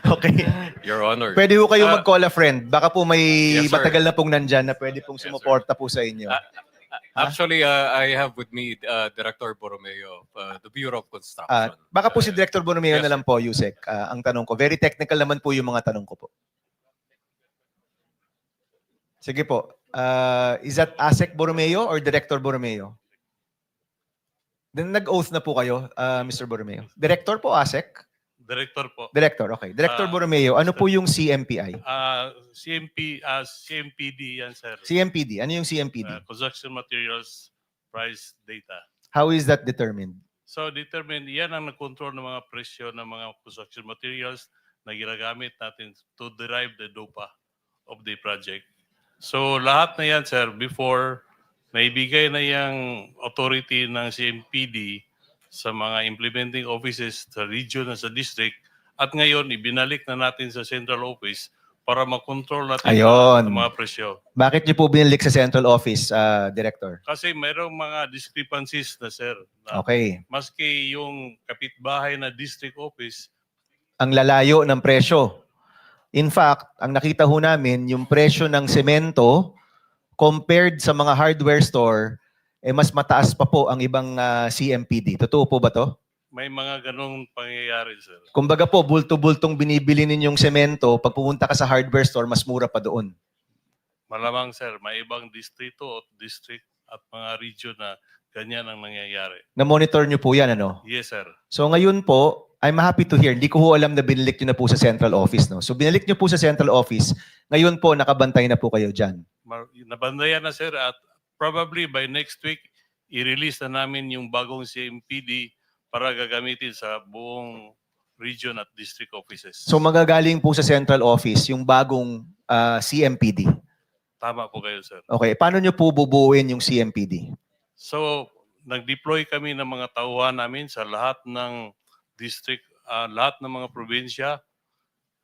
Okay. Your Honor. Pwede po kayo mag-call a friend. Baka po may Yes, sir. matagal na pong nandyan na pwede pong sumuporta po sa inyo. Actually, I have with me Director Borromeo of the Bureau of Construction. Baka po si Director Bonomeo Yes, na lang po, Yusek, ang tanong ko. Very technical naman po yung mga tanong ko po. Sige po. Is that ASEC Borromeo or Director Borromeo? Then nag-oath na po kayo, Mr. Borromeo. Director po, ASEC? Director po. Director, okay. Director Borromeo, ano po yung CMPI? CMPD yan, sir. CMPD, ano yung CMPD? Construction Materials Price Data. How is that determined? So, determined, yan ang nag-control ng mga presyo ng mga construction materials na ginagamit natin to derive the DOPA of the project. So, lahat na yan, sir, before naibigay na yung authority ng CMPD sa mga implementing offices sa region at sa district, at ngayon, ibinalik na natin sa central office para makontrol natin Ayun. ang mga presyo. Bakit niyo po binalik sa central office, Director? Kasi mayroong mga discrepancies na, sir. Na Okay. Maski yung kapitbahay na district office, Ang lalayo ng presyo. In fact, ang nakita ho namin, yung presyo ng semento compared sa mga hardware store, mas mataas pa po ang ibang CMPD. Totoo po ba to? may mga ganong pangyayari, sir. Kumbaga po, bulto-bultong binibili ninyong semento, pag pumunta ka sa hardware store, mas mura pa doon. Malamang, sir, may ibang distrito o district at mga region na ganyan ang nangyayari. Na-monitor nyo po yan, ano? Yes, sir. So ngayon po, I'm happy to hear. Hindi ko ho alam na binalik nyo na po sa central office, no? So binalik nyo po sa central office. Ngayon po, nakabantay na po kayo dyan. Nabandayan na, sir, at probably by next week, i-release na namin yung bagong CMPD para gagamitin sa buong region at district offices. So magagaling po sa central office yung bagong CMPD. Tama po kayo, sir. Okay, paano nyo po bubuuin yung CMPD? So, nag-deploy kami ng mga tauhan namin sa lahat ng district, lahat ng mga probinsya.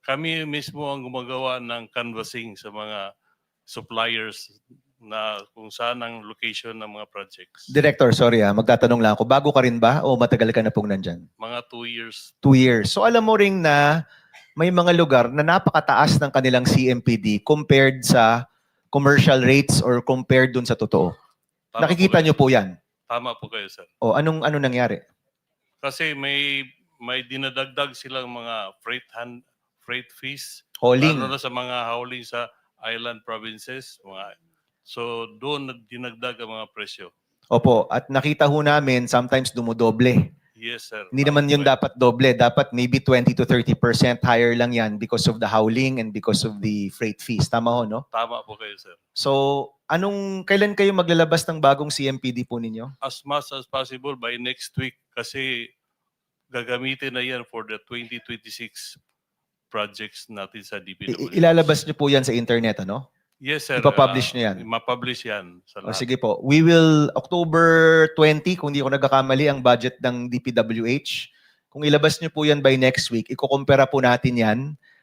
Kami mismo ang gumagawa ng canvassing sa mga suppliers na kung saan ang location ng mga projects. Director, sorry magtatanong lang ako. Bago ka rin ba o matagal ka na pong nandyan? Mga 2 years. 2 years. So alam mo ring na may mga lugar na napakataas ng kanilang CMPD compared sa commercial rates or compared dun sa totoo. Tama Nakikita po nyo po yan? Tama po kayo, sir. O ano nangyari? Kasi may dinadagdag silang mga freight fees. Hauling. Lalo na sa mga hauling sa island provinces. So doon dinagdag ang mga presyo. Opo, at nakita ho namin sometimes dumodoble. Yes, sir. Hindi naman yun dapat doble. Dapat maybe 20 to 30% higher lang yan because of the hauling and because of the freight fees. Tama ho, no? Tama po kayo, sir. So, kailan kayo maglalabas ng bagong CMPD po ninyo? As much as possible by next week kasi gagamitin na yan for the 2026 projects natin sa DPWH. Ilalabas nyo po yan sa internet, ano? Yes, sir. Ipapublish niyo yan? Ma-publish yan sa O lahat. sige po. We will, October 20, kung di ako nagkakamali, ang budget ng DPWH. Kung ilabas niyo po yan by next week, ikukumpara po natin yan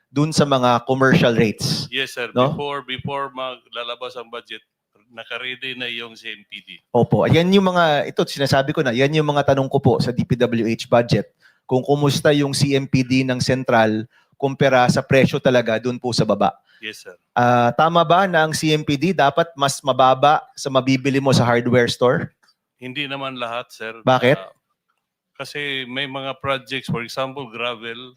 dun sa mga commercial rates. Yes, sir. No? Before maglalabas ang budget, naka-ready na yung CMPD. Opo. Yan yung mga, ito sinasabi ko na, yan yung mga tanong ko po sa DPWH budget. Kung kumusta yung CMPD ng Central kumpara sa presyo talaga dun po sa baba. Yes, sir. Tama ba na ang CMPD dapat mas mababa sa mabibili mo sa hardware store? Hindi naman lahat, sir. Bakit? Kasi may mga projects, for example, gravel,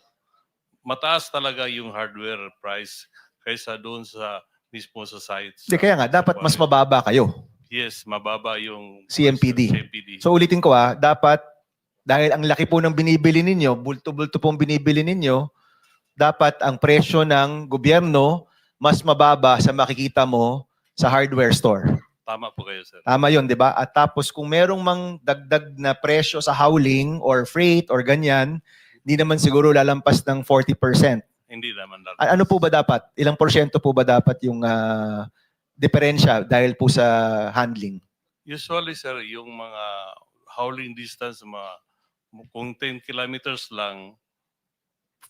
mataas talaga yung hardware price kaysa doon sa mismo sa sites. Hindi, kaya nga, dapat mas mababa kayo. Yes, mababa yung CMPD. So ulitin ko dapat, dahil ang laki po ng binibili ninyo, bulto-bulto pong binibili ninyo, dapat ang presyo ng gobyerno mas mababa sa makikita mo sa hardware store. Tama po kayo, sir. Tama yun, di ba? At tapos kung merong mang dagdag na presyo sa hauling or freight or ganyan, hindi naman siguro lalampas ng 40%. Hindi naman lahat. Ano po ba dapat? Ilang porsyento po ba dapat yung diferensya dahil po sa handling? Usually, sir, yung mga hauling distance, kung 10 kilometers lang,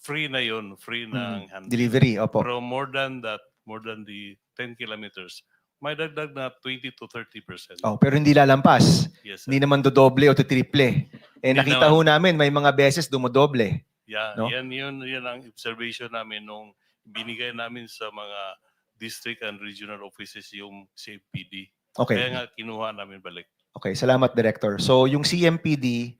free na yun, free na ang handling. Delivery, opo. Pero more than the 10 kilometers, may dagdag na 20 to 30%. Oh, pero hindi lalampas. Yes, sir. Hindi naman dodoble o triple. Hindi Nakita ho namin, may mga beses dumodoble. Yeah, No? yan ang observation namin nung binigay namin sa mga district and regional offices yung CMPD. Okay. Kaya nga kinuha namin balik. Okay, salamat Director. So yung CMPD,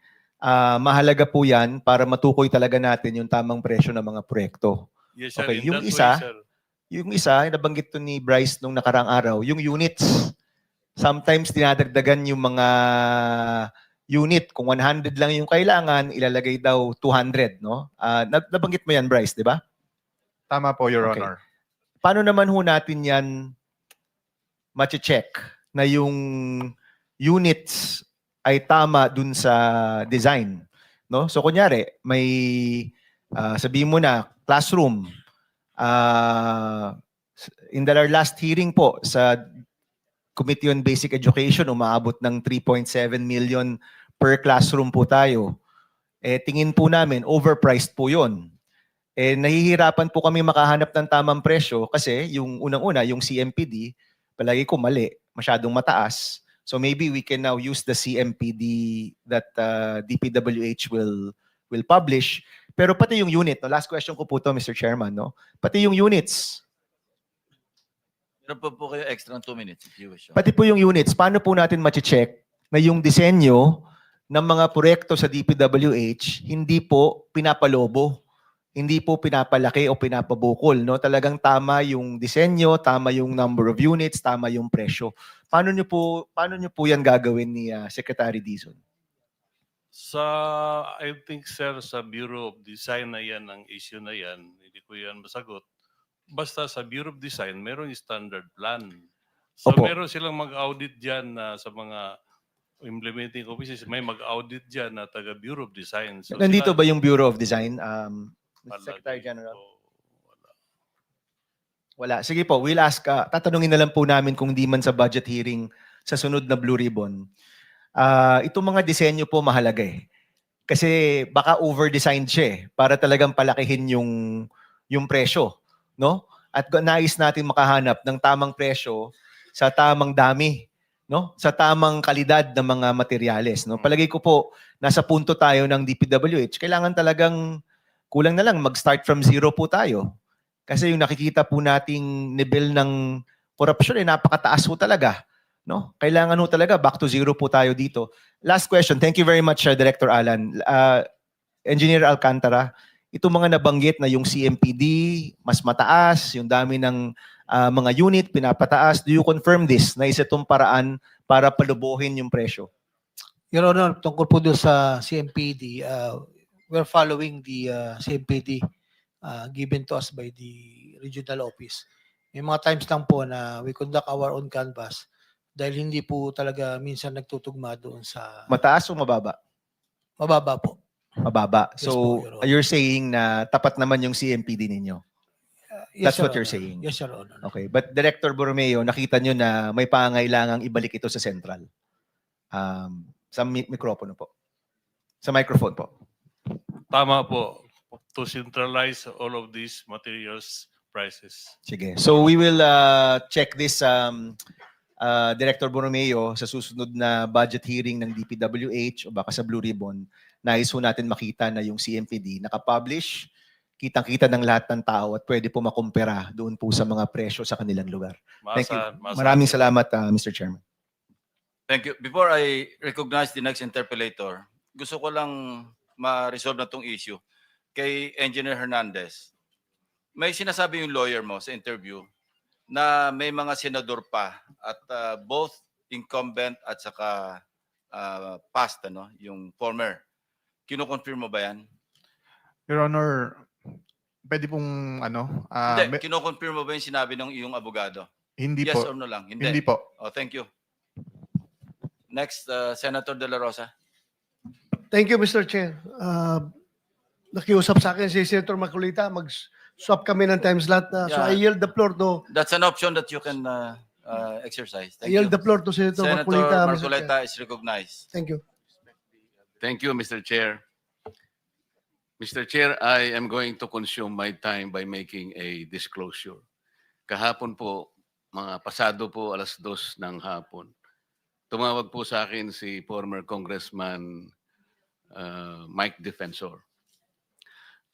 mahalaga po yan para matukoy talaga natin yung tamang presyo ng mga proyekto. Yes, sir. Okay, In yung that isa, way, sir. yung isa, nabanggit to ni Bryce nung nakarang araw, yung units. Sometimes dinadagdagan yung mga unit. Kung 100 lang yung kailangan, ilalagay daw 200, no? Nabanggit mo yan, Bryce, di ba? Tama po, Your Okay. Honor. Paano naman ho natin yan mache-check na yung units ay tama dun sa design, no? So kunyari, may sabihin mo na classroom. In our last hearing po sa Committee on Basic Education, umaabot ng 3.7 million per classroom po tayo. Tingin po namin, overpriced po yun. Nahihirapan po kami makahanap ng tamang presyo kasi yung unang-una, yung CMPD, palagi ko mali, masyadong mataas. So maybe we can now use the CMPD that DPWH will publish. Pero pati yung unit, no? Last question ko po to, Mr. Chairman, no? Pati yung units, Meron po kayo extra 2 minutes if you wish. pati po yung units, paano po natin mache-check na yung disenyo ng mga proyekto sa DPWH hindi po pinapalobo, hindi po pinapalaki o pinapabukol, no? Talagang tama yung disenyo, tama yung number of units, tama yung presyo. Paano niyo po yan gagawin ni Secretary Dizon? I think, sir, sa Bureau of Design na yan, ang issue na yan, hindi ko yan masagot. Basta sa Bureau of Design, meron yung standard plan. So Opo. meron silang mag-audit dyan sa mga implementing offices. May mag-audit dyan na taga Bureau of Design. So Nandito sila- ba yung Bureau of Design, Mr. Palagi Secretary General? po. Wala. Sige po, we'll ask. Tatanungin na lang po namin kung di man sa budget hearing sa sunod na Blue Ribbon. Itong mga disenyo po mahalaga eh. Kasi baka over-designed siya eh, para talagang palakihin yung presyo. No? At nais natin makahanap ng tamang presyo sa tamang dami, no? Sa tamang kalidad ng mga materyales, no? Palagay ko po nasa punto tayo ng DPWH. Kailangan talagang kulang na lang mag-start from zero po tayo. Kasi yung nakikita po nating level ng korupsyon ay napakataas po talaga, no? Kailangan po talaga back to zero po tayo dito. Last question. Thank you very much, Director Alan. Engineer Alcantara, itong mga nabanggit na yung CMPD, mas mataas, yung dami ng mga unit, pinapataas. Do you confirm this na isa itong paraan para palubuhin yung presyo? Your Honor, tungkol po doon sa CMPD, we're following the CMPD given to us by the regional office. May mga times lang po na we conduct our own canvas dahil hindi po talaga minsan nagtutugma doon sa... Mataas o mababa? Mababa po. Mababa. Yes So, po, Your Honor. you're saying na tapat naman yung CMPD ninyo? That's Your what you're Honor. saying. Yes, Your Honor. Okay. But Director Borromeo, nakita nyo na may pangangailangang ibalik ito sa Central. Sa mikropono po. Sa microphone po. Tama po. To centralize all of these materials prices. Sige. So we will check this, Director Borromeo, sa susunod na budget hearing ng DPWH o baka sa Blue Ribbon. Nais po natin makita na yung CMPD nakapublish, kitang-kita ng lahat ng tao at pwede po makumpara doon po sa mga presyo sa kanilang lugar. Thank you. Maraming salamat, Mr. Chairman. Thank you. Before I recognize the next interpellator, gusto ko lang ma-resolve na tong issue. Kay Engineer Hernandez, may sinasabi yung lawyer mo sa interview na may mga senador pa at both incumbent at saka past, yung former. Kino-confirm mo ba yan? Your Honor, pwede pong Hindi, kino-confirm mo ba yung sinabi ng iyong abogado? hindi Yes po. or no lang? Hindi po. Oh, thank you. Next, Senator De La Rosa. Thank you, Mr. Chair. Nakiusap sa akin si Senator Maculita, mag-swap kami ng time slot. So Yeah. I yield the floor to That's an option that you can exercise. I Thank yield you. the floor to Senator Senator Maculita. Mr. Chair. Marcoleta is recognized. Thank you. Thank you, Mr. Chair. Mr. Chair, I am going to consume my time by making a disclosure. Kahapon po, mga pasado po, 2:00 ng hapon, tumawag po sa akin si former Congressman Mike Defensor.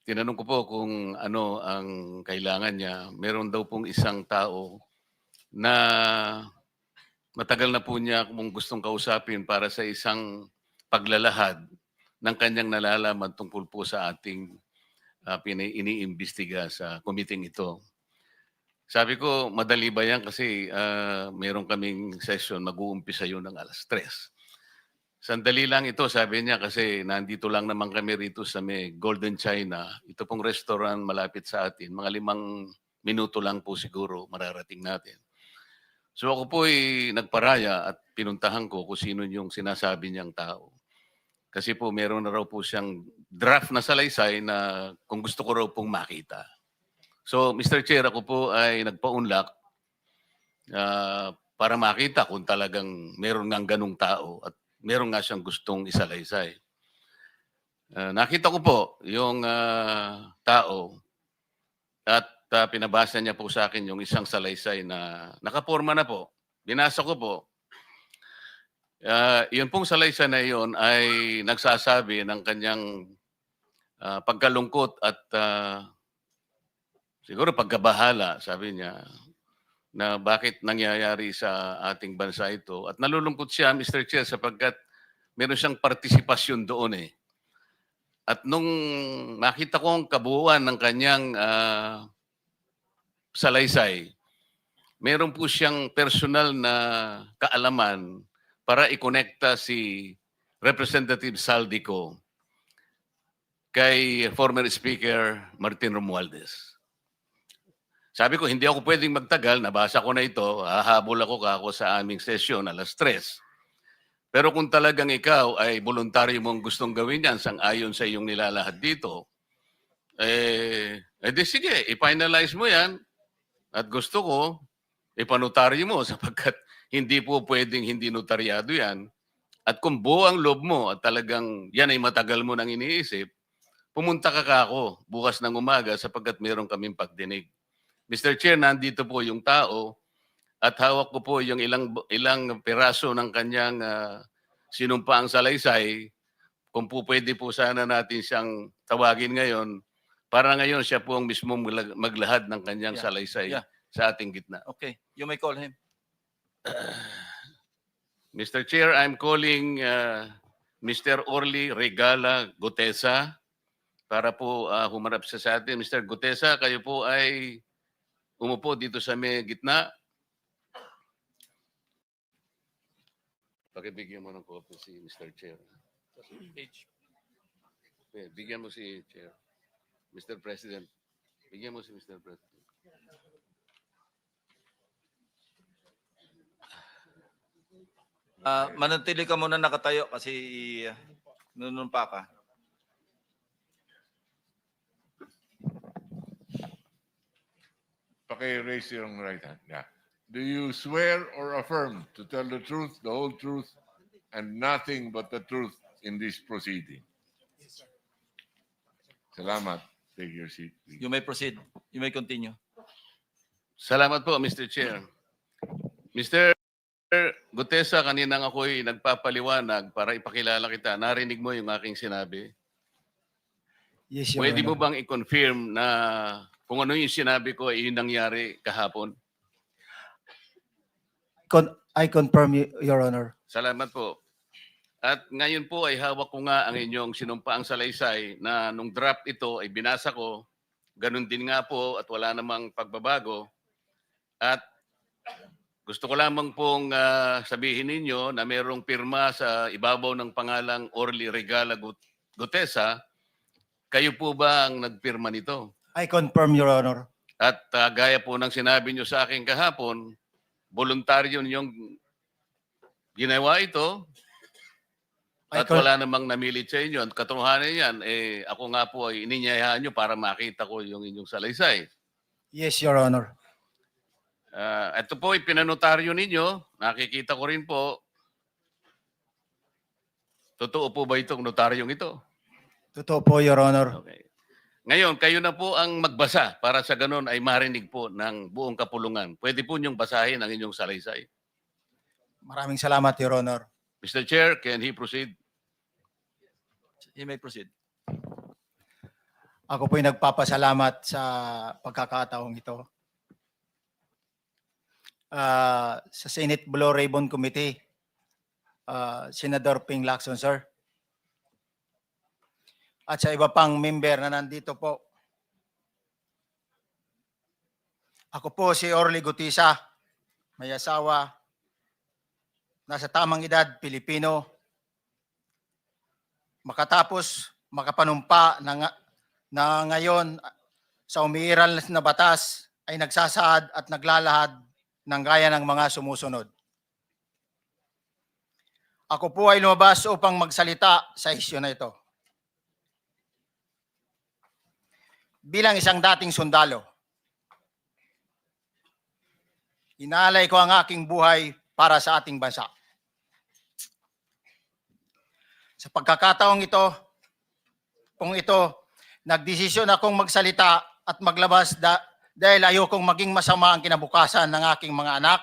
Tinanong ko po kung ano ang kailangan niya. Meron daw pong isang tao na matagal na po niya kung gustong kausapin para sa isang paglalahad ng kanyang nalalaman tungkol po sa ating iniimbestiga sa committee ito. Sabi ko, madali ba yan kasi meron kaming session, mag-uumpisa yun ng 3:00. Sandali lang ito, sabi niya, kasi nandito lang naman kami rito sa may Golden China. Ito pong restaurant malapit sa atin. Mga 5 minuto lang po siguro mararating natin. So ako po ay nagparaya at pinuntahan ko kung sino yung sinasabi niyang tao. Kasi po meron na raw po siyang draft na salaysay na kung gusto ko raw pong makita. So Mr. Chair, ako po ay nagpaunlak para makita kung talagang meron ngang ganung tao at meron nga siyang gustong isalaysay. Nakita ko po yung tao at pinabasa niya po sa akin yung isang salaysay na nakaporma na po. Binasa ko po. Yun pong salaysay na yun ay nagsasabi ng kanyang pagkalungkot at siguro pagkabahala, sabi niya, na bakit nangyayari sa ating bansa ito. At nalulungkot siya, Mr. Chair, sapagkat meron siyang partisipasyon doon eh. At nung makita ko ang kabuuan ng kanyang salaysay, meron po siyang personal na kaalaman para ikonekta si Representative Saldico kay former Speaker Martin Romualdez. Sabi ko, hindi ako pwedeng magtagal, nabasa ko na ito, hahabol ako sa aming sesyon 3:00. Pero kung talagang ikaw ay voluntaryo mong gustong gawin yan sang-ayon sa iyong nilalahad dito, di sige, i-finalize mo yan at gusto ko, ipanotaryo mo sapagkat hindi po pwedeng hindi notaryado yan. At kung buo ang loob mo at talagang yan ay matagal mo nang iniisip, pumunta ka ako bukas ng umaga sapagkat meron kaming pagdinig. Mr. Chair, nandito po yung tao at hawak ko po yung ilang piraso ng kanyang sinumpaang salaysay. Kung po pwede po sana natin siyang tawagin ngayon, para ngayon siya po ang mismo maglahad ng kanyang salaysay sa ating gitna. Okay, you may call him. Mr. Chair, I'm calling Mr. Orly Regala Gutesa para po humarap sa atin. Mr. Gutesa, kayo po ay umupo dito sa may gitna. Pakibigyan mo ng copy si Mr. Chair. Okay, bigyan mo si Chair. Mr. President. Bigyan mo si Mr. President. Manatili ka muna nakatayo kasi nunumpa ka. Paki-raise your right hand. Yeah. Do you swear or affirm to tell the truth, the whole truth, and nothing but the truth in this proceeding? Salamat. Take your seat, please. You may proceed. You may continue. Salamat po, Mr. Chair. Mr. Gutesa, kanina ako'y nagpapaliwanag para ipakilala kita. Narinig mo yung aking sinabi. Yes, Your Pwede mo Honor. bang i-confirm na kung ano yung sinabi ko ay yung nangyari kahapon? I confirm, Your Honor. Salamat po. At ngayon po ay hawak ko nga ang inyong sinumpaang salaysay na nung draft ito ay binasa ko. Ganun din nga po at wala namang pagbabago. At gusto ko lamang pong sabihin ninyo na mayroong pirma sa ibabaw ng pangalang Orly Regala Gutesa. Kayo po ba ang nagpirma nito? I confirm, Your Honor. At gaya po ng sinabi nyo sa akin kahapon, voluntaryo ninyong ginawa ito at wala namang namilit sa inyo. At katotohanan yan, ako nga po ay ininyayahan nyo para makita ko yung inyong salaysay. Yes, Your Honor. Ito po ay pinanotaryo ninyo. Nakikita ko rin po. Totoo po ba itong notaryong ito? Totoo po, Your Honor. Okay. Ngayon, kayo na po ang magbasa para sa ganun ay marinig po ng buong kapulungan. Pwede po niyong basahin ang inyong salaysay. Maraming salamat, Your Honor. Mr. Chair, can he proceed? You may proceed. Ako po'y nagpapasalamat sa pagkakataong ito. Sa Senate Blue Ribbon Committee, Senador Ping Lacson, sir. At sa iba pang member na nandito po. Ako po si Orly Gutesa, may asawa, nasa tamang edad, Pilipino. Makatapos makapanumpa na ngayon sa umiiral na batas ay nagsasaad at naglalahad ng gaya ng mga sumusunod. Ako po ay lumabas upang magsalita sa isyu na ito. Bilang isang dating sundalo, inaalay ko ang aking buhay para sa ating bansa. Sa pagkakataong ito, nagdesisyon akong magsalita at maglabas dahil ayokong maging masama ang kinabukasan ng aking mga anak,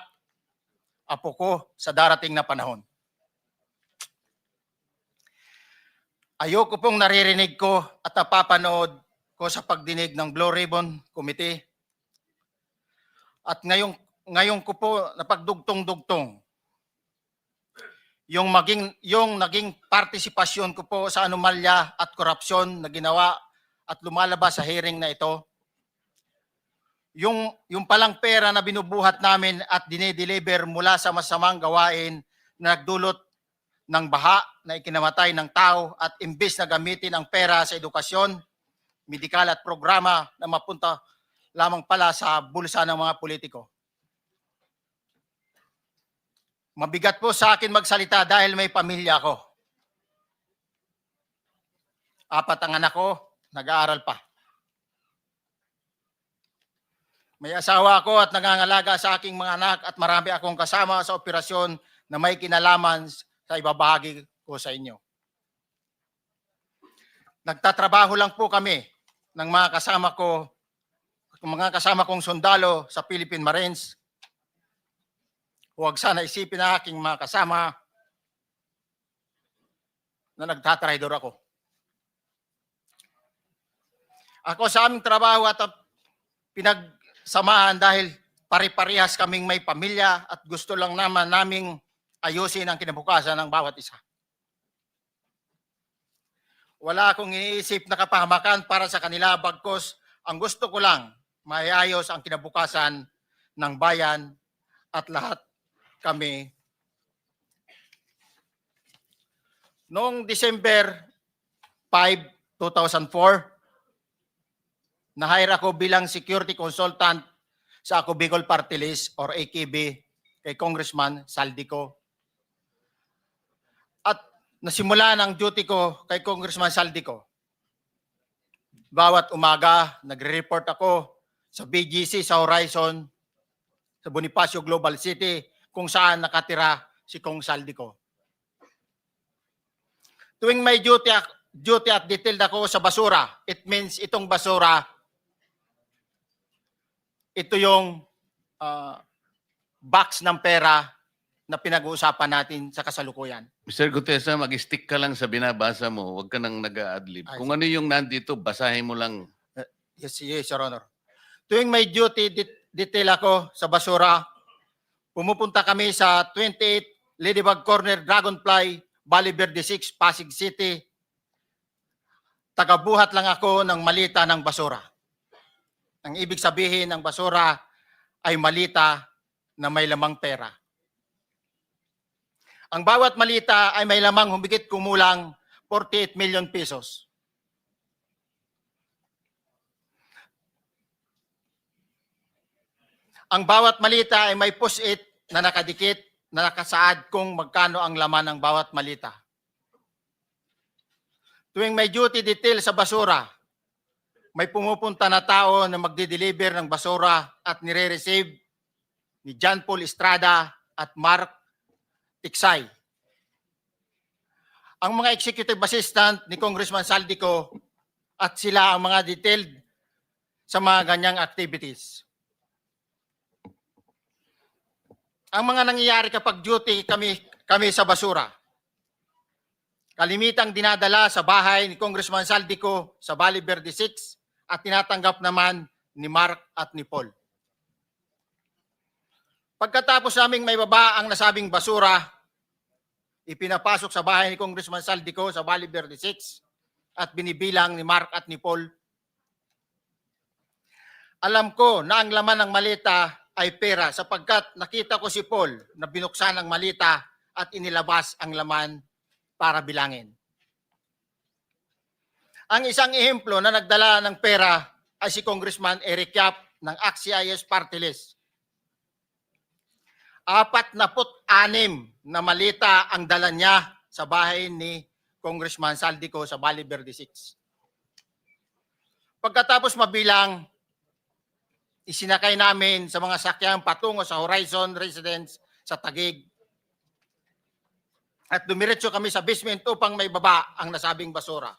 apo ko sa darating na panahon. Ayoko pong naririnig ko at napapanood ko sa pagdinig ng Blue Ribbon Committee. At ngayon ko po napagdugtong-dugtong yung naging partisipasyon ko po sa anomalya at korupsyon na ginawa at lumalabas sa hearing na ito. Yung palang pera na binubuhat namin at dinedeliver mula sa masamang gawain na nagdulot ng baha na ikinamatay ng tao at imbes na gamitin ang pera sa edukasyon, medikal at programa na mapunta lamang pala sa bulsa ng mga politiko. Mabigat po sa akin magsalita dahil may pamilya ako. 4 ang anak ko, nag-aaral pa. May asawa ako at nangangalaga sa aking mga anak at marami akong kasama sa operasyon na may kinalaman sa ibabahagi ko sa inyo. Nagtatrabaho lang po kami ng mga kasama kong sundalo sa Philippine Marines. Huwag sana isipin na aking mga kasama na nagtatraidor ako. Ako sa aming trabaho at pinagsamahan dahil pare-parehas kaming may pamilya at gusto lang naman naming ayusin ang kinabukasan ng bawat isa. Wala akong iniisip na kapahamakan para sa kanila, bagkus ang gusto ko lang maayos ang kinabukasan ng bayan at lahat kami. Noong December 5, 2004, na-hire ako bilang security consultant sa Ako Bicol Party List or AKB kay Congressman Saldico. At nasimula ng duty ko kay Congressman Saldico. Bawat umaga, nagre-report ako sa BGC, sa Horizon, sa Bonifacio Global City, kung saan nakatira si Kong Saldico. Tuwing may duty at detailed ako sa basura, it means itong basura, ito yung box ng pera na pinag-uusapan natin sa kasalukuyan. Mr. Gutesa, mag-stick ka lang sa binabasa mo. Huwag ka nang nag-a-adlib. Kung ano yung nandito, basahin mo lang. Yes, Your Honor. Tuwing may duty detail ako sa basura, pumupunta kami sa 28 Ladybug Corner, Dragonfly, Valle Verde 6, Pasig City. Tagabuhat lang ako ng malita ng basura. Ang ibig sabihin ng basura ay malita na may lamang pera. Ang bawat malita ay may lamang humigit kumulang 48 million pesos. Ang bawat malita ay may post-it na nakadikit na nakasaad kung magkano ang laman ng bawat malita. Tuwing may duty detail sa basura, may pumupunta na tao na magde-deliver ng basura at nire-receive ni John Paul Estrada at Mark Tiksay. Ang mga executive assistant ni Congressman Saldico at sila ang mga detailed sa mga ganyang activities. Ang mga nangyayari kapag duty kami sa basura. Kalimitang dinadala sa bahay ni Congressman Saldico sa Valle Verde 6 at tinatanggap naman ni Mark at ni Paul. Pagkatapos naming may baba ang nasabing basura, ipinapasok sa bahay ni Congressman Saldico sa Valle Verde 6 at binibilang ni Mark at ni Paul. Alam ko na ang laman ng malita ay pera sapagkat nakita ko si Paul na binuksan ang malita at inilabas ang laman para bilangin. Ang isang ehemplo na nagdala ng pera ay si Congressman Eric Yap ng AXIS Party List. 46 na malita ang dala niya sa bahay ni Congressman Saldico sa Valle Verde 6. Pagkatapos mabilang, isinakay namin sa mga sakyang patungo sa Horizon Residence sa Taguig. At dumiretso kami sa basement upang may baba ang nasabing basura.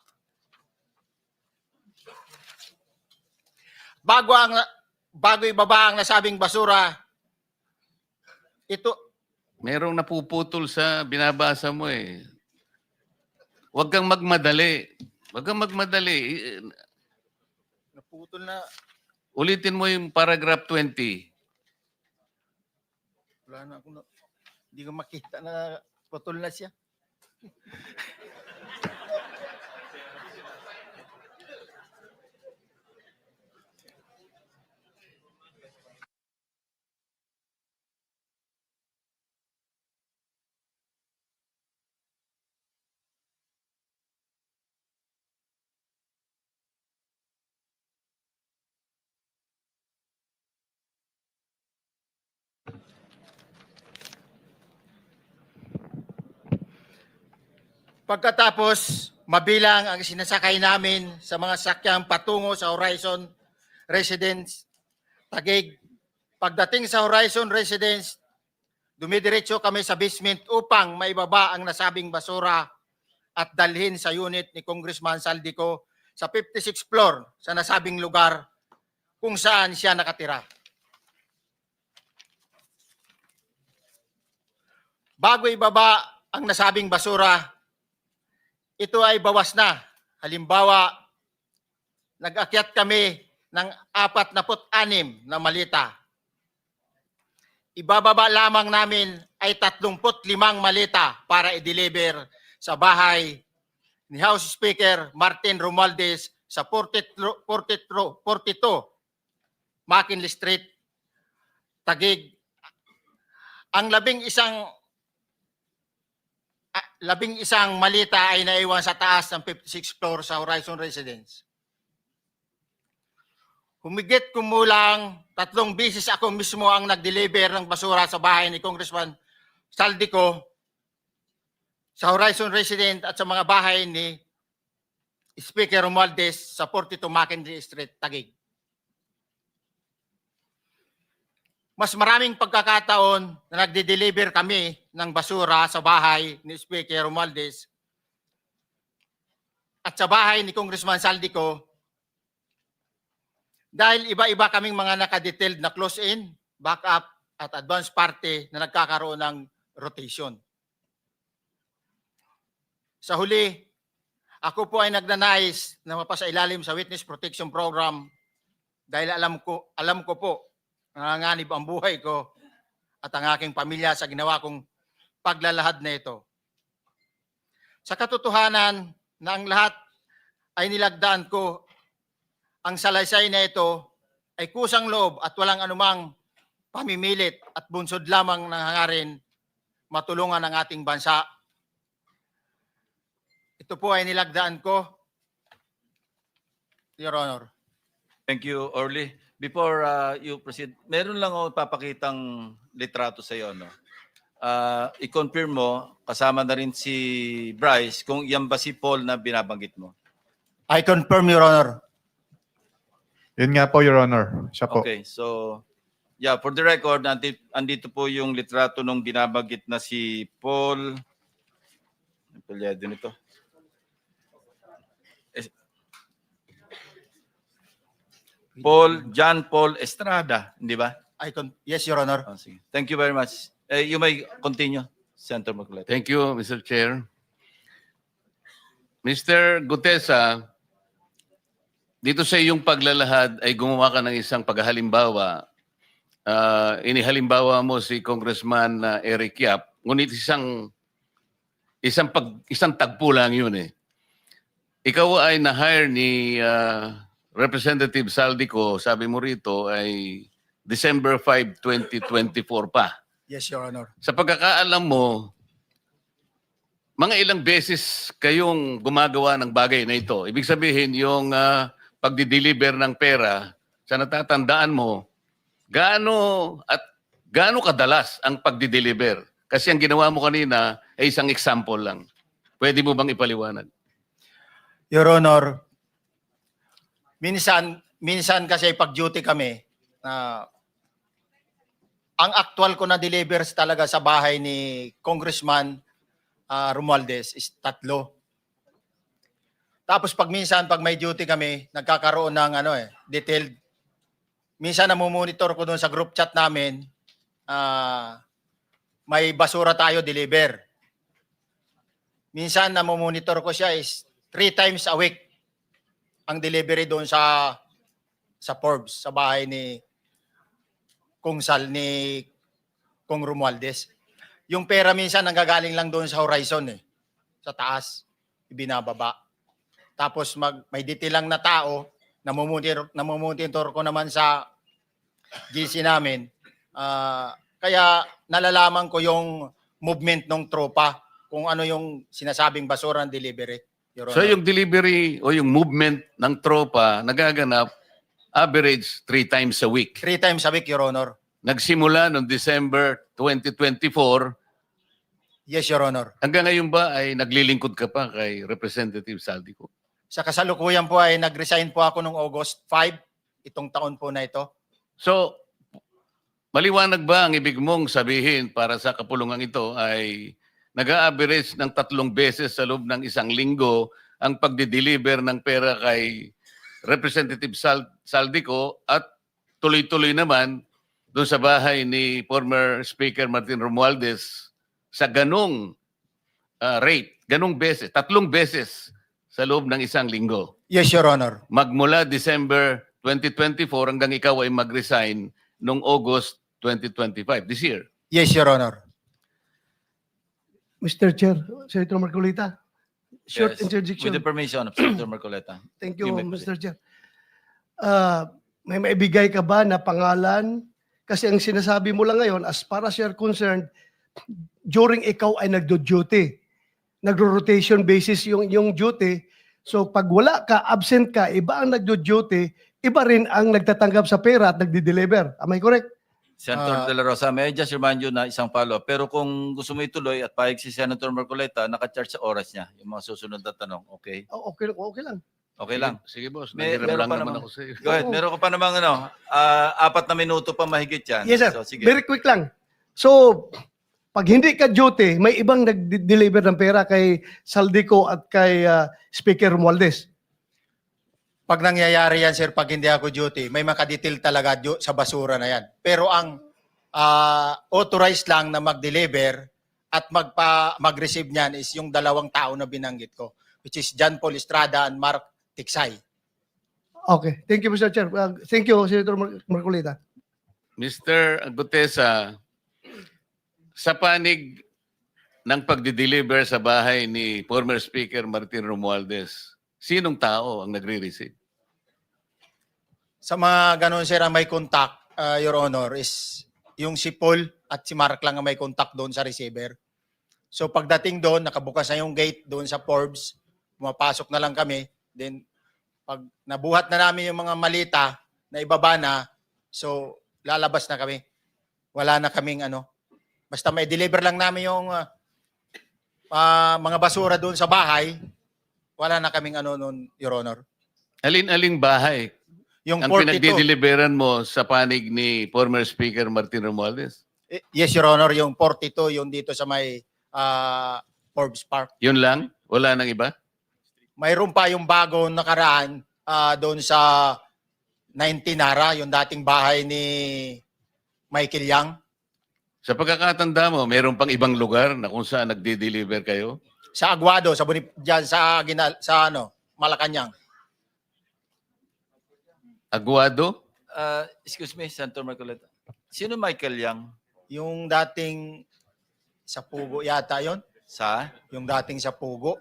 Bago ibaba ang nasabing basura, ito... Merong napuputol sa binabasa mo eh. Huwag kang magmadali. Huwag kang magmadali. Naputol na... Ulitin mo yung paragraph 20. Wala na ako. Hindi ko makita na putol na siya. Pagkatapos, mabilang ang sinasakay namin sa mga sakyang patungo sa Horizon Residence, Taguig. Pagdating sa Horizon Residence, dumidiretso kami sa basement upang maibaba ang nasabing basura at dalhin sa unit ni Congressman Saldico sa 56th floor sa nasabing lugar kung saan siya nakatira. Bago ibaba ang nasabing basura, ito ay bawas na. Halimbawa, nag-akyat kami ng 46 na malita. Ibababa lamang namin ay 35 malita para i-deliver sa bahay ni House Speaker Martin Romualdez sa 42 McKinley Street, Taguig. Ang labing isang malita ay naiwan sa taas ng 56th floor sa Horizon Residence. Humigit kumulang 3 beses ako mismo ang nag-deliver ng basura sa bahay ni Congressman Saldico sa Horizon Residence at sa mga bahay ni Speaker Romualdez sa 42 McKinley Street, Taguig. mas maraming pagkakataon na nagde-deliver kami ng basura sa bahay ni Speaker Romualdez at sa bahay ni Congressman Saldico dahil iba-iba kaming mga nakadetailed na close-in, backup at advance party na nagkakaroon ng rotation. Sa huli, ako po ay nagnanais na mapasailalim sa Witness Protection Program dahil alam ko po nanganganib ang buhay ko at ang aking pamilya sa ginawa kong paglalahad na ito. Sa katotohanan na ang lahat ay nilagdaan ko, ang salaysay na ito ay kusang loob at walang anumang pamimilit at bunsod lamang ng hangarin matulungan ang ating bansa. Ito po ay nilagdaan ko, Your Honor. Thank you, Orly. Before you proceed, meron lang ako papakitang litrato sa iyo, no? I-confirm mo, kasama na rin si Bryce, kung yan ba si Paul na binabanggit mo. I confirm, Your Honor. Yun nga po, Your Honor. Siya po. Okay, so yeah, for the record, andito po yung litrato nung binabanggit na si Paul. Ang palyado nito. John Paul Estrada, hindi ba? Yes, Your Honor. Oh, sige. Thank you very much. You may continue, Senator Marcoleta. Thank you, Mr. Chair. Mr. Gutesa, dito sa iyong paglalahad ay gumawa ka ng isang paghalimbawa. Inihalimbawa mo si Congressman Eric Yap, ngunit isang tagpo lang yun eh. Ikaw ay na-hire ni Representative Saldico, sabi mo rito, ay December 5, 2024 pa. Yes, Your Honor. Sa pagkakaalam mo, mga ilang beses kayong gumagawa ng bagay na ito. Ibig sabihin, yung pagdi-deliver ng pera, sa natatandaan mo, gaano kadalas ang pagdi-deliver? Kasi ang ginawa mo kanina ay isang example lang. Pwede mo bang ipaliwanag? Your Honor, minsan kasi pag-duty kami, ang actual ko na deliver talaga sa bahay ni Congressman Romualdez is 3. Tapos pag may duty kami, nagkakaroon ng detailed. Minsan namumonitor ko doon sa group chat namin, may basura tayo deliver. Minsan namumonitor ko siya is 3 times a week ang delivery doon sa Forbes, sa bahay ni Kung Romualdez. Yung pera minsan nanggagaling lang doon sa horizon sa taas, ibinababa. Tapos may detail lang na tao, namumonitor ko naman sa GC namin. Kaya nalalaman ko yung movement ng tropa, kung ano yung sinasabing basura ng delivery. So yung delivery o yung movement ng tropa nagaganap average 3 times a week. 3 times a week, Your Honor. Nagsimula noong December 2024. Yes, Your Honor. Hanggang ngayon ba ay naglilingkod ka pa kay Representative Saldico? Sa kasalukuyan po ay nag-resign po ako noong August 5, itong taon po na ito. So, maliwanag ba ang ibig mong sabihin para sa kapulungan ito ay nag-a-average ng 3 beses sa loob ng isang linggo ang pagdi-deliver ng pera kay Representative Saldico at tuloy-tuloy naman doon sa bahay ni former Speaker Martin Romualdez sa ganong rate, ganong beses, 3 beses sa loob ng isang linggo. Yes, Your Honor. Magmula December 2024 hanggang ikaw ay mag-resign noong August 2025, this year. Yes, Your Honor. Mr. Chair, Senator Marcolita, short Yes, interjection. with the permission of Senator Marcoleta. Thank you, You may Mr. Chair. May maibigay ka ba na pangalan? Kasi ang sinasabi mo lang ngayon, as far as you're concerned, during ikaw ay nagdo-duty, nagro-rotation basis yung duty. So pag wala ka, absent ka, iba ang nagdo-duty, iba rin ang nagtatanggap sa pera at nagdi-deliver. Am I correct? Senator De La Rosa, may I just remind you na isang follow-up. Pero kung gusto mo ituloy at pahig si Senator Marcoleta, naka-charge sa oras niya, yung mga susunod na tanong. Okay? Okay lang. Okay lang. Sige, boss. Meron Nanghiram lang pa naman namang- ako sa iyo. Go ahead. Meron ka pa namang 4 na minuto pa mahigit yan. Yes, sir. So, sige. Very quick lang. So, pag hindi ka duty, may ibang nag-deliver ng pera kay Saldico at kay Speaker Romualdez. Pag nangyayari yan, sir, pag hindi ako duty, may makadetail talaga sa basura na yan. Pero ang authorized lang na mag-deliver at mag-receive niyan is yung 2 tao na binanggit ko, which is John Paul Estrada and Mark Tiksay. Okay. Thank you, Mr. Chair. Thank you, Senator Marcolita. Mr. Gutesa, sa panig ng pagdi-deliver sa bahay ni former Speaker Martin Romualdez, sinong tao ang nagre-receive? Sa mga ganun, sir, ang may contact, Your Honor, is yung si Paul at si Mark lang ang may contact doon sa receiver. So pagdating doon, nakabukas na yung gate doon sa Forbes, pumapasok na lang kami. Then pag nabuhat na namin yung mga malita na ibaba na, so lalabas na kami. Wala na kaming basta may deliver lang namin yung mga basura doon sa bahay, wala na kaming noon, Your Honor. Alin-aling bahay Yung ang 42. pinagdi-deliveran mo sa panig ni former Speaker Martin Romualdez? Yes, Your Honor, yung 42, yung dito sa may Forbes Park. Yun lang? Wala nang iba? Mayroon pa yung bago nakaraan doon sa 19 Nara, yung dating bahay ni Michael Yang. Sa pagkakatanda mo, mayroon pang ibang lugar na kung saan nagdi-deliver kayo? Sa Aguado, diyan sa Malacanang. Aguado? Excuse me, Senator Marcoleta. Sino Michael Yang? Yung dating sa Pugo yata yon. Sa? Yung dating sa Pugo.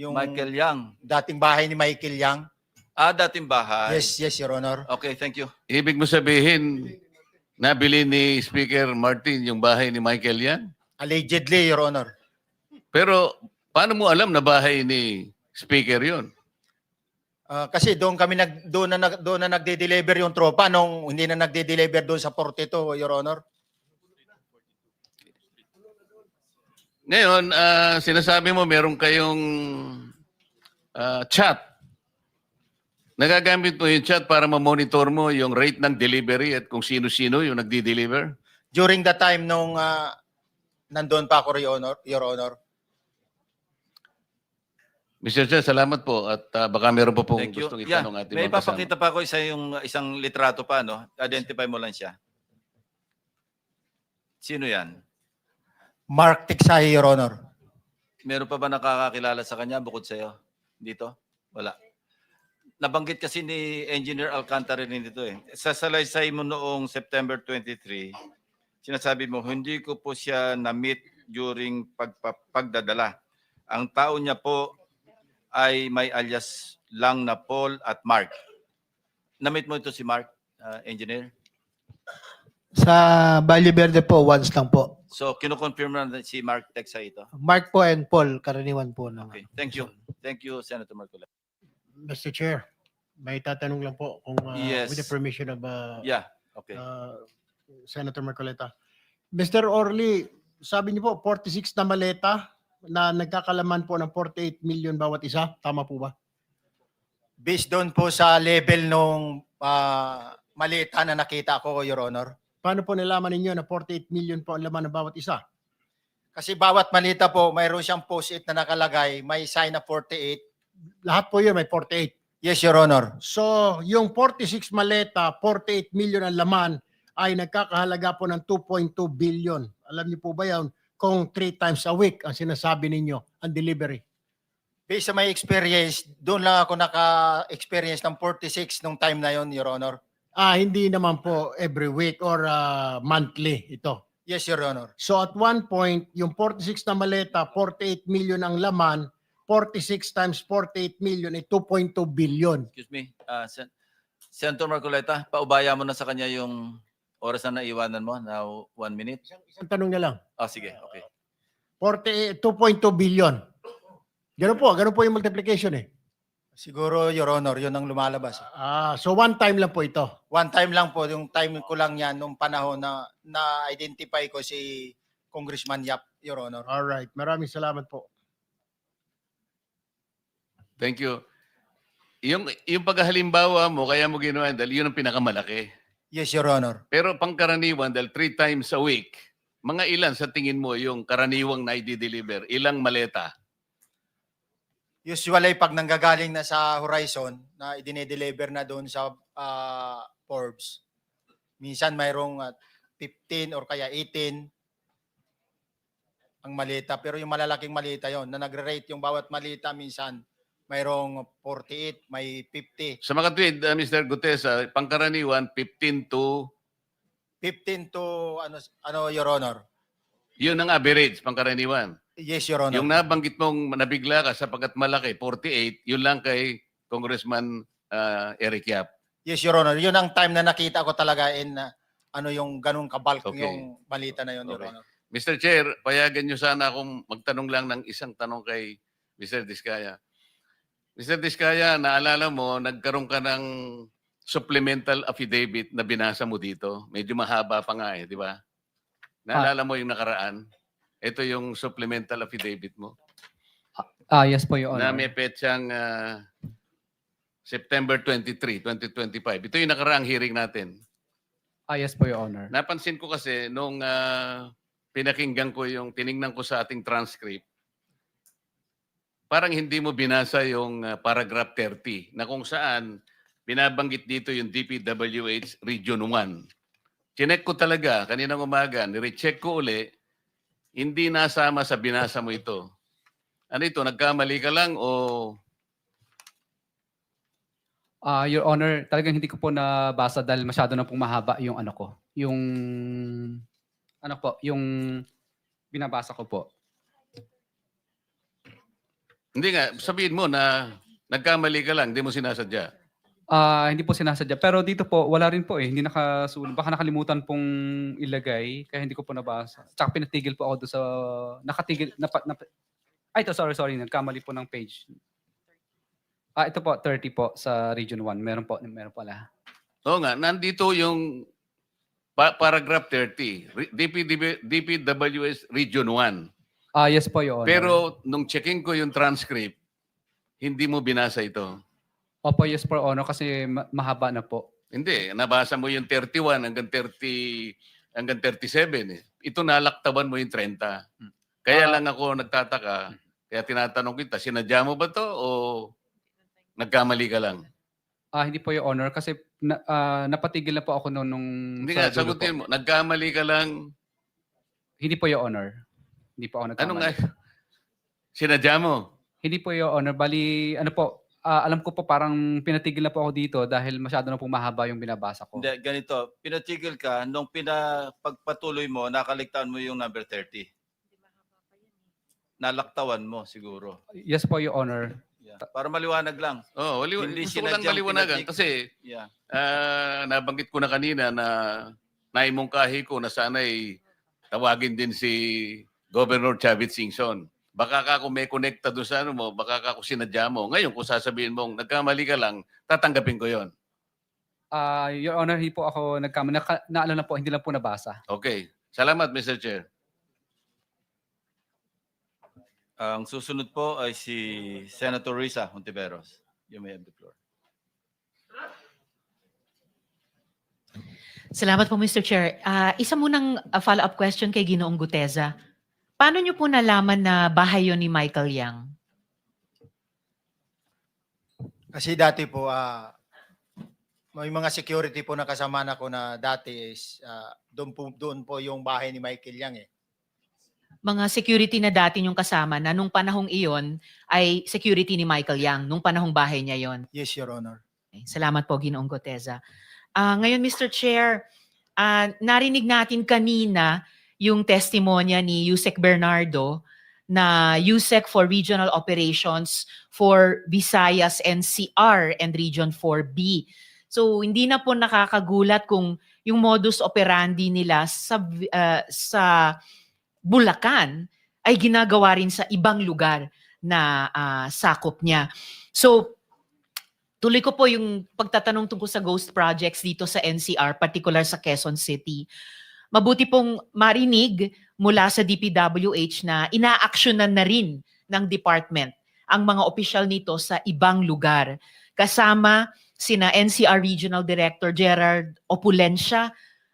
Yung Michael Yang. dating bahay ni Michael Yang. Dating bahay. Yes, Your Honor. Okay, thank you. Ibig mo sabihin, nabili ni Speaker Martin yung bahay ni Michael Yan? Allegedly, Your Honor. Pero paano mo alam na bahay ni Speaker yon? Kasi doon na nagde-deliver yung tropa nung hindi na nagde-deliver doon sa 42, Your Honor. Ngayon, sinasabi mo meron kayong chat. Nagagamit mo yung chat para ma-monitor mo yung rate ng delivery at kung sino-sino yung nagdi-deliver? During the time nung nandun pa ako, Your Honor. Mr. Chair, salamat po at baka meron pa pong Thank you. gustong Yeah, itanong ating may mga kasama. papakita pa ako isang litrato pa, no? Identify mo lang siya. Sino yan? Mark Tiksay, Your Honor. Meron pa ba nakakakilala sa kanya bukod sa'yo? Dito? Wala. Nabanggit kasi ni Engineer Alcantara rin dito eh. Sa salaysay mo noong September 23, sinasabi mo, hindi ko po siya na-meet during pagdadala. Ang tao niya po ay may alias lang na Paul at Mark. Na-meet mo ito si Mark, Engineer? Sa Valle Verde po, once lang po. So, kinukonfirm na si Mark Tiksay ito. Mark po and Paul, karaniwan po. Okay, thank you. Thank you, Senator Marcoleta. Mr. Chair, may tatanong lang po kung Yes. with the permission of Yeah, okay. Senator Marcoleta. Mr. Orly, sabi niyo po 46 na maleta na nagkakalaman po ng 48 million bawat isa. Tama po ba? Based doon po sa level nung malita na nakita ko, Your Honor. Paano po nalaman ninyo na 48 million po ang laman ng bawat isa? Kasi bawat malita po, mayroon siyang post-it na nakalagay, may sign na 48. Lahat po yun may 48. Yes, Your Honor. So, yung 46 maleta, 48 million ang laman ay nagkakahalaga po ng 2.2 billion. Alam niyo po ba yan kung 3 times a week ang sinasabi ninyo ang delivery? Based sa my experience, doon lang ako naka-experience ng 46 nung time na yon, Your Honor. Hindi naman po every week or monthly ito. Yes, Your Honor. So at one point, yung 46 na maleta, 48 million ang laman, 46 times 48 million ay 2.2 billion. Excuse me, Senator Marcoleta, paubaya mo na sa kanya yung oras na naiwanan mo, now 1 minute. Isang tanong na lang. Sige, okay. 2.2 billion. Ganun po yung multiplication eh. Siguro, Your Honor, yun ang lumalabas. So one time lang po ito. One time lang po, yung time ko lang yan nung panahon na na-identify ko si Congressman Yap, Your Honor. All right. Maraming salamat po. Thank you. yung paghalimbawa mo, kaya mo ginawa dahil yun ang pinakamalaki. Yes, Your Honor. Pero pangkaraniwan, dahil 3 times a week, mga ilan sa tingin mo yung karaniwang na i-deliver? Ilang maleta? Usually, pag nanggagaling na sa Horizon, na idine-deliver na doon sa Forbes, minsan mayroong 15 or kaya 18 ang malita. Pero yung malalaking malita yon na nagre-rate yung bawat malita, minsan mayroong 48, may 50. Sa mga tweet, Mr. Gutesa, pangkaraniwan, 15 to... 15 to, ano Your Honor? Yun ang average, pangkaraniwan. Yes, Your Honor. Yung nabanggit mong nabigla ka sapagkat malaki, 48, yun lang kay Congressman Eric Yap. Yes, Your Honor. Yun ang time na nakita ko talaga in yung ganung kabalk Okay. yung balita na yun, Your Okay. Honor. Mr. Chair, payagan nyo sana akong magtanong lang ng isang tanong kay Mr. Diskaya. Mr. Diskaya, naalala mo, nagkaroon ka ng supplemental affidavit na binasa mo dito. Medyo mahaba pa nga di ba? Naalala mo yung nakaraan? Ito yung supplemental affidavit mo. Yes po, Your Na Honor. may petsang September 23, 2025. Ito yung nakaraang hearing natin. Yes po, Your Honor. Napansin ko kasi nung pinakinggan ko tiningnan ko sa ating transcript, parang hindi mo binasa yung paragraph 30 na kung saan binabanggit dito yung DPWH Region 1. Chinek ko talaga kaninang umaga, nirecheck ko uli, hindi nasama sa binasa mo ito. Ano ito, nagkamali ka lang o... Your Honor, talagang hindi ko po nabasa dahil masyado na pong mahaba yung ano ko. Yung binabasa ko po. Hindi nga, sabihin mo na nagkamali ka lang, hindi mo sinasadya. Hindi po sinasadya. Pero dito po, wala rin po eh. Hindi nakasulat. Baka nakalimutan pong ilagay, kaya hindi ko po nabasa. Tsaka pinatigil po ako doon sa... Nakatigil... ito, sorry. Nagkamali po ng page. Ito po, 30 po sa Region 1. Meron pala. Oo nga, nandito yung paragraph 30. DPWS Region 1. Yes po, Your Honor. Pero nung checking ko yung transcript, hindi mo binasa ito. Opo, yes po, Honor, kasi mahaba na po. Hindi, nabasa mo yung 31 hanggang 37 eh. Ito nalaktaban mo yung 30. Kaya lang ako nagtataka, kaya tinatanong kita, sinadya mo ba to o nagkamali ka lang? Hindi po, Your Honor, kasi napatigil na po ako noon nung... Hindi nga, sa dulo sagutin po. mo, nagkamali ka lang. Hindi po, Your Honor. Hindi po ako nagkamali. Ano nga? Sinadya mo? Hindi po, Your Honor. Bali, alam ko po parang pinatigil na po ako dito dahil masyado na po mahaba yung binabasa ko. Hindi, ganito. Pinatigil ka, nung pagpatuloy mo, nakaligtaan mo yung number 30. Nalaktawan mo siguro. Yes po, Your Honor. Yeah. Para maliwanag lang. Oh, Hindi gusto ko lang sinadyang maliwanagan pinatigil. kasi Yeah. nabanggit ko na kanina na naimungkahi ko na sana'y tawagin din si Governor Chavit Singson. Baka ka kung may connecta doon sa ano mo, baka ka kung sinadya mo. Ngayon, kung sasabihin mong nagkamali ka lang, tatanggapin ko yon. Your Honor, hindi po ako nagkamali. Naalala po, hindi lang po nabasa. Okay. Salamat, Mr. Chair. Ang susunod po ay si Senator Risa Hontiveros. You may have the floor. Salamat po, Mr. Chair. Isa munang follow-up question kay Ginoong Gutesa. Paano niyo po nalaman na bahay yun ni Michael Yang? Kasi dati po, may mga security po na kasama na ko na dati is doon po yung bahay ni Michael Yang eh. Mga security na dati niyong kasama na nung panahong iyon ay security ni Michael Yang, nung panahong bahay niya yon. Yes, Your Honor. Okay. Salamat po, Ginoong Gutesa. Ngayon, Mr. Chair, narinig natin kanina yung testimonya ni Yusek Bernardo na USEC for Regional Operations for Visayas NCR and Region 4B. So hindi na po nakakagulat kung yung modus operandi nila sa Bulacan ay ginagawa rin sa ibang lugar na sakop niya. So tuloy ko po yung pagtatanong tungkol sa ghost projects dito sa NCR, particular sa Quezon City. Mabuti pong marinig mula sa DPWH na inaaksyonan na rin ng department ang mga opisyal nito sa ibang lugar. kasama sina NCR Regional Director Gerard Opulencia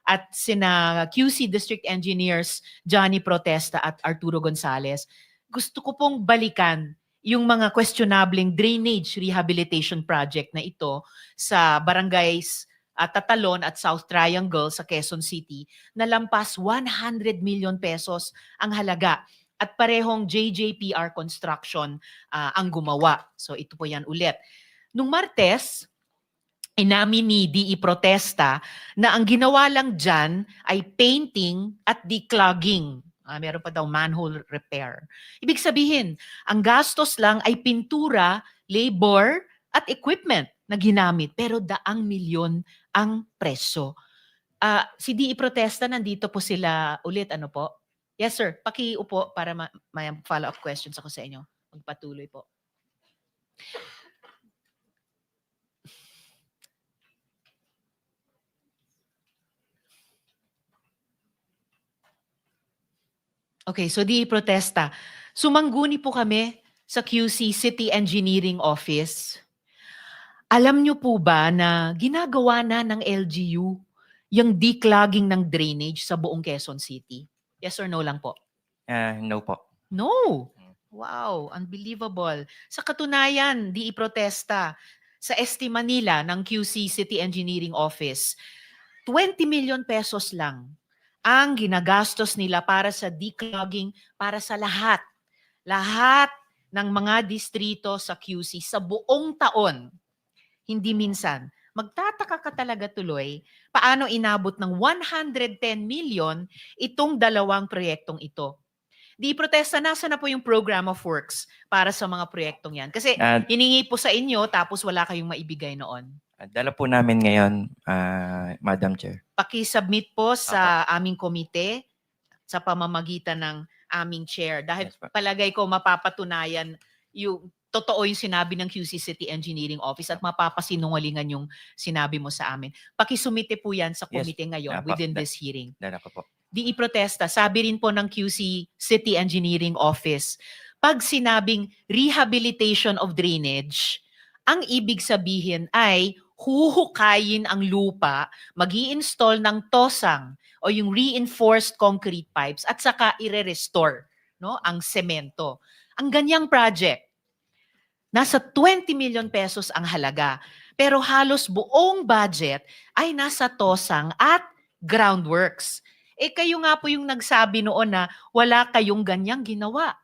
at sina QC District Engineers Johnny Protesta at Arturo Gonzalez. Gusto ko pong balikan yung mga questionableng drainage rehabilitation project na ito sa barangays Tatalon at South Triangle sa Quezon City na lampas 100 million pesos ang halaga at parehong JJPR Construction ang gumawa. So ito po yan ulit. Nung Martes, inamin ni DE Protesta na ang ginawa lang dyan ay painting at declogging. Meron pa daw manhole repair. Ibig sabihin, ang gastos lang ay pintura, labor, at equipment na ginamit. Pero daang milyon ang presyo. Si DE Protesta, nandito po sila ulit. Ano po? Yes, sir. Pakiupo para may follow-up questions ako sa inyo. Magpatuloy po. Okay, so DE Protesta. Sumangguni po kami sa QC City Engineering Office. Alam nyo po ba na ginagawa na ng LGU yung declogging ng drainage sa buong Quezon City? Yes or no lang po? No po. No. Wow, unbelievable. Sa katunayan, DE Protesta, sa estima nila ng QC City Engineering Office, 20 million pesos lang ang ginagastos nila para sa declogging para sa lahat. Lahat ng mga distrito sa QC sa buong taon. Hindi minsan. Magtataka ka talaga tuloy paano inabot ng 110 million itong dalawang proyektong ito. Di Protesta, nasa na po yung program of works para sa mga proyektong yan? Kasi hiningi po sa inyo tapos wala kayong maibigay noon. Dala po namin ngayon, Madam Chair. Paki-submit po sa aming komite sa pamamagitan ng aming chair. Dahil palagay ko mapapatunayan yung totoo yung sinabi ng QC City Engineering Office at mapapasinungalingan yung sinabi mo sa amin. Pakisumite po yan sa komite ngayon within this hearing. Dala ko po. DE Protesta, sabi rin po ng QC City Engineering Office, pag sinabing rehabilitation of drainage, ang ibig sabihin ay huhukayin ang lupa, mag-i-install ng tosang o yung reinforced concrete pipes at saka ire-restore ang semento. Ang ganyang project, nasa 20 million pesos ang halaga, pero halos buong budget ay nasa tosang at groundworks. Kayo nga po yung nagsabi noon na wala kayong ganyang ginawa.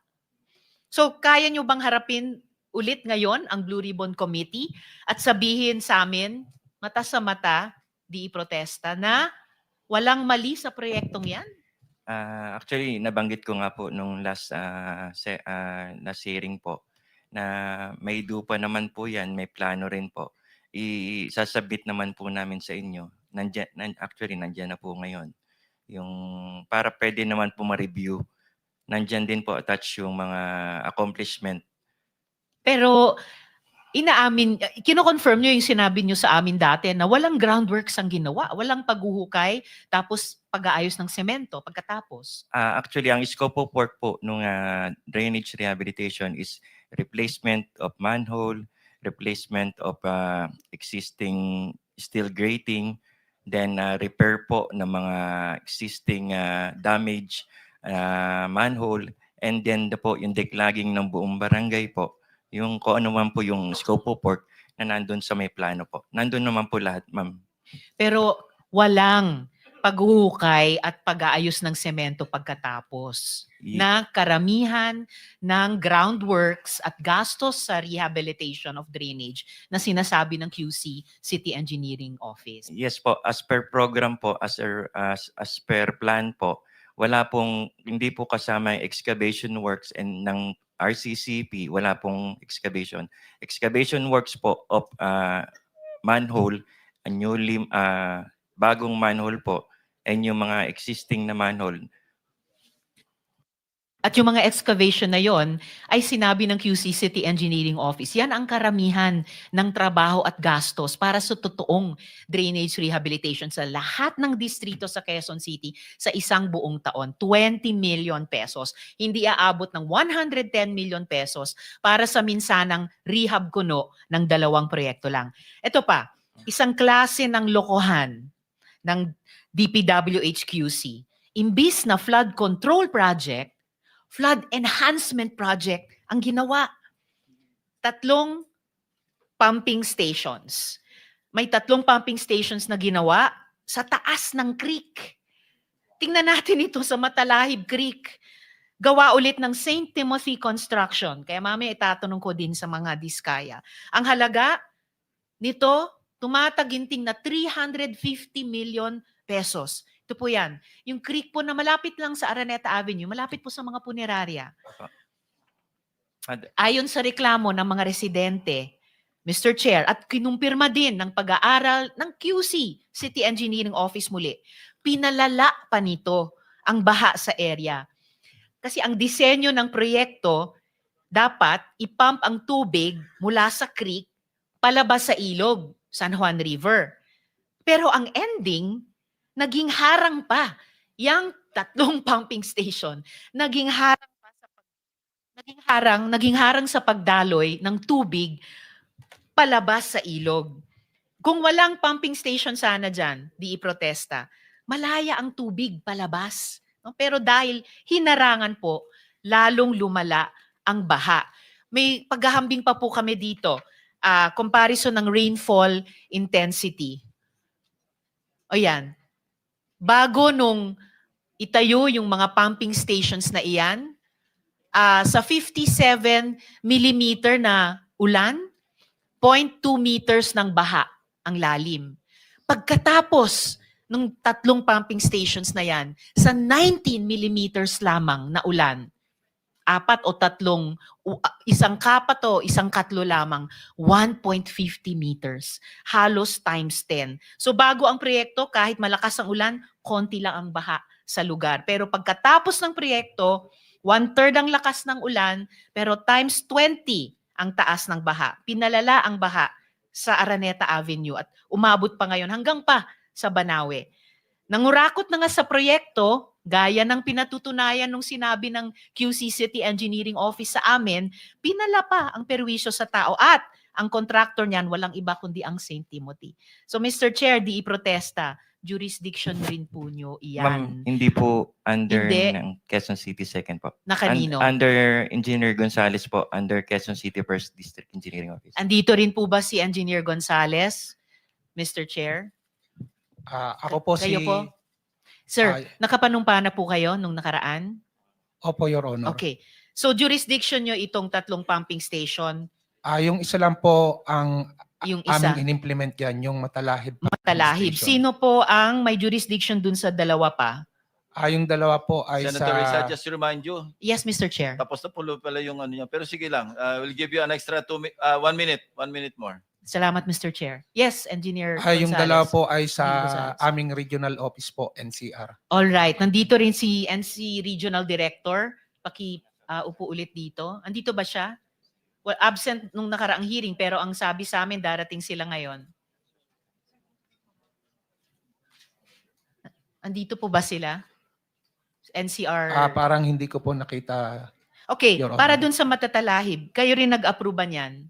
So, kaya nyo bang harapin ulit ngayon ang Blue Ribbon Committee at sabihin sa amin, mata sa mata, DE Protesta, na walang mali sa proyektong yan? Actually, nabanggit ko nga po nung last hearing po na may dupa naman po yan, may plano rin po. Isasabit naman po namin sa inyo. Actually, nandyan na po ngayon. Yung para pwede naman po ma-review, nandyan din po attach yung mga accomplishment. Pero kino-confirm nyo yung sinabi nyo sa amin dati na walang groundworks ang ginawa, walang paghuhukay, tapos pag-aayos ng semento pagkatapos. Actually, ang scope of work po nung drainage rehabilitation is replacement of manhole, replacement of existing steel grating, then repair po ng mga existing damage manhole, and then po yung declogging ng buong barangay po. Yung kung ano man po yung scope of work na nandun sa may plano po. Nandun naman po lahat, ma'am. Pero walang paghuhukay at pag-aayos ng semento pagkatapos na karamihan ng groundworks at gastos sa rehabilitation of drainage na sinasabi ng QC City Engineering Office. Yes po, as per program po, as per plan po, hindi po kasama yung excavation works and ng RCCP, wala pong excavation. Excavation works po of manhole, bagong manhole po, and yung mga existing na manhole. At yung mga excavation na yon ay sinabi ng QC City Engineering Office. Yan ang karamihan ng trabaho at gastos para sa totoong drainage rehabilitation sa lahat ng distrito sa Quezon City sa isang buong taon. 20 million pesos. Hindi aabot ng 110 million pesos para sa minsanang rehab kuno ng 2 proyekto lang. Ito pa, isang klase ng lokohan ng DPWH-QC. Imbis na flood control project, flood enhancement project ang ginawa. 3 pumping stations. May 3 pumping stations na ginawa sa taas ng creek. Tingnan natin ito sa Matalahib Creek. Gawa ulit ng St. Timothy Construction. Kaya mamaya itatanong ko din sa mga diskaya. Ang halaga nito, tumataginting na 350 million pesos. Ito po yan. Yung creek po na malapit lang sa Araneta Avenue, malapit po sa mga punerarya. Ayon sa reklamo ng mga residente, Mr. Chair, at kinumpirma din ng pag-aaral ng QC, City Engineering Office muli, pinalala pa nito ang baha sa area. Kasi ang disenyo ng proyekto, dapat ipump ang tubig mula sa creek palabas sa ilog, San Juan River. Pero ang ending, naging harang pa. Yang 3 pumping station, naging harang sa pagdaloy ng tubig palabas sa ilog. Kung walang pumping station sana dyan, di iprotesta, malaya ang tubig palabas. No? Pero dahil hinarangan po, lalong lumala ang baha. May paghahambing pa po kami dito, comparison ng rainfall intensity. O yan. Bago nung itayo yung mga pumping stations na iyan, sa 57 millimeter na ulan, 0.2 meters ng baha ang lalim. Pagkatapos ng 3 pumping stations na yan, sa 19 millimeters lamang na ulan, 4 o 3, isang kapat o isang katlo lamang, 1.50 meters. Halos times 10. So bago ang proyekto, kahit malakas ang ulan, konti lang ang baha sa lugar. Pero pagkatapos ng proyekto, 1/3 ang lakas ng ulan, pero times 20 ang taas ng baha. Pinalala ang baha sa Araneta Avenue at umabot pa ngayon hanggang pa sa Banawe. Nangurakot na nga sa proyekto, gaya ng pinatutunayan nung sinabi ng QC City Engineering Office sa amin, pinala pa ang perwisyo sa tao at ang contractor niyan walang iba kundi ang St. Timothy. So Mr. Chair, di iprotesta, jurisdiction rin po nyo iyan. Ma'am, hindi po under Hindi. ng Quezon City second po. Na kanino? Under Engineer Gonzales po, under Quezon City First District Engineering Office. Andito rin po ba si Engineer Gonzales, Mr. Chair? Ako po Kayo si... po? Sir, nakapanumpa na po kayo nung nakaraan? Opo, Your Honor. Okay. So jurisdiction nyo itong 3 pumping station, Yung isa lang po ang yung isa, aming in-implement yan, yung Matalahib. Matalahib. Sino po ang may jurisdiction dun sa 2 pa? Yung 2 po ay Senator Risa, sa... just to remind you, Yes, Mr. Chair. tapos na pala yung ano niya. Pero sige lang, we'll give you an extra 1 minute, 1 minute more. Salamat, Mr. Chair. Yes, Engineer yung Gonzales. 2 po ay sa Engineer Gonzales. aming regional office po, NCR. All right. Nandito rin si NC Regional Director. Upo ulit dito. Andito ba siya? Well, absent nung nakaraang hearing pero ang sabi sa amin darating sila ngayon. Andito po ba sila? NCR. Parang hindi ko po nakita. Okay, Your Honor. para dun sa Matatalahib, kayo rin nag-approve niyan?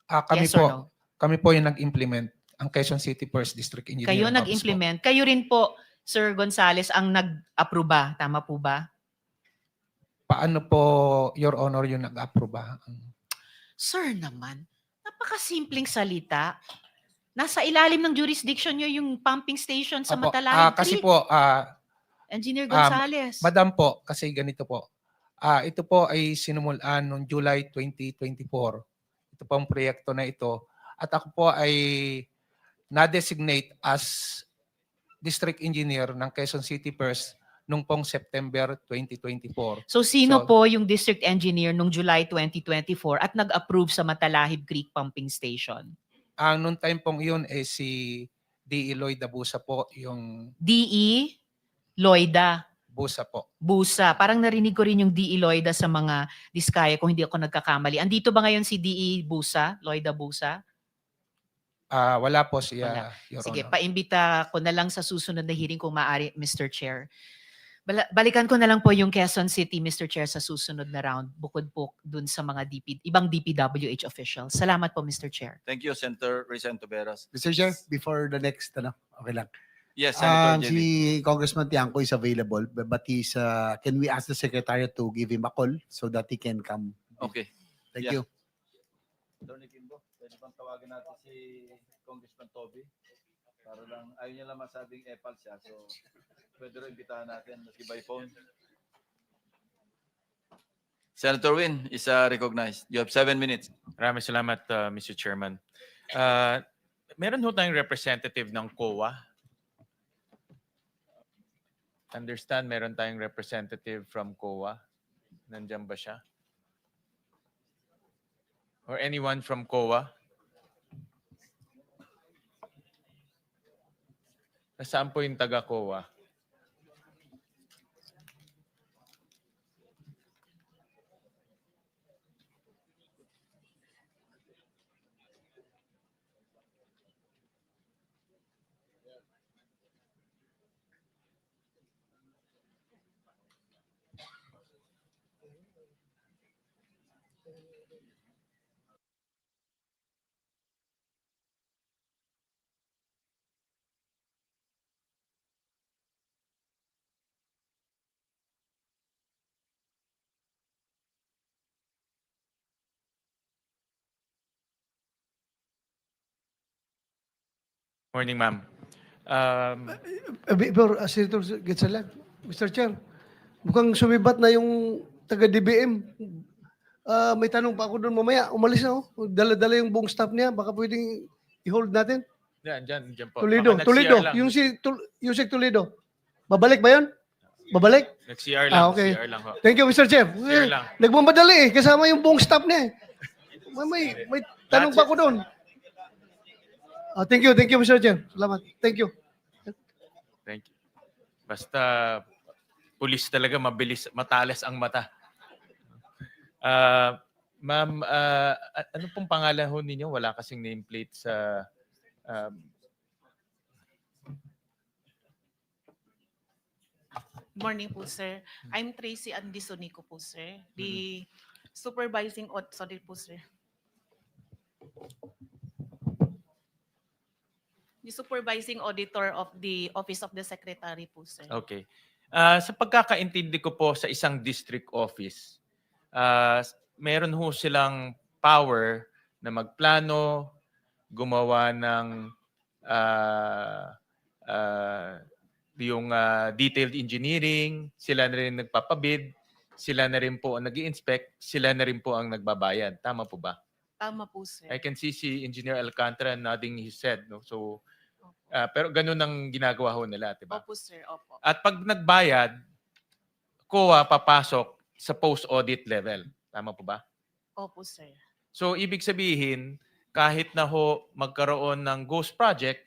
Kami Yes or po, no? kami po yung nag-implement. Ang Quezon City First District Engineering Kayo Office po. nag-implement. Kayo rin po, Sir Gonzales, ang nag-approve ba? Tama po ba? Paano po, Your Honor, yung nag-approve? Sir naman, napakasimpleng salita. Nasa ilalim ng jurisdiction nyo yung pumping station sa Opo, Matalahib kasi Creek. po, Engineer Gonzales. Madam po, kasi ganito po. Ito po ay sinumulan noong July 2024. Ito pong proyekto na ito. At ako po ay na-designate as District Engineer ng Quezon City First nung pong September 2024. So sino po yung district engineer nung July 2024 at nag-approve sa Matalahib Creek Pumping Station? Noong time pong yun, si D.E. Lloyd Abusa po yung... D.E. Loida Busa po. Busa. Parang narinig ko rin yung DE Loida sa mga diskaya kung hindi ako nagkakamali. Andito ba ngayon si DE Busa, Loida Busa? Wala po siya, Wala. Your Sige, Honor. paimbita ko na lang sa susunod na hearing kung maaari, Mr. Chair. Balikan ko na lang po yung Quezon City, Mr. Chair, sa susunod na round, bukod po dun sa mga ibang DPWH officials. Salamat po, Mr. Chair. Thank you, Senator Ricento Veras. Mr. Chair, before the next, okay lang. Yes, Senator JB. Si Congressman Tiangco is available, but can we ask the Secretariat to give him a call so that he can come? Okay. Thank Yeah. you. Attorney Kimbo, pwede bang tawagin natin si Congressman Toby? Para lang, ayaw niya lang masabing epal siya. So, pwede rin imbitahan natin by phone. Senator Win is recognized. You have 7 minutes. Maraming salamat, Mr. Chairman. Meron ho tayong representative ng COA. Understand, meron tayong representative from COA. Nandiyan ba siya? Or anyone from COA? Nasaan po yung taga-COA? Morning, ma'am. Pero, Senator Gatsalan, Mr. Chair, mukhang sumibat na yung taga-DBM. May tanong pa ako doon mamaya. Umalis na, dala-dala yung buong staff niya. Baka pwedeng i-hold natin. Diyan po. Toledo, Baka Toledo. nag-CR lang. Yung si Yusek Toledo. Babalik ba yun? Babalik? Nag-CR lang. Okay. CR lang ho. Thank you, Mr. Chair. CR lang. Nagmamadali kasama yung buong staff niya May tanong pa ako doon. Thank you, Mr. Chair. Salamat. Thank you. Thank you. Basta pulis talaga mabilis, matalas ang mata. Ma'am, ano pong pangalan ho ninyo? Wala kasing nameplate sa... Morning po, sir. I'm Tracy Andisonico po, sir. The supervising sorry po, sir. The supervising auditor of the Office of the Secretary po, sir. Okay. Sa pagkakaintindi ko po sa isang district office, meron ho silang power na magplano, gumawa ng yung detailed engineering, sila na rin nagpapabid, sila na rin po ang nag-i-inspect, sila na rin po ang nagbabayad. Tama po ba? Tama po, sir. I can see si Engineer Alcantara nodding his head. No? So, pero ganun ang ginagawa ho nila, diba? Opo, sir. Opo. At pag nagbayad, COA papasok sa post-audit level. Tama po ba? Opo, sir. So, ibig sabihin, kahit na ho magkaroon ng ghost project,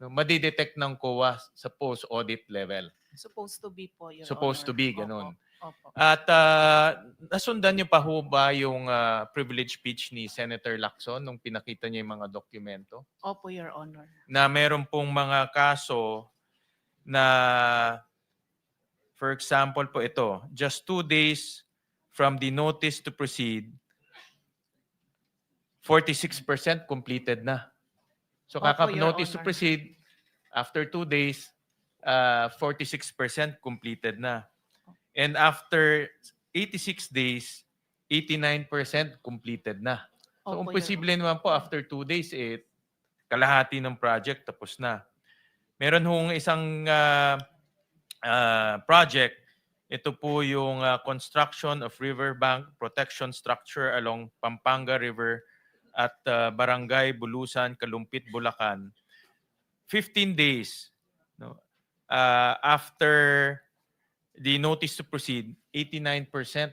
no, madidetect ng COA sa post-audit level. Supposed to be po, Your Supposed to Honor. be, ganun. Opo. At nasundan niyo pa ho ba yung privilege speech ni Senator Lacson nung pinakita niya yung mga dokumento? Opo, Your Honor. Na meron pong mga kaso na, for example po ito, just 2 days from the notice to proceed, 46% completed na. So Opo, kaka-notice to Your Honor. proceed, after 2 days, 46% completed na. And after 86 days, 89% completed na. So, Opo, kung posible naman po, after 2 days, kalahati ng project tapos na. Meron hong isang project. Ito po yung construction of riverbank protection structure along Pampanga River at Barangay Bulusan, Kalumpit, Bulacan. 15 days. No? After the notice to proceed, 89%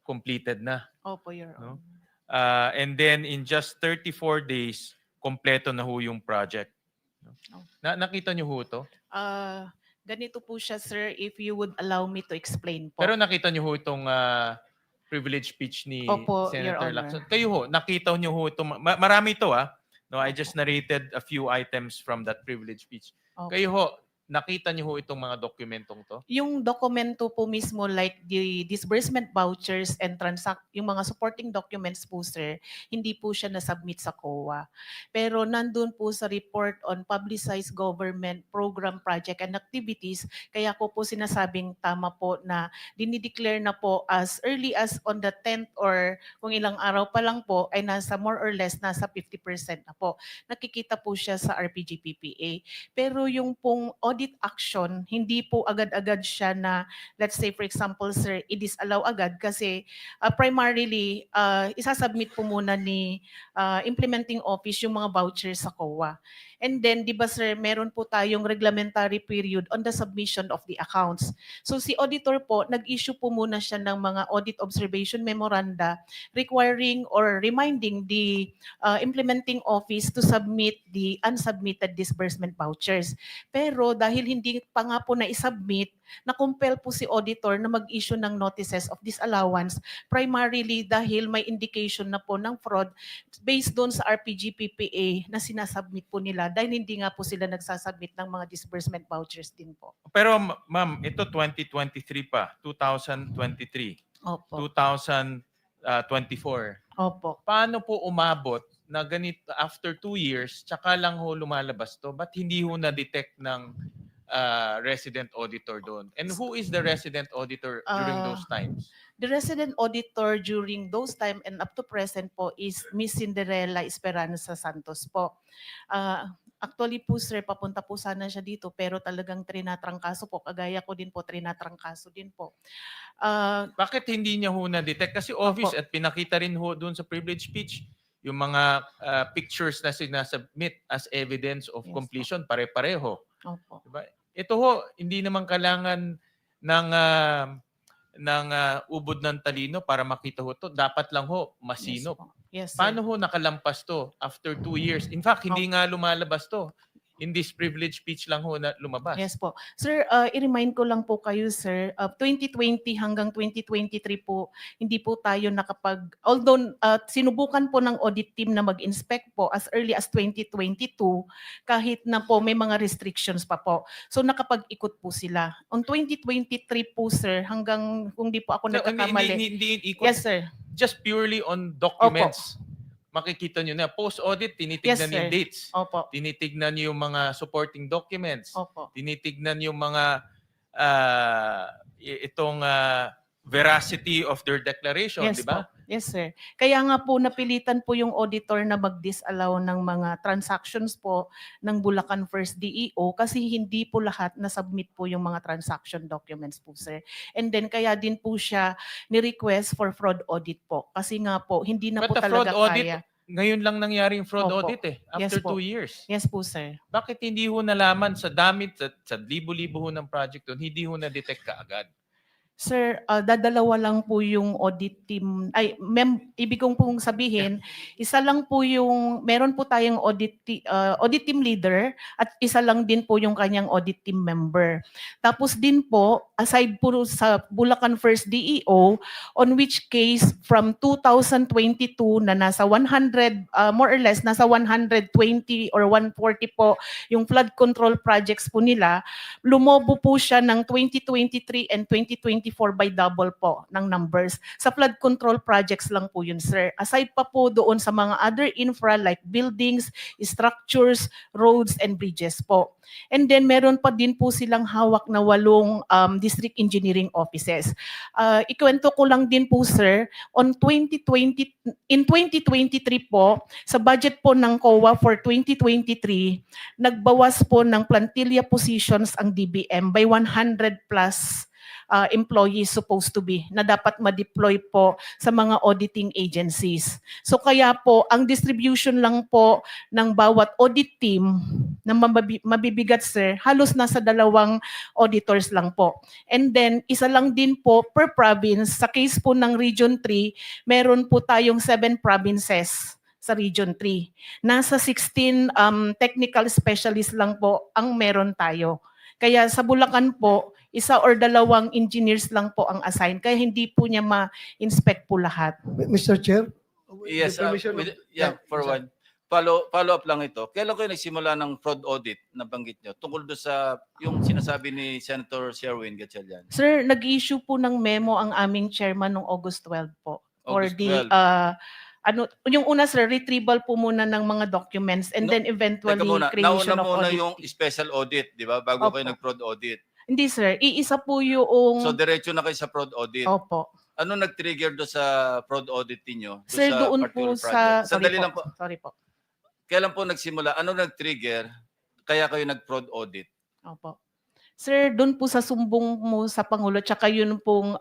completed na. Opo, Your Honor. No? And then in just 34 days, kompleto na ho yung project. Nakita niyo ho to? Ganito po siya, sir, if you would allow me to explain po. Pero nakita niyo ho itong privilege speech ni Opo, Your Senator Honor. Lacson. Kayo ho, nakita niyo ho itong, marami ito No, I just narrated a few items from that privilege speech. Opo. Kayo ho, nakita niyo ho itong mga dokumentong to? Yung dokumento po mismo like the disbursement vouchers and yung mga supporting documents po, sir, hindi po siya na-submit sa COA. Pero nandun po sa report on publicized government program, project and activities, kaya ko po sinasabing tama po na dinideclare na po as early as on the 10th or kung ilang araw pa lang po ay nasa more or less nasa 50% na po. Nakikita po siya sa RPG-PPA. Pero yung pong audit action, hindi po agad-agad siya na, let's say for example, sir, i-disallow agad kasi primarily, isasubmit po muna ni implementing office yung mga vouchers sa COA. And then, di ba sir, meron po tayong reglementary period on the submission of the accounts. So si auditor po, nag-issue po muna siya ng mga audit observation memoranda requiring or reminding the implementing office to submit the unsubmitted disbursement vouchers. Pero dahil hindi pa nga po na-submit, na-compel po si auditor na mag-issue ng notices of disallowance primarily dahil may indication na po ng fraud based doon sa RPG-PPA na sinasubmit po nila dahil hindi nga po sila nagsasubmit ng mga disbursement vouchers din po. Pero ma'am, ito 2023 pa, 2023, Opo. 2024. Opo. Paano po umabot na ganito after 2 years, tsaka lang ho lumalabas to? Ba't hindi ho na-detect ng resident auditor doon? And who is the resident auditor during those times? The resident auditor during those time and up to present po is Miss Cinderella Esperanza Santos po. Actually po sir, papunta po sana siya dito pero talagang trinatrangkaso po. Kagaya ko din po, trinatrangkaso din po. Bakit hindi niya ho na-detect? Kasi office at pinakita rin ho doon sa privilege speech yung mga pictures na sinasubmit as evidence of completion, pare-pareho. Opo. Diba? Ito ho, hindi naman kailangan ng ubod ng talino para makita ho to. Dapat lang ho, masinop. Yes, sir. Paano ho nakalampas to after 2 years? In fact, hindi nga lumalabas to. In this privilege speech lang ho na lumabas. Yes po. Sir, i-remind ko lang po kayo, sir, 2020 hanggang 2023 po, hindi po tayo although sinubukan po ng audit team na mag-inspect po as early as 2022, kahit na po may mga restrictions pa po. So nakapag-ikot po sila. On 2023 po, sir, hanggang kung di po ako nagkakamali. Hindi ikot. Yes, sir. Just purely on documents. Makikita nyo na post-audit, tinitignan Yes, yung sir. dates. Opo. Tinitignan yung mga supporting documents. Opo. Tinitignan yung mga veracity of their declaration, Yes di ba? po. Yes, sir. Kaya nga po napilitan po yung auditor na mag-disallow ng mga transactions po ng Bulacan First DEO kasi hindi po lahat na-submit po yung mga transaction documents po, sir. And then kaya din po siya ni-request for fraud audit po kasi nga po hindi na But po the fraud talaga audit, kaya. ngayon lang nangyari yung fraud Opo. audit Yes after po. 2 years. Yes po, sir. Bakit hindi ho nalaman sa damit, sa libo-libo ho ng project doon, hindi ho na-detect kaagad? Sir, dadalawa lang po yung audit team. Ibig kong pong sabihin, isa lang po yung, meron po tayong audit team leader at isa lang din po yung kanyang audit team member. Tapos din po, aside po sa Bulacan First DEO, on which case from 2022 na nasa 100, more or less, nasa 120 or 140 po yung flood control projects po nila, lumobo po siya ng 2023 and 2024 by double po ng numbers. Sa flood control projects lang po yun, sir. Aside pa po doon sa mga other infra like buildings, structures, roads, and bridges po. And then meron pa din po silang hawak na 8 district engineering offices. Ikwento ko lang din po, sir, in 2023 po, sa budget po ng COA for 2023, nagbawas po ng plantilla positions ang DBM by 100 plus employees supposed to be na dapat ma-deploy po sa mga auditing agencies. So kaya po, ang distribution lang po ng bawat audit team na mabibigat, sir, halos nasa 2 auditors lang po. And then, isa lang din po per province. Sa case po ng Region 3, meron po tayong 7 provinces sa Region 3. Nasa 16 technical specialists lang po ang meron tayo. Kaya sa Bulacan po, isa or dalawang engineers lang po ang assign. Kaya hindi po niya ma-inspect po lahat. Mr. Chair? with the Yes, permission of- for sir. one. Follow up lang ito. Kailan kayo nagsimula ng fraud audit na banggit nyo? Tungkol doon sa yung sinasabi ni Senator Sherwin Gatchalian. Sir, nag-issue po ng memo ang aming chairman noong August 12 po. For August the 12. yung una sir, retrieval po muna ng mga documents and No, then eventually Teka muna, creation nauna of muna audit. yung special audit, di ba? Bago kayo Opo. nag-fraud audit. Hindi sir, iisa po yung So, diretso na kayo sa fraud audit. Opo. Ano nag-trigger doon sa fraud audit niyo? Sir, sa doon po particular sa project? Sandali lang po. Sorry po. Kailan po nagsimula? Ano nag-trigger? Kaya kayo nag-fraud audit? Opo. Sir, doon po sa sumbong mo sa Pangulo, tsaka yun pong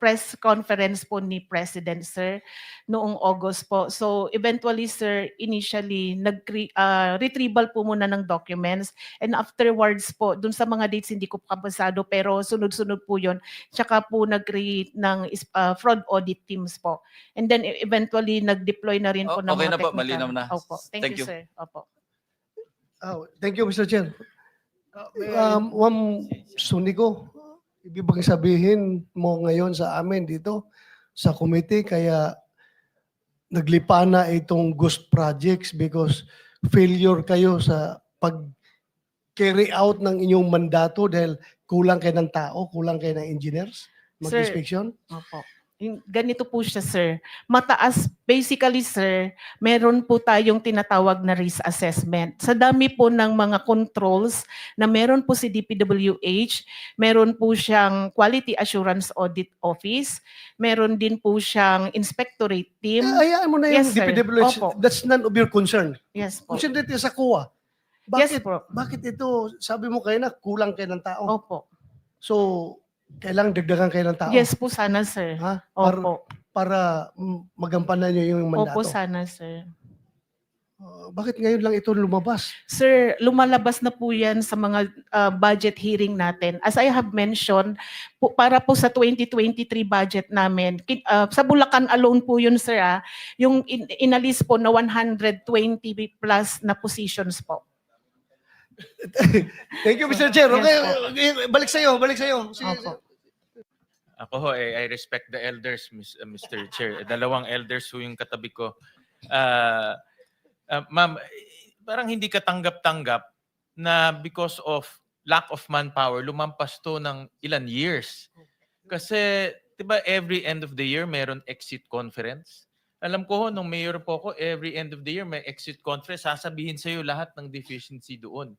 press conference po ni President, sir, noong August po. So, eventually, sir, initially, retrieval po muna ng documents. And afterwards po, doon sa mga dates, hindi ko kabasado, pero sunod-sunod po yun. Tsaka po nag-create ng fraud audit teams po. And then, eventually, nag-deploy na rin po ng Okay mga na po, technical. malinaw na. Opo. Thank Thank you, you. sir. Opo. Thank you, Mr. Chair. Sunico, ibig bang sabihin mo ngayon sa amin dito sa committee kaya naglipa na itong ghost projects because failure kayo sa pag-carry out ng inyong mandato dahil kulang kayo ng tao, kulang kayo ng engineers mag-inspection? Opo. Ganito po siya, sir. Mataas, basically, sir, meron po tayong tinatawag na risk assessment. Sa dami po ng mga controls na meron po si DPWH, meron po siyang Quality Assurance Audit Office, meron din po siyang Inspectorate Team. Hayaan mo na yung Yes, sir. DPWH. Opo. That's none of your concern. Yes po. Concentrate ka sa COA. Yes Bakit, po. bakit ito, sabi mo kayo na kulang kayo ng tao? Opo. So, kailangang dagdagan kayo ng tao? Yes po sana, sir. Ha? Opo. Para magampanan nyo yung mandato? Opo sana, sir. Bakit ngayon lang ito lumabas? Sir, lumalabas na po yan sa mga budget hearing natin. As I have mentioned, para po sa 2023 budget namin, sa Bulacan alone po yun, sir, yung inalis po na 120 plus na positions po. Thank you, Mr. Chair. Yes Okay, po. balik sa'yo, balik sa'yo. Opo. Ako ho, I respect the elders, Mr. Chair. Dalawang elders ho yung katabi ko. Ma'am, parang hindi katanggap-tanggap na because of lack of manpower, lumampas to ng ilan years. Kasi, di ba, every end of the year, meron exit conference. Alam ko ho, nung mayor po ako, every end of the year, may exit conference, sasabihin sa'yo lahat ng deficiency doon.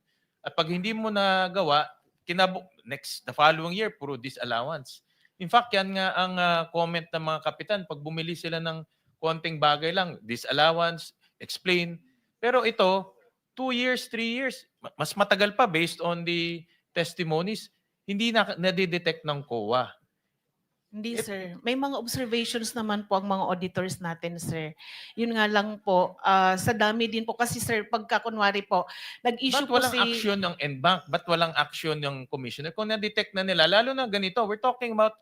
At pag hindi mo nagawa, the following year, puro disallowance. In fact, yan nga ang comment ng mga kapitan. Pag bumili sila ng konting bagay lang, disallowance, explain. Pero ito, 2 years, 3 years, mas matagal pa based on the testimonies, hindi na nadidetect ng COA. Hindi, sir. May mga observations naman po ang mga auditors natin, sir. Yun nga lang po, sa dami din po. Kasi, sir, pagka kunwari po, nag-issue Ba't po walang action ng NBank? Ba't walang action ng commissioner? Kung na-detect na nila, lalo na ganito, we're talking about,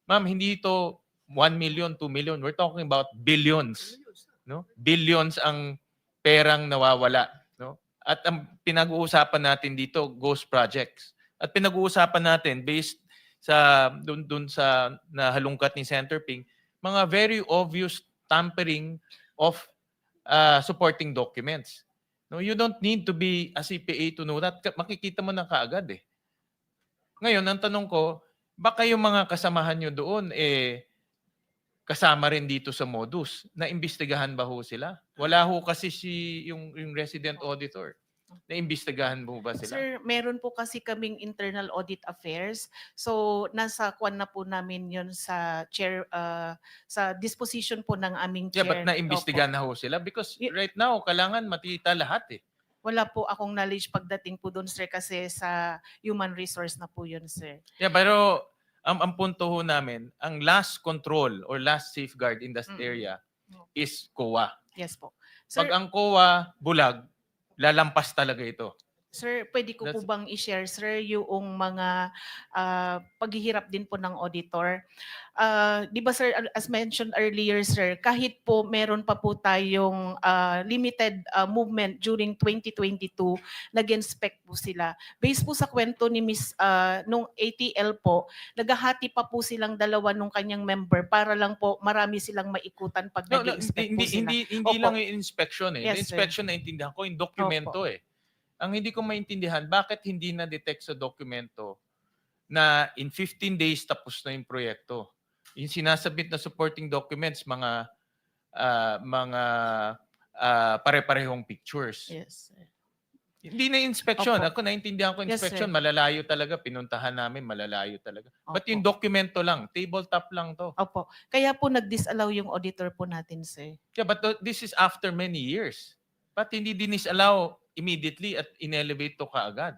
ma'am, hindi ito 1 million, 2 million. We're talking about billions. No? Billions ang perang nawawala. No? At ang pinag-uusapan natin dito, ghost projects. At pinag-uusapan natin based sa dun sa nahalungkat ni Senator Ping, mga very obvious tampering of supporting documents. No, you don't need to be a CPA to know that. Makikita mo na kaagad eh. Ngayon, ang tanong ko, baka yung mga kasamahan nyo doon kasama rin dito sa modus. Naimbestigahan ba ho sila? Wala ho kasi yung resident auditor. Naimbestigahan mo ba sila? Sir, meron po kasi kaming internal audit affairs. So, nasa kwan na po namin yun sa chair, sa disposition po ng aming chair. Yeah, but naimbestigahan na ho sila? Because right now, kailangan matita lahat eh. Wala po akong knowledge pagdating po doon, sir, kasi sa human resource na po yun, sir. Yeah, pero ang punto ho namin, ang last control or last safeguard in that area is COA. Yes po. Pag ang COA bulag, lalampas talaga ito. Sir, pwede ko po That's- bang i-share, sir, yung mga paghihirap din po ng auditor? Di ba, sir, as mentioned earlier, sir, kahit po meron pa po tayong limited movement during 2022, nag-inspect po sila. Based po sa kwento ni Miss nung ATL po, naghahati pa po silang dalawa nung kanyang member para lang po marami silang maikutan pag No, nag-inspect po sila. hindi Opo. lang yung inspection eh. Yes, Yung sir. inspection na intindihan ko, yung dokumento eh. Ang hindi ko maintindihan, bakit hindi na-detect sa dokumento na in 15 days tapos na yung proyekto? Yung sinasabit na supporting documents, mga pare-parehong pictures. Yes, sir. Hindi na inspection. Opo. Ako naintindihan ko Yes, inspection, sir. malalayo talaga. Pinuntahan namin, malalayo talaga. But Opo. yung dokumento lang, tabletop lang to. Opo. Kaya po nag-disallow yung auditor po natin, sir. Yeah, but this is after many years. But hindi dinisallow immediately at inelevate to kaagad.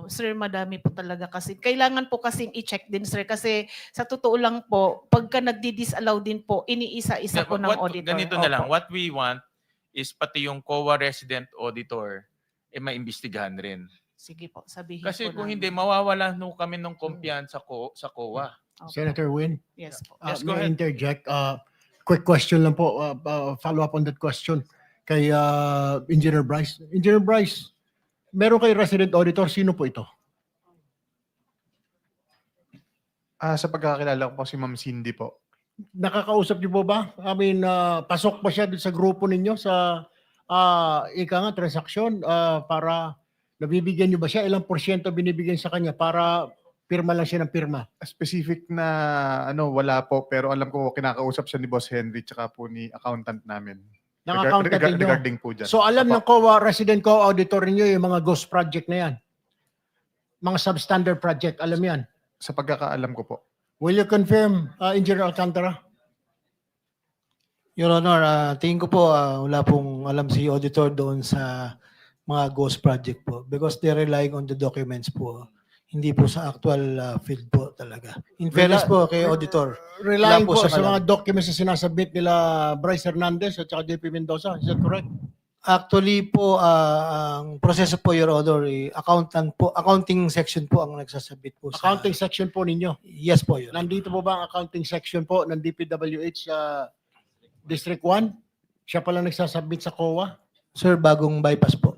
Sir, madami po talaga kasi. Kailangan po kasing i-check din, sir. Kasi sa totoo lang po, pagka nagdi-disallow din po, iniisa-isa po ng auditor. Ganito na lang, Opo. what we want is pati yung COA resident auditor maimbestigahan rin. Sige po, sabihin Kasi po kung namin. hindi, mawawala no kami ng kumpiyansa sa COA. Opo. Senator Win, Yes po. Yes, go may I ahead. interject? Quick question lang po, follow up on that question kay Engineer Bryce. Engineer Bryce, meron kay resident auditor, sino po ito? Sa pagkakakilala ko po si Ma'am Cindy po. Nakakausap niyo po ba? I mean, pasok ba siya dun sa grupo ninyo sa transaksyon para nabibigyan niyo ba siya? Ilang porsyento binibigyan sa kanya para pirma lang siya ng pirma? Specific na wala po, pero alam ko kinakausap siya ni Boss Henry tsaka po ni accountant namin. Ng accountant ninyo? Regarding po dyan. So alam Opo. ng COA, resident COA auditor niyo yung mga ghost project na yan? Mga substandard project, alam yan? Sa pagkakaalam ko po. Will you confirm, Engineer Alcantara? Your Honor, tingin ko po wala pong alam si auditor doon sa mga ghost project po because they're relying on the documents po. Hindi po sa actual field po talaga. In fairness po kay auditor. Relying wala po sa siyang alam. mga documents na sinasabit nila Bryce Hernandez at saka JP Mendoza. Is that correct? Actually po, ang proseso po, Your Honor, accounting section po ang nagsasabit po sa... Accounting section po ninyo. Yes po, Your Honor. Nandito po ba ang accounting section po ng DPWH sa District 1? Siya pala nagsasubmit sa COA? Sir, bagong bypass po.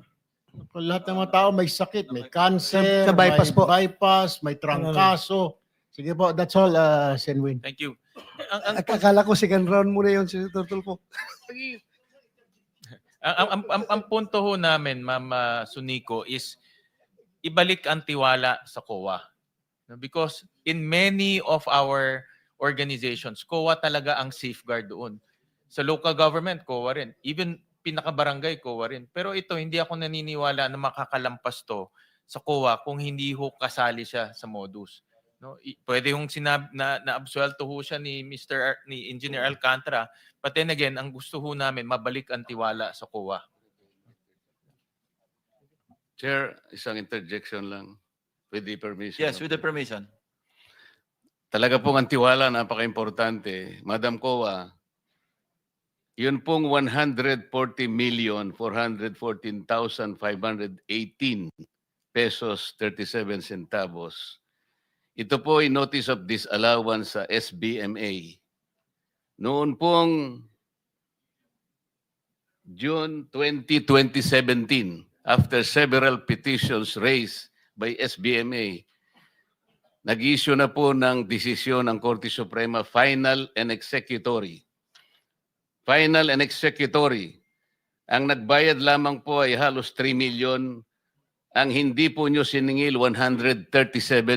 Lahat ng mga tao may sakit, may cancer, Sa bypass may po. bypass, may trangkaso. Sige po, that's all, Senwin. Thank you. Akala ko second round muna yun, Senator Tulfo. Ang punto ho namin, Ma'am Sunico, is ibalik ang tiwala sa COA. No, because in many of our organizations, COA talaga ang safeguard doon. Sa local government, COA rin. Even pinaka-barangay, COA rin. Pero ito, hindi ako naniniwala na makakalampas to sa COA kung hindi ho kasali siya sa modus. No, pwede hong na-absuelto ho siya ni Engineer Alcantara. But then again, ang gusto ho namin, mabalik ang tiwala sa COA. Chair, isang interjection lang. With the permission. Yes, with the permission. Talaga pong ang tiwala, napaka-importante. Madam COA, yun pong 140,414,518 pesos 37 centavos. Ito po ay notice of disallowance sa SBMA. Noon pong June 20, 2017, after several petitions raised by SBMA, nag-issue na po ng desisyon ng Korte Suprema, final and executory. Final and executory. Ang nagbayad lamang po ay halos 3 million. Ang hindi po nyo siningil, 137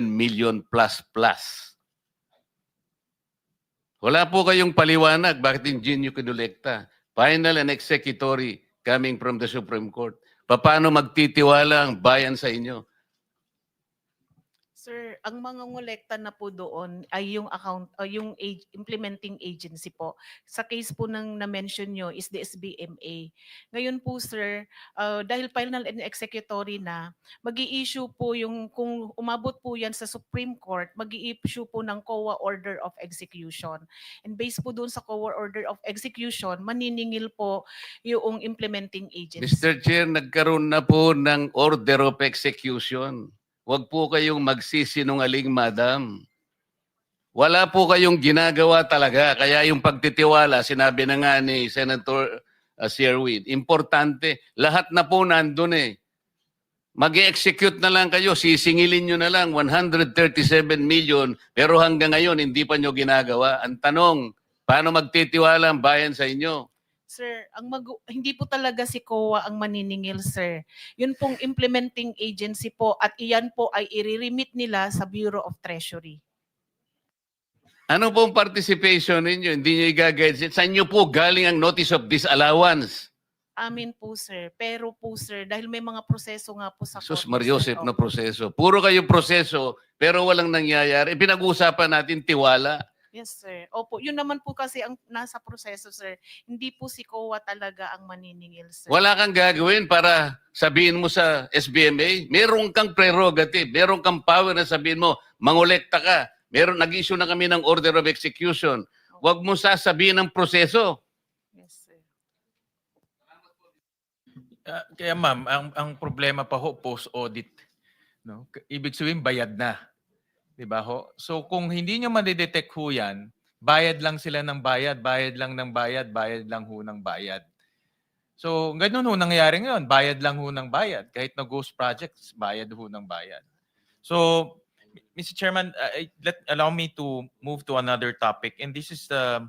million plus plus. Wala po kayong paliwanag bakit hindi nyo kinolekta. Final and executory coming from the Supreme Court. Paano magtitiwala ang bayan sa inyo? Sir, ang mga ngolekta na po doon ay yung implementing agency po. Sa case po ng na-mention nyo is the SBMA. Ngayon po sir, dahil final and executory na, mag-i-issue po yung, kung umabot po yan sa Supreme Court, mag-i-issue po ng COA Order of Execution. And based po doon sa COA Order of Execution, maniningil po yung implementing agency. Mr. Chair, nagkaroon na po ng order of execution. Huwag po kayong magsisinungaling, madam. Wala po kayong ginagawa talaga. Kaya yung pagtitiwala, sinabi na nga ni Senator Sherwin, importante. Lahat na po nandun eh. Mag-execute na lang kayo, sisingilin nyo na lang 137 million, pero hanggang ngayon hindi pa nyo ginagawa. Ang tanong, paano magtitiwala ang bayan sa inyo? Sir, hindi po talaga si COA ang maniningil, sir. Yun pong implementing agency po at iyan po ay i-remit nila sa Bureau of Treasury. Ano pong participation ninyo? Hindi nyo i-guide. Saan nyo po galing ang notice of disallowance? Amin po, sir. Pero po, sir, dahil may mga proseso nga po sa Sus korte, Mariosep sir. na proseso. Puro kayo proseso, pero walang nangyayari. Pinag-uusapan natin tiwala. Yes, sir. Opo, yun naman po kasi ang nasa proseso, sir. Hindi po si COA talaga ang maniningil, sir. Wala kang gagawin para sabihin mo sa SBMA, meron kang prerogative, meron kang power na sabihin mo, mangolekta ka. Nag-issue na kami ng order of execution. Huwag mo sasabihin ng proseso. Yes, sir. Kaya ma'am, ang problema pa ho, post-audit. No? Ibig sabihin, bayad na. Diba ho? So kung hindi nyo madidetect ho yan, bayad lang sila ng bayad, bayad lang ng bayad, bayad lang ho ng bayad. So ganun ho nangyayari ngayon, bayad lang ho ng bayad. Kahit na ghost projects, bayad ho ng bayad. So, Mr. Chairman, allow me to move to another topic. And this is the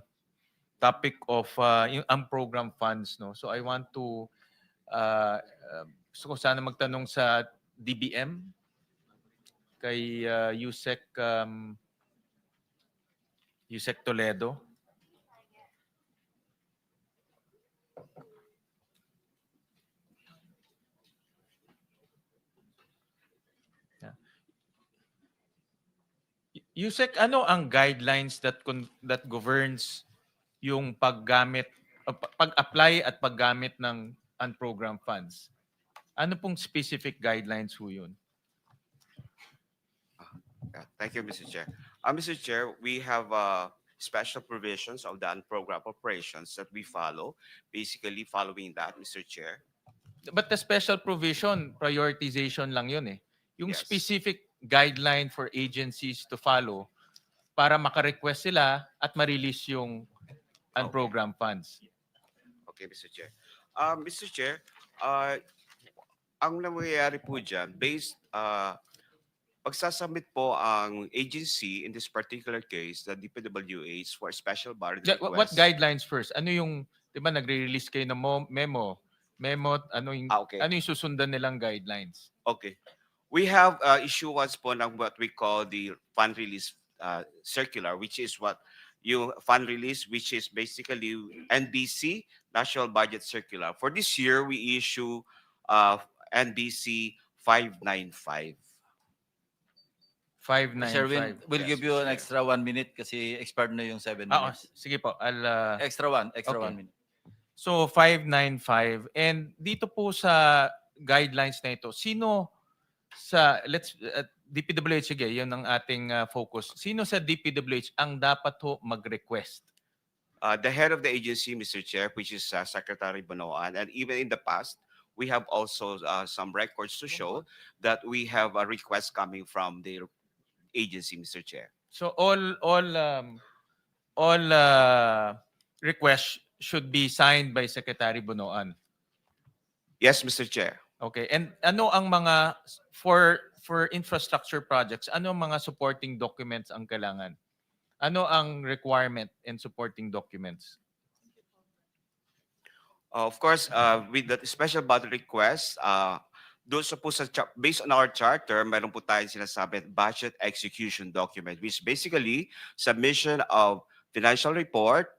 topic of yung unprogrammed funds. No? So I want to, gusto ko sana magtanong sa DBM, kay Yusek Toledo. Yusek, ano ang guidelines that governs yung paggamit, pag-apply at paggamit ng unprogrammed funds? Ano pong specific guidelines ho yun? Thank you, Mr. Chair. Mr. Chair, we have special provisions of the unprogrammed operations that we follow. Basically, following that, Mr. Chair. But the special provision, prioritization lang yun eh. Yung Yes. specific guideline for agencies to follow para maka-request sila at ma-release yung unprogrammed funds. Okay, Mr. Chair. Mr. Chair, ang nangyayari po dyan, pagsasubmit po ang agency, in this particular case, the DPWH for special budget request. What guidelines first? Ano yung, di ba nagre-release kayo ng memo, ano yung susundan nilang guidelines? Okay. We have issuance po ng what we call the fund release circular, which is what you fund release, which is basically NBC, National Budget Circular. For this year, we issue NBC 595. 595. Sherwin, we'll Yes, give you an Mr. extra 1 minute kasi expired na yung 7 Ah, minutes. sige po. Extra one Okay. 1 minute. So 595. And dito po sa guidelines na ito, sino sa DPWH, sige, yun ang ating focus. Sino sa DPWH ang dapat ho mag-request? The head of the agency, Mr. Chair, which is Secretary Bonoan, and even in the past, we have also some records to show that we have a request coming from the agency, Mr. Chair. So all requests should be signed by Secretary Bonoan. Yes, Mr. Chair. Okay. And ano ang mga for infrastructure projects, ano ang mga supporting documents ang kailangan? Ano ang requirement in supporting documents? Of course, with the special budget request, doon sa po based on our charter, meron po tayong sinasabi budget execution document, which is basically submission of financial report,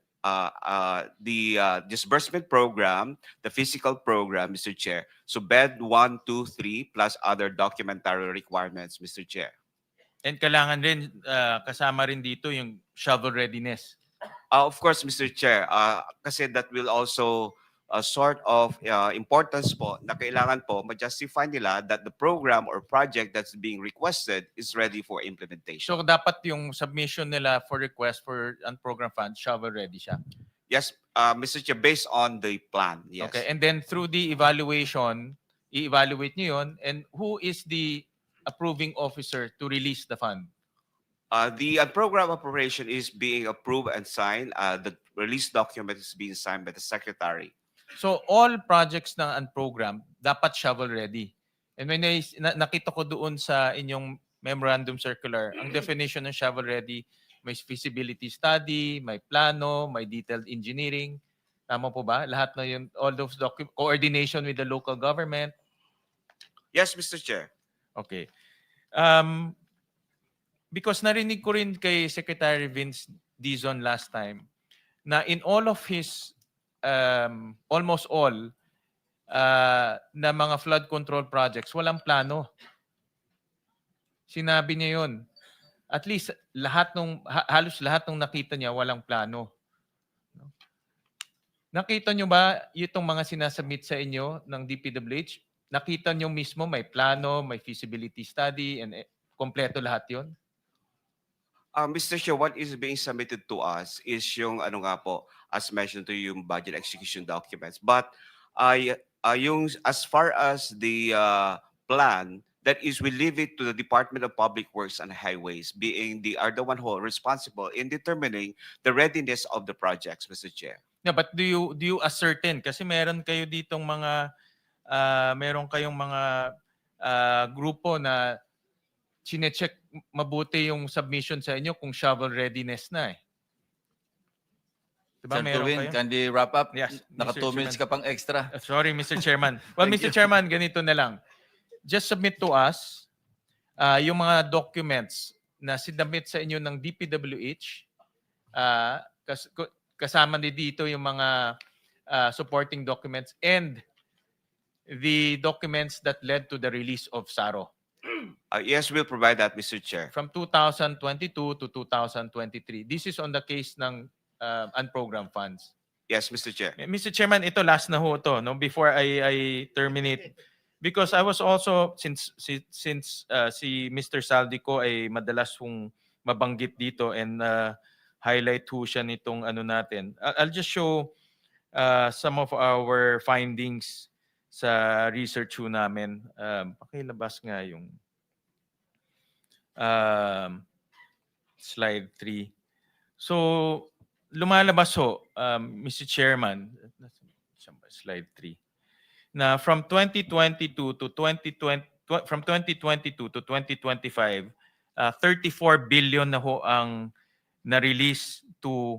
the disbursement program, the physical program, Mr. Chair. So bed 1, 2, 3, plus other documentary requirements, Mr. Chair. And kailangan rin kasama rin dito yung shovel readiness. Of course, Mr. Chair, kasi that will also sort of importance po na kailangan po ma-justify nila that the program or project that's being requested is ready for implementation. So dapat yung submission nila for request for program fund, shovel ready siya. Yes, Mr. Chair, based on the plan, yes. Okay, and then through the evaluation, i-evaluate niyo yun, and who is the approving officer to release the fund? The program appropriation is being approved and signed. The release document is being signed by the secretary. So all projects ng unprogram dapat shovel ready. And when nakita ko doon sa inyong memorandum circular, ang definition ng shovel ready, may feasibility study, may plano, may detailed engineering. Tama po ba? Lahat na yun, all those coordination with the local government. Yes, Mr. Chair. Okay. Because narinig ko rin kay Secretary Vince Dizon last time na in all of his, almost all, na mga flood control projects, walang plano. Sinabi niya yun. At least halos lahat ng nakita niya walang plano. Nakita niyo ba itong mga sinasubmit sa inyo ng DPWH? Nakita niyo mismo may plano, may feasibility study, and kompleto lahat yun? Mr. Chair, what is being submitted to us is yung ano nga po, as mentioned to you, yung budget execution documents. But yung as far as the plan, that is, we leave it to the Department of Public Works and Highways, being are the one who are responsible in determining the readiness of the projects, Mr. Chair. Yeah, but do you ascertain? Kasi meron kayo ditong mga meron kayong mga grupo na chine-check mabuti yung submission sa inyo kung shovel readiness na eh. Diba, Sir Tuwin, can we wrap up? Yes, Naka Mr. 2 minutes ka pang extra. Sorry, Mr. Chairman. Well, Thank Mr. you. Chairman, ganito na lang. Just submit to us yung mga documents na sinabit sa inyo ng DPWH. Kasama din dito yung mga supporting documents and the documents that led to the release of SARO. Yes, we'll provide that, Mr. Chair. From 2022 to 2023. This is on the case ng unprogrammed funds. Yes, Mr. Chair. Mr. Chairman, ito last na ho to, no, before I terminate. Because I was also, since si Mr. Saldico ay madalas kong mabanggit dito and highlight ho siya nitong ano natin. I'll just show some of our findings sa research ho namin. Pakilabas nga yung slide 3. So, lumalabas ho, Mr. Chairman, slide 3. Na from 2022 to 2025, 34 billion na ho ang na-release to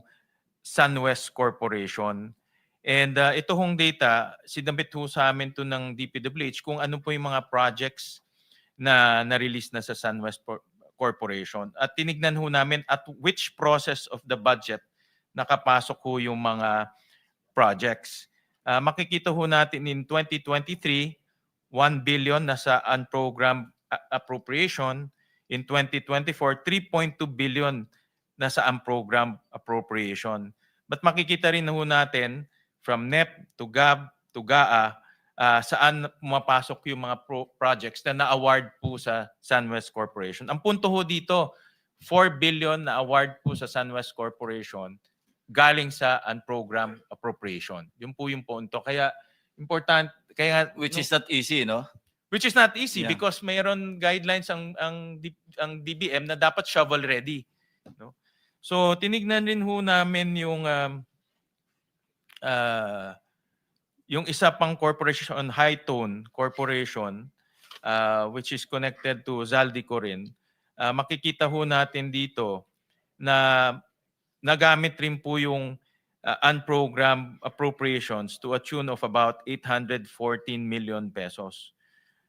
SunWest Corporation. And ito hong data, sinabit ho sa amin to ng DPWH kung ano po yung mga projects na na-release na sa SunWest Corporation. At tinignan ho namin at which process of the budget nakapasok ho yung mga projects. Makikita ho natin in 2023, 1 billion nasa unprogrammed appropriation. In 2024, 3.2 billion nasa unprogrammed appropriation. But makikita rin ho natin from NEP to GAB to GAA saan pumapasok yung mga projects na na-award po sa SunWest Corporation. Ang punto ho dito, 4 billion na award po sa SunWest Corporation galing sa unprogrammed appropriation. Yun po yung punto. Kaya important, kaya Which is not easy, no? which is not easy Yeah. because mayroon guidelines ang DBM na dapat shovel ready, no? So tinignan rin ho namin yung isa pang corporation, Hightone Corporation, which is connected to Zaldico rin. Makikita ho natin dito na nagamit rin po yung unprogrammed appropriations to a tune of about 814 million pesos.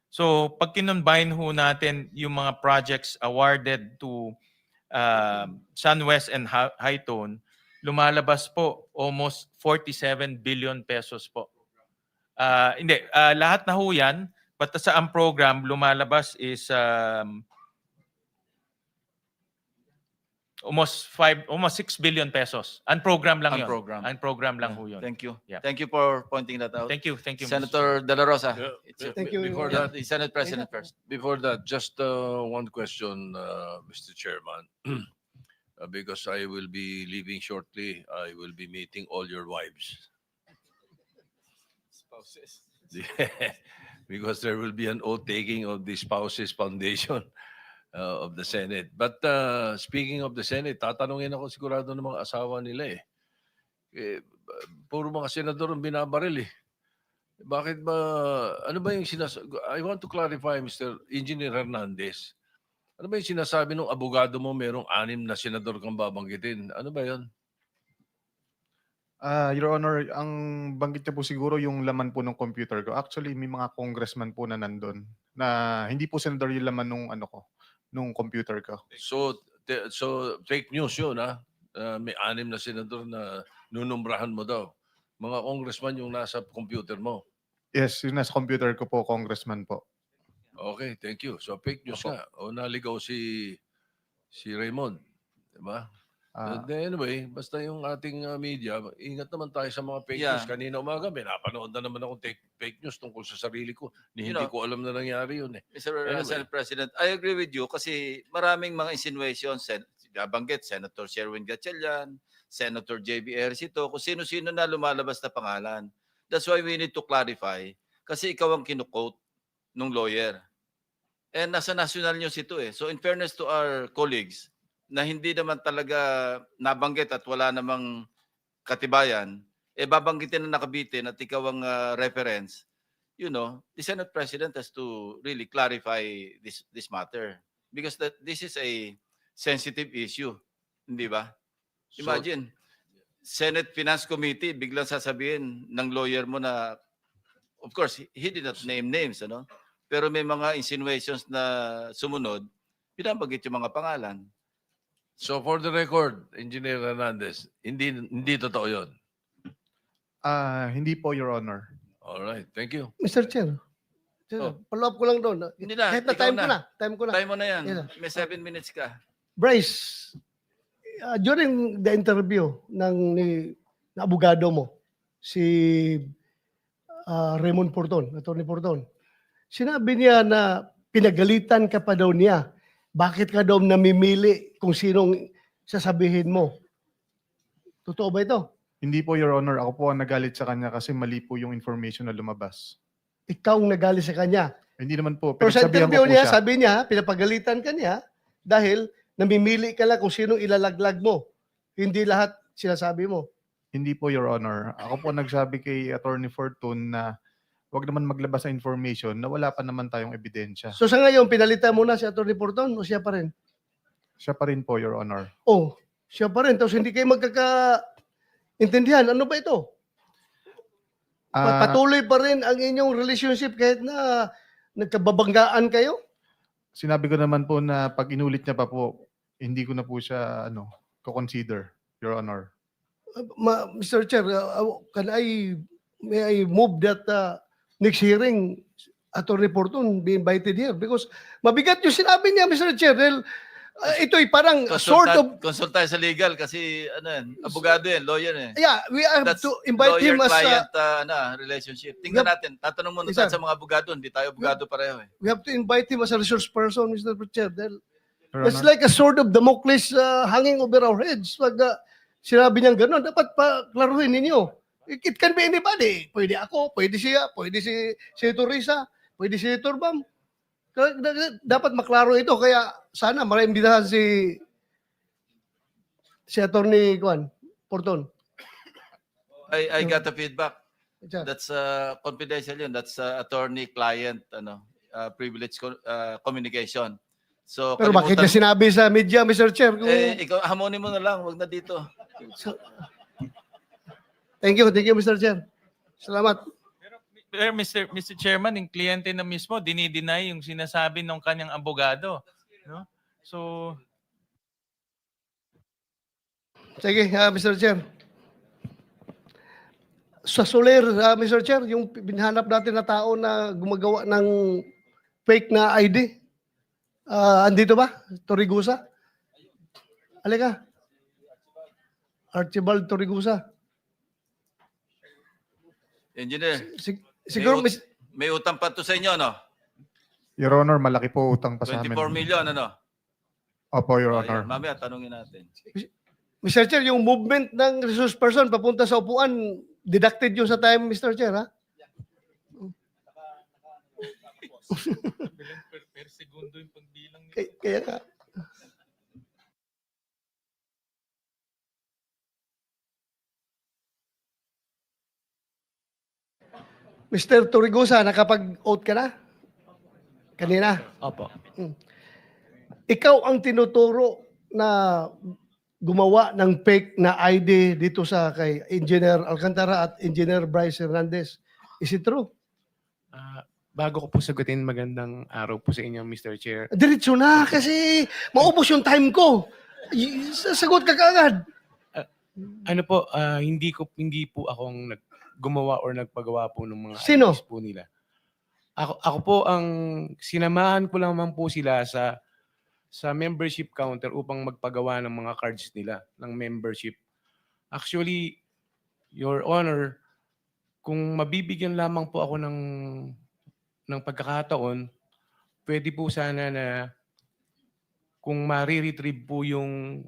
So pag kinonbine ho natin yung mga projects awarded to SunWest and Hightone, lumalabas po almost 47 billion pesos po. Hindi, lahat na ho yan, but sa unprogrammed lumalabas is Almost 6 billion pesos. Unprogram lang yun. Unprogram. Unprogram lang ho yun. Thank you. Yeah. Thank you for pointing that out. Thank you, Mr. Senator De La Rosa. Yeah, It's your- Thank you. Before Yeah, that, the Senate President first. before that, just one question, Mr. Chairman. Because I will be leaving shortly, I will be meeting all your wives. Spouses. Because there will be an oath taking of the Spouses Foundation of the Senate. But speaking of the Senate, tatanungin ako sigurado ng mga asawa nila eh. Puro mga senador ang binabaril eh. Bakit ba, ano ba yung I want to clarify, Mr. Engineer Hernandez. Ano ba yung sinasabi ng abogado mo merong 6 na senador kang babanggitin? Ano ba yun? Your Honor, ang banggit niya po siguro yung laman po ng computer ko. Actually, may mga congressman po na nandun na hindi po senador yung laman nung nung computer ko. So fake news yun, ha? May 6 na senador na nunumbrahan mo daw. Mga congressman yung nasa computer mo. Yes, yung nasa computer ko po, congressman po. Okay, thank you. So fake news nga. O naligaw si Raymond. Diba? Anyway, basta yung ating media, ingat naman tayo sa mga fake Yeah. news. Kanina umaga, may napanood na naman akong fake news tungkol sa sarili ko. You Hindi know, ko alam na nangyari yun eh. Mr. Anyway. Senate President, I agree with you kasi maraming mga insinuations, nabanggit, Senator Sherwin Gatchalian, Senator J.B. Ejercito, kung sino-sino na lumalabas na pangalan. That's why we need to clarify kasi ikaw ang kinukote nung lawyer. And nasa national news ito eh. So in fairness to our colleagues na hindi naman talaga nabanggit at wala namang katibayan, babanggitin na nakabitin at ikaw ang reference, you know, the Senate President has to really clarify this matter because this is a sensitive issue, hindi ba? Imagine, Senate Finance Committee, biglang sasabihin ng lawyer mo na, of course, he did not name names, ano? Pero may mga insinuations na sumunod, pinabanggit yung mga pangalan. So for the record, Engineer Hernandez, hindi totoo yun. Hindi po, Your Honor. All right, thank you. Mr. Chair, follow up ko lang doon. Hindi na, Kahit na ikaw time na. ko na. Time ko na. Time mo na yan. Yan na. May 7 minutes ka. Bryce, during the interview ng abogado mo, si Raymond Porton, Attorney Porton, sinabi niya na pinagalitan ka pa daw niya. Bakit ka daw namimili kung sinong sasabihin mo? Totoo ba ito? Hindi po, Your Honor. Ako po ang nagalit sa kanya kasi mali po yung information na lumabas. Ikaw ang nagali sa kanya. Hindi naman po. Pero sa Pinagsabihan interview ko po niya, siya. sabi niya, pinapagalitan ka niya dahil namimili ka lang kung sinong ilalaglag mo. Hindi lahat sinasabi mo. Hindi po, Your Honor. Ako po nagsabi kay Attorney Fortune na wag naman maglabas ng information na wala pa naman tayong ebidensya. So sa ngayon, pinalitan mo na si Atty. Porton o siya pa rin? Siya pa rin po, Your Honor. Oh, siya pa rin. Tapos hindi kayo magkakaintindihan. Ano ba ito? Patuloy pa rin ang inyong relationship kahit na nagkababanggaan kayo? Sinabi ko naman po na pag inulit niya pa po, hindi ko na po siya ko-consider, Your Honor. Mr. Chair, may I move that next hearing, Atty. Porton be invited here because mabigat yung sinabi niya, Mr. Chair. Dahil, ito'y parang sort of... Consult tayo sa legal kasi abogado yan, lawyer eh. Yeah, we have That's to invite him as... lawyer-client relationship. Tingnan natin, tatanong muna tayo sa mga abogado, hindi tayo abogado pareho eh. We have to invite him as a resource person, Mr. Chair. Dahil Your it's Honor. like a sword of Damocles hanging over our heads. Pag sinabi niyang gano'n, dapat paklaruhin ninyo. It can be anybody. Pwede ako, pwede siya, pwede si Senator Risa, pwede si Senator Bam. Dapat maklaro ito. Kaya sana maimbitahan si Atty. Porton. I got the feedback. That's confidential yun. That's attorney-client privilege communication. So, Pero bakit niya sinabi sa media, Mr. Chair? Ikaw, hamonin mo na lang. Wag na dito. Thank you, Mr. Chair. Salamat. Pero Mr. Chairman, yung kliyente na mismo, dinideny yung sinasabi ng kanyang abogado. No? So, Sige, Mr. Chair. Sa Soler, Mr. Chair, yung binhanap natin na tao na gumagawa ng fake na ID, andito ba? Torigusa? Halika. Archibald Torregusa. Engineer, Siguro, may utang pa to sa inyo, no? Your Honor, malaki po utang pa sa 24 amin. million, ano? Opo, Your Oh, Honor. yan. Mamaya, tanungin natin. Mr. Chair, yung movement ng resource person papunta sa upuan, deducted yun sa time, Mr. Chair, ha? Per segundo yung pagbilang nila. Kaya ka. Mr. Torregusa, nakapag-oath ka na? Kanina? Opo. Ikaw ang tinuturo na gumawa ng fake na ID dito sa kay Engineer Alcantara at Engineer Bryce Hernandez. Is it true? Bago ko po sagutin, magandang araw po sa inyo, Mr. Chair. Diretso na kasi maubos yung time ko. Sagot ka kaagad. Ano po, hindi po akong gumawa or nagpagawa po ng mga Sino? IDs po nila. Ako po ang sinamahan ko lamang po sila sa membership counter upang magpagawa ng mga cards nila ng membership. Actually, Your Honor, kung mabibigyan lamang po ako ng pagkakataon, pwede po sana na kung ma-retrieve po yung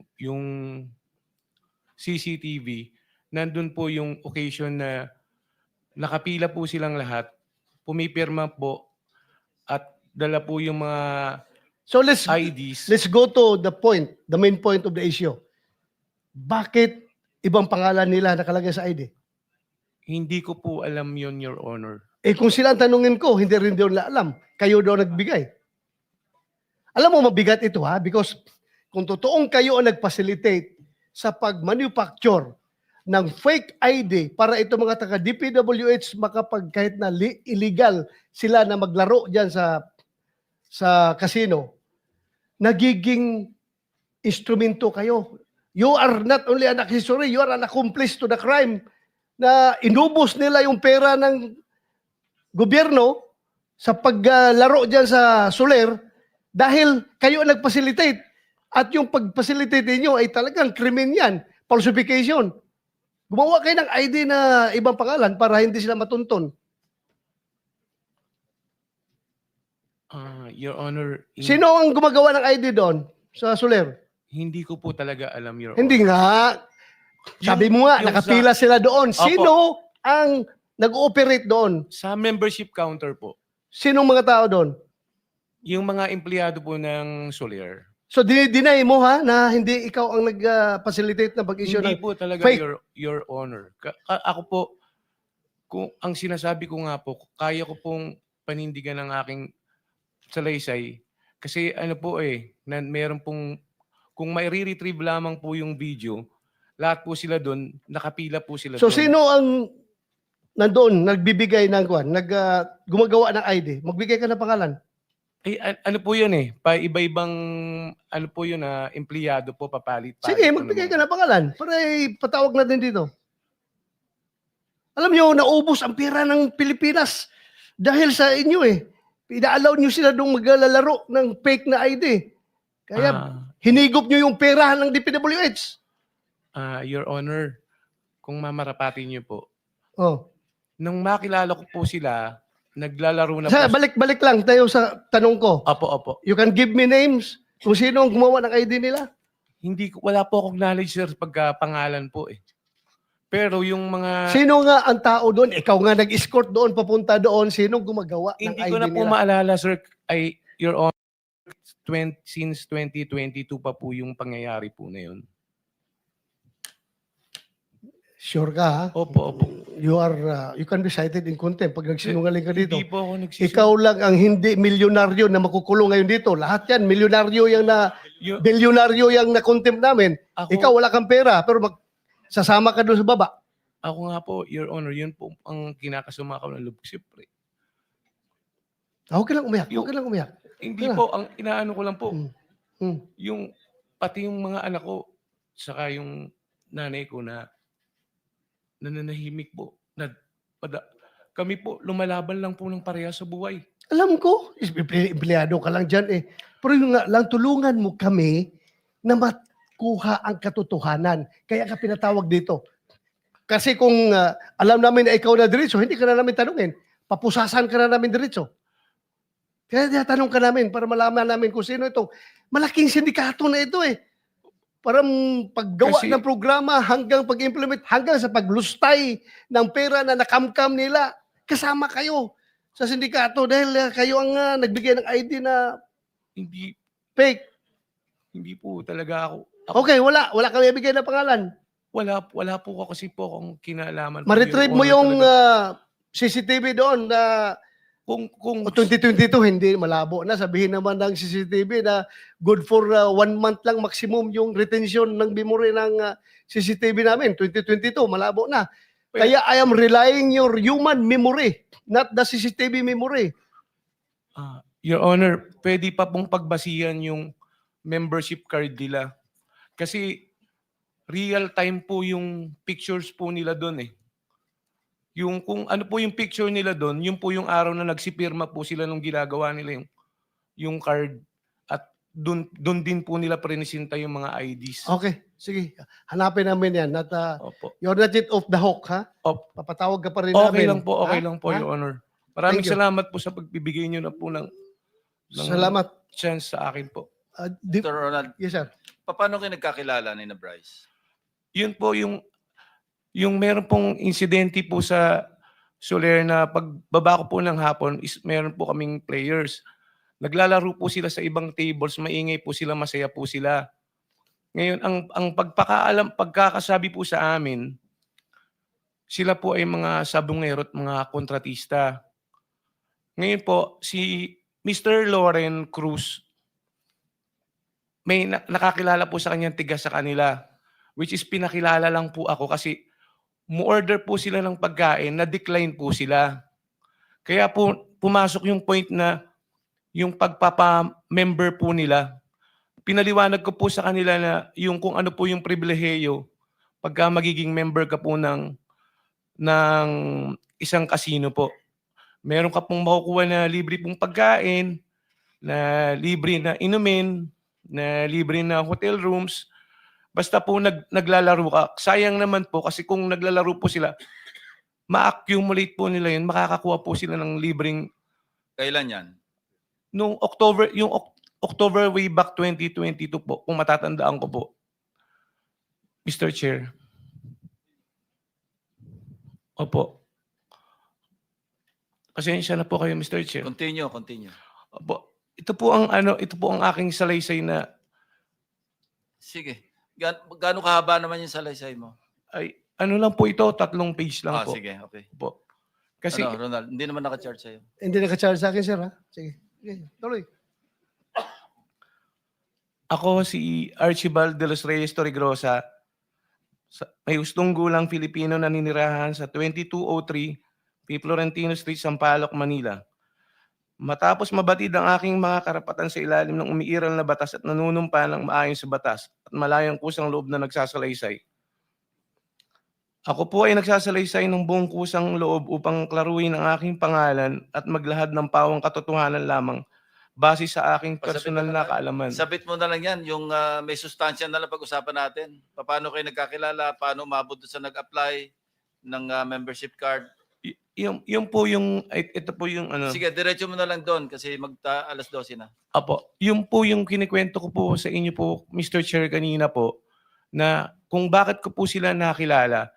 CCTV, nandun po yung occasion na nakapila po silang lahat, pumipirma po at dala po yung mga So let's IDs. let's go to the point, the main point of the issue. Bakit ibang pangalan nila nakalagay sa ID? Hindi ko po alam yon, Your Honor. Eh kung sila ang tanungin ko, hindi rin daw nila alam. Kayo daw nagbigay. Alam mo, mabigat ito ha? Because kung totoong kayo ang nag-facilitate sa pag-manufacture ng fake ID para ito mga taga-DPWH kahit na illegal sila na maglaro dyan sa casino, nagiging instrumento kayo. You are not only an accessory, you are an accomplice to the crime na inubos nila yung pera ng gobyerno sa paglaro dyan sa Soler dahil kayo ang nag-facilitate. At yung pag-facilitate ninyo ay talagang krimen yan. Falsification. Gumawa kayo ng ID na ibang pangalan para hindi sila matuntun. Your Honor, Sino ang gumagawa ng ID doon sa Soler? hindi ko po talaga alam, Your Honor. Hindi nga. Sabi mo nga, yung nakapila sila doon. Opo. Sino ang nag-ooperate doon? Sa membership counter po. Sinong mga tao doon? Yung mga empleyado po ng Soler. So, dinay mo ha na hindi ikaw ang nag-facilitate na pag-issue Hindi ng po talaga, fake. Your Honor. Ako po, kung ang sinasabi ko nga po, kaya ko pong panindigan ng aking salaysay. Kasi ano po na meron pong, kung may re-retrieve lamang po yung video, lahat po sila doon, nakapila po sila So, doon. sino ang nandoon, nagbibigay ng gumagawa ng ID? Magbigay ka ng pangalan. Ano po yun iba-ibang, ano po yun empleyado po, papalit. Sige, magbigay ka ng pangalan para patawag natin dito. Alam nyo, naubos ang pera ng Pilipinas dahil sa inyo Ina-allow nyo sila doon maglalaro ng fake na ID. Kaya hinigop nyo yung pera ng DPWH. Your Honor, kung mamarapatin niyo po, Oh. nung makilala ko po sila, naglalaro na po. Balik lang tayo sa tanong ko. Opo. You can give me names kung sino ang gumawa ng ID nila? Wala po akong knowledge, sir, pagkapangalan po Pero yung mga... Sino nga ang tao doon? Ikaw nga nag-escort doon, papunta doon. Sino gumagawa ng ID Hindi ko na po nila? maalala, sir. Your Honor, since 2022 pa po yung pangyayari po na yun. Sure ka, ha? Opo. You can be cited in contempt pag nagsinungaling ka dito. Hindi po ako nagsisinungaling. Ikaw lang ang hindi milyonaryo na makukulong ngayon dito. Lahat yan, milyonaryo bilyonaryo yung na-contempt namin. Ikaw wala kang pera, pero sasama ka doon sa baba. Ako nga po, Your Honor, yun po ang kinakasama ko ng lubog, siyempre. Okay lang umiyak. Okay lang umiyak. Hindi po, ang inaano ko lang po, yung pati yung mga anak ko, saka yung nanay ko na nananahimik po. Kami po, lumalaban lang po ng pareha sa buhay. Alam ko, empleyado ka lang dyan Pero yung nga lang, tulungan mo kami na kuha ang katotohanan. Kaya ka pinatawag dito. Kasi kung alam namin na ikaw na diretso, hindi ka na namin tanungin. Papusasan ka na namin diretso. Kaya tinatanong ka namin para malaman namin kung sino itong malaking sindikato na ito eh. Parang paggawa Kasi- ng programa hanggang pag-implement, hanggang sa paglustay ng pera na nakamkam nila. Kasama kayo sa sindikato dahil kayo ang nagbigay ng ID na Hindi fake. hindi po talaga ako. Okay, wala kami ibigay na pangalan. Wala po kasi po akong kinalaman. Ma-retrieve mo yung CCTV doon na kung 2022 hindi malabo na, sabihin naman ng CCTV na good for 1 month lang maximum yung retention ng memory ng CCTV namin. 2022 malabo na. Kaya I am relying your human memory, not the CCTV memory. Your Honor, pwede pa pong pagbasihan yung membership card nila. Kasi real time po yung pictures po nila doon eh. Yung kung ano po yung picture nila doon, yun po yung araw na nagsipirma po sila nung ginagawa nila yung card. At doon din po nila prenisinta yung mga IDs. Okay, sige. Hanapin namin yan. Not, Opo. you're not yet off the hook, ha? Papatawag ka pa rin namin. Okay lang po, Ha? Your Honor. Maraming Thank you. salamat po sa pagbibigay nyo na po ng Salamat. chance sa akin po. Mr. Ronald, yes, sir. paano kayo nagkakilala ni na Bryce? Yun po yung meron pong insidente po sa Soler na pagbaba ko po ng hapon is meron po kaming players. Naglalaro po sila sa ibang tables, maingay po sila, masaya po sila. Ngayon, ang pagkakasabi po sa amin, sila po ay mga sabungero at mga kontratista. Ngayon po, si Mr. Loren Cruz, may nakakilala po sa kanyang tiga sa kanila, which is pinakilala lang po ako kasi mu-order po sila ng pagkain, na-decline po sila. Kaya po pumasok yung point na yung pagpapa-member po nila, pinaliwanag ko po sa kanila na yung kung ano po yung pribilehiyo pagka magiging member ka po ng isang casino po. Meron ka pong makukuha na libre pong pagkain, na libre na inumin, na libre na hotel rooms. Basta po naglalaro ka. Sayang naman po kasi kung naglalaro po sila, ma-accumulate po nila yun, makakakuha po sila ng libreng... Kailan yan? Yung October way back 2022 po, kung matatandaan ko po. Mr. Chair. Opo. Pasensya na po kayo, Mr. Chair. Continue. Opo. Ito po ang aking salaysay na Sige. Gaano kahaba naman yung salaysay mo? ay ano lang po ito, 3 page lang po. Sige, okay. Po. Kasi Ronald, hindi naman naka-charge sa'yo. Hindi naka-charge sa akin, sir, ha? Sige. Tuloy. ako si Archibald de los Reyes Torregrosa, may hustong gulang Filipino na ninirahan sa 2203 P. Florentino Street, Sampaloc, Manila. Matapos mabatid ang aking mga karapatan sa ilalim ng umiiral na batas at nanunumpa ng maayon sa batas at malayang kusang loob na nagsasalaysay. Ako po ay nagsasalaysay ng buong kusang loob upang klaruin ang aking pangalan at maglahad ng pawang katotohanan lamang base sa aking personal na kaalaman. Sabit mo na lang yan, yung may sustansya na lang pag-usapan natin. Paano kayo nagkakilala, paano umabot sa nag-apply ng membership card. Yung po yung, ito po yung ano. Sige, diretso mo na lang doon kasi alas 12 na. Apo, yung po yung kinikwento ko po sa inyo po, Mr. Chair, kanina po, na kung bakit ko po sila nakilala.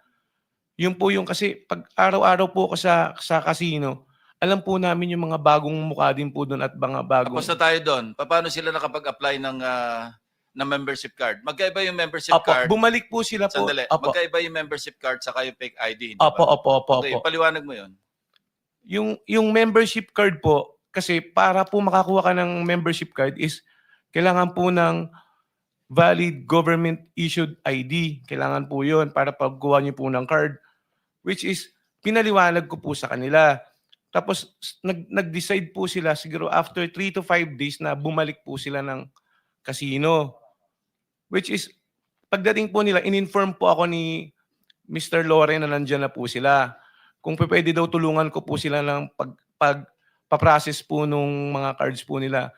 Yun po yung kasi pag araw-araw po ako sa casino, alam po namin yung mga bagong mukha din po doon at mga bagong... Tapos na tayo doon. Paano sila nakapag-apply ng membership card? Magkaiba yung membership Apo, card. bumalik po sila po. Sandali. Apo. Magkaiba yung membership card saka yung fake ID. Di ba? Opo. Okay, paliwanag mo yun. Yung membership card po, kasi para po makakuha ka ng membership card is kailangan po ng valid government issued ID. Kailangan po yun para pagkuha niyo po ng card. Which is, pinaliwanag ko po sa kanila. Tapos, nag-decide po sila siguro after 3 to 5 days na bumalik po sila ng casino. Which is, pagdating po nila, in-inform po ako ni Mr. Loren na nandyan na po sila. Kung pwede daw tulungan ko po sila ng pagpa-process po nung mga cards po nila.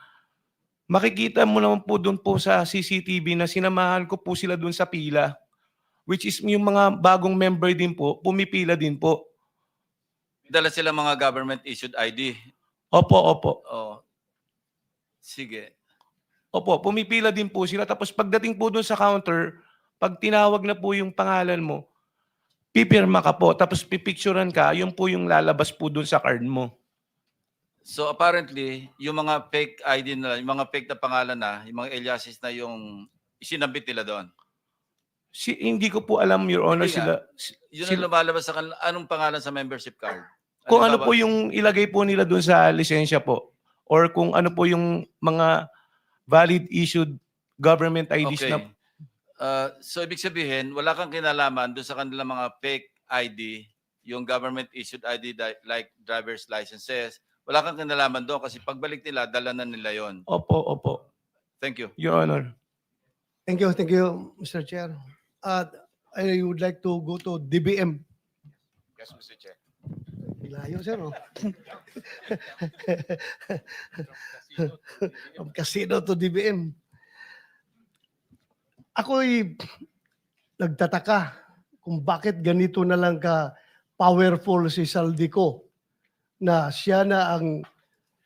makikita mo naman po doon po sa CCTV na sinamahan ko po sila doon sa pila. Which is yung mga bagong member din po, pumipila din po. Dala sila mga government-issued ID. Opo, opo. Oh. Sige. Opo, pumipila din po sila. Tapos pagdating po doon sa counter, pag tinawag na po yung pangalan mo, pipirma ka po, tapos pipicturean ka, yun po yung lalabas po doon sa card mo. So apparently, yung mga fake ID na, yung mga fake na pangalan na, yung mga aliases na yung isinabit nila doon. Hindi ko po alam, Your Honor, Hindi nga. sila, Yun ang lumalabas sa kanila. Anong pangalan sa membership card? kung ano Halimbawa, po yung ilagay po nila doon sa lisensya po, or kung ano po yung mga valid issued government IDs Okay. na. So ibig sabihin, wala kang kinalaman doon sa kanilang mga fake ID, yung government issued ID like driver's licenses. Wala kang kinalaman doon kasi pagbalik nila, dala na nila yon. Opo, opo. Thank you. Your Honor. Thank you, Mr. Chair. I would like to go to DBM. Yes, Mr. Chair. Layo, sir. Oh. From casino to DBM. Ako'y nagtataka kung bakit ganito na lang ka powerful si Saldico na siya na ang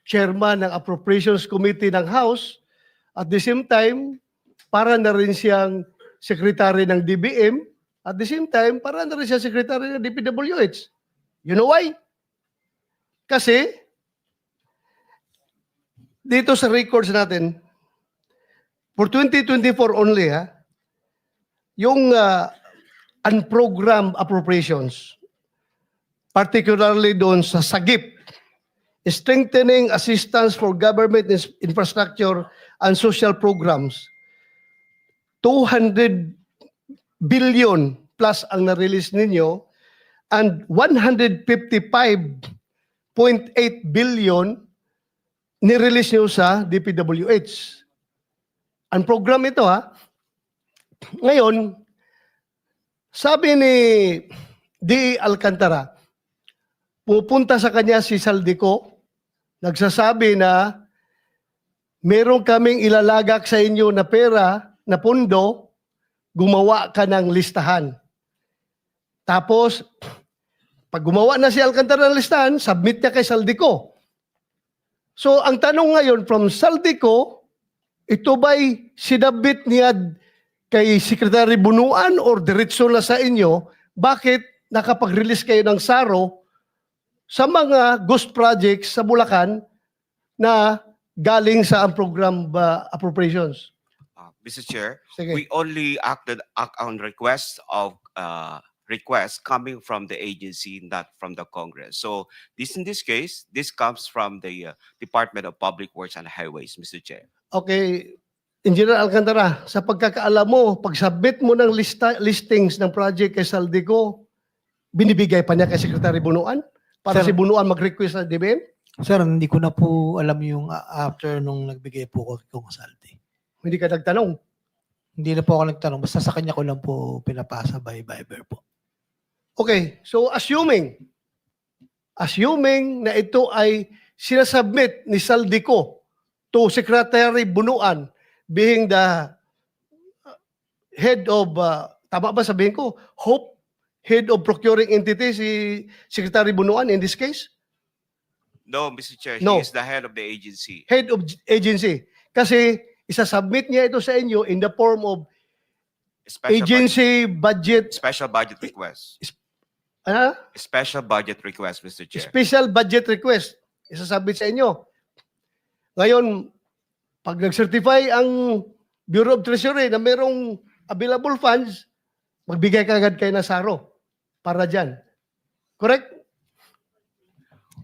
chairman ng Appropriations Committee ng House at the same time para na rin siyang secretary ng DBM at the same time para na rin siyang secretary ng DPWH. You know why? Kasi dito sa records natin for 2024 only yung unprogrammed appropriations, particularly doon sa SAGIP, strengthening assistance for government infrastructure and social programs, 200 billion plus ang na-release ninyo and 155.8 billion ni-release nyo sa DPWH. Ang program ito Ngayon, sabi ni D. Alcantara, pupunta sa kanya si Saldico, nagsasabi na meron kaming ilalagak sa inyo na pera, na pondo, gumawa ka ng listahan. Tapos, pag gumawa na si Alcantara ng listahan, submit niya kay Saldico. So, ang tanong ngayon from Saldico, ito ba'y sinabit niya kay Secretary Bunuan or diretso na sa inyo? Bakit nakapag-release kayo ng SARO sa mga ghost projects sa Bulacan na galing sa program appropriations? Mr. Chair, Sige. we only act on requests coming from the agency, not from the Congress. So in this case, this comes from the Department of Public Works and Highways, Mr. Chair. Okay, Engineer Alcantara, sa pagkakaalam mo, pag-submit mo ng listings ng project kay Saldico, binibigay pa niya kay Secretary Bunuan para Sir. si Bunuan mag-request sa DBM? Sir, hindi ko na po alam yung after nung nagbigay po ko kung Saldi. Hindi ka nagtanong? Hindi na po ako nagtanong. Basta sa kanya ko lang po pinapasa by Viber po. Okay, so assuming na ito ay sinasubmit ni Saldico to Secretary Bunuan being the head of, tama ba sabihin ko, head of procuring entity si Secretary Bunuan in this case? No, Mr. Chair, No. he is the head of the agency. Head of agency. Kasi isasubmit niya ito sa inyo in the form of agency budget, Special budget request. Special budget request, Mr. Chair. special budget request. Isasubmit sa inyo. Ngayon, pag nag-certify ang Bureau of Treasury na merong available funds, magbigay ka agad kayo ng SARO para dyan. Correct?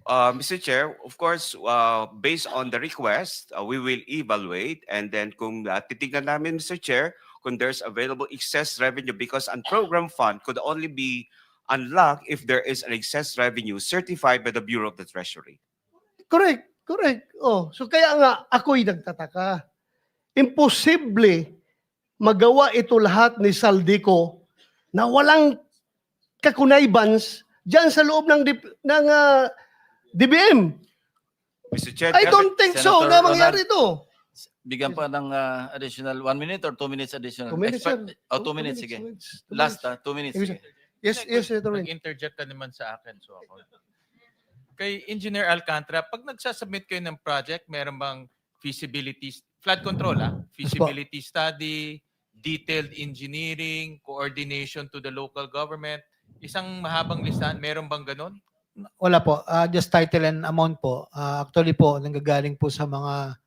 Mr. Chair, of course, based on the request, we will evaluate and then kung titignan namin, Mr. Chair, kung there's available excess revenue because ang program fund could only be unlocked if there is an excess revenue certified by the Bureau of the Treasury. Correct. Oh, so kaya nga ako'y nagtataka. Imposible magawa ito lahat ni Saldico na walang kakunaybans diyan sa loob ng DBM. Mr. Chair, I don't think so Senator na mangyari ito. Bigyan pa ng additional 1 minute or 2 minutes additional? 2 minutes, sir. 2 minutes, sige. 2 minutes. Last, 2 minutes, Sige, sige. Yes, yes, Senator Rin. Nag-interject ka naman sa akin. So ako. Kay Engineer Alcantara, pag nagsasubmit kayo ng project, meron bang feasibility, flood control, feasibility study, detailed engineering, coordination to the local government, isang mahabang listahan, meron bang ganun? Wala po. Just title and amount po. Actually po, nanggagaling po sa mga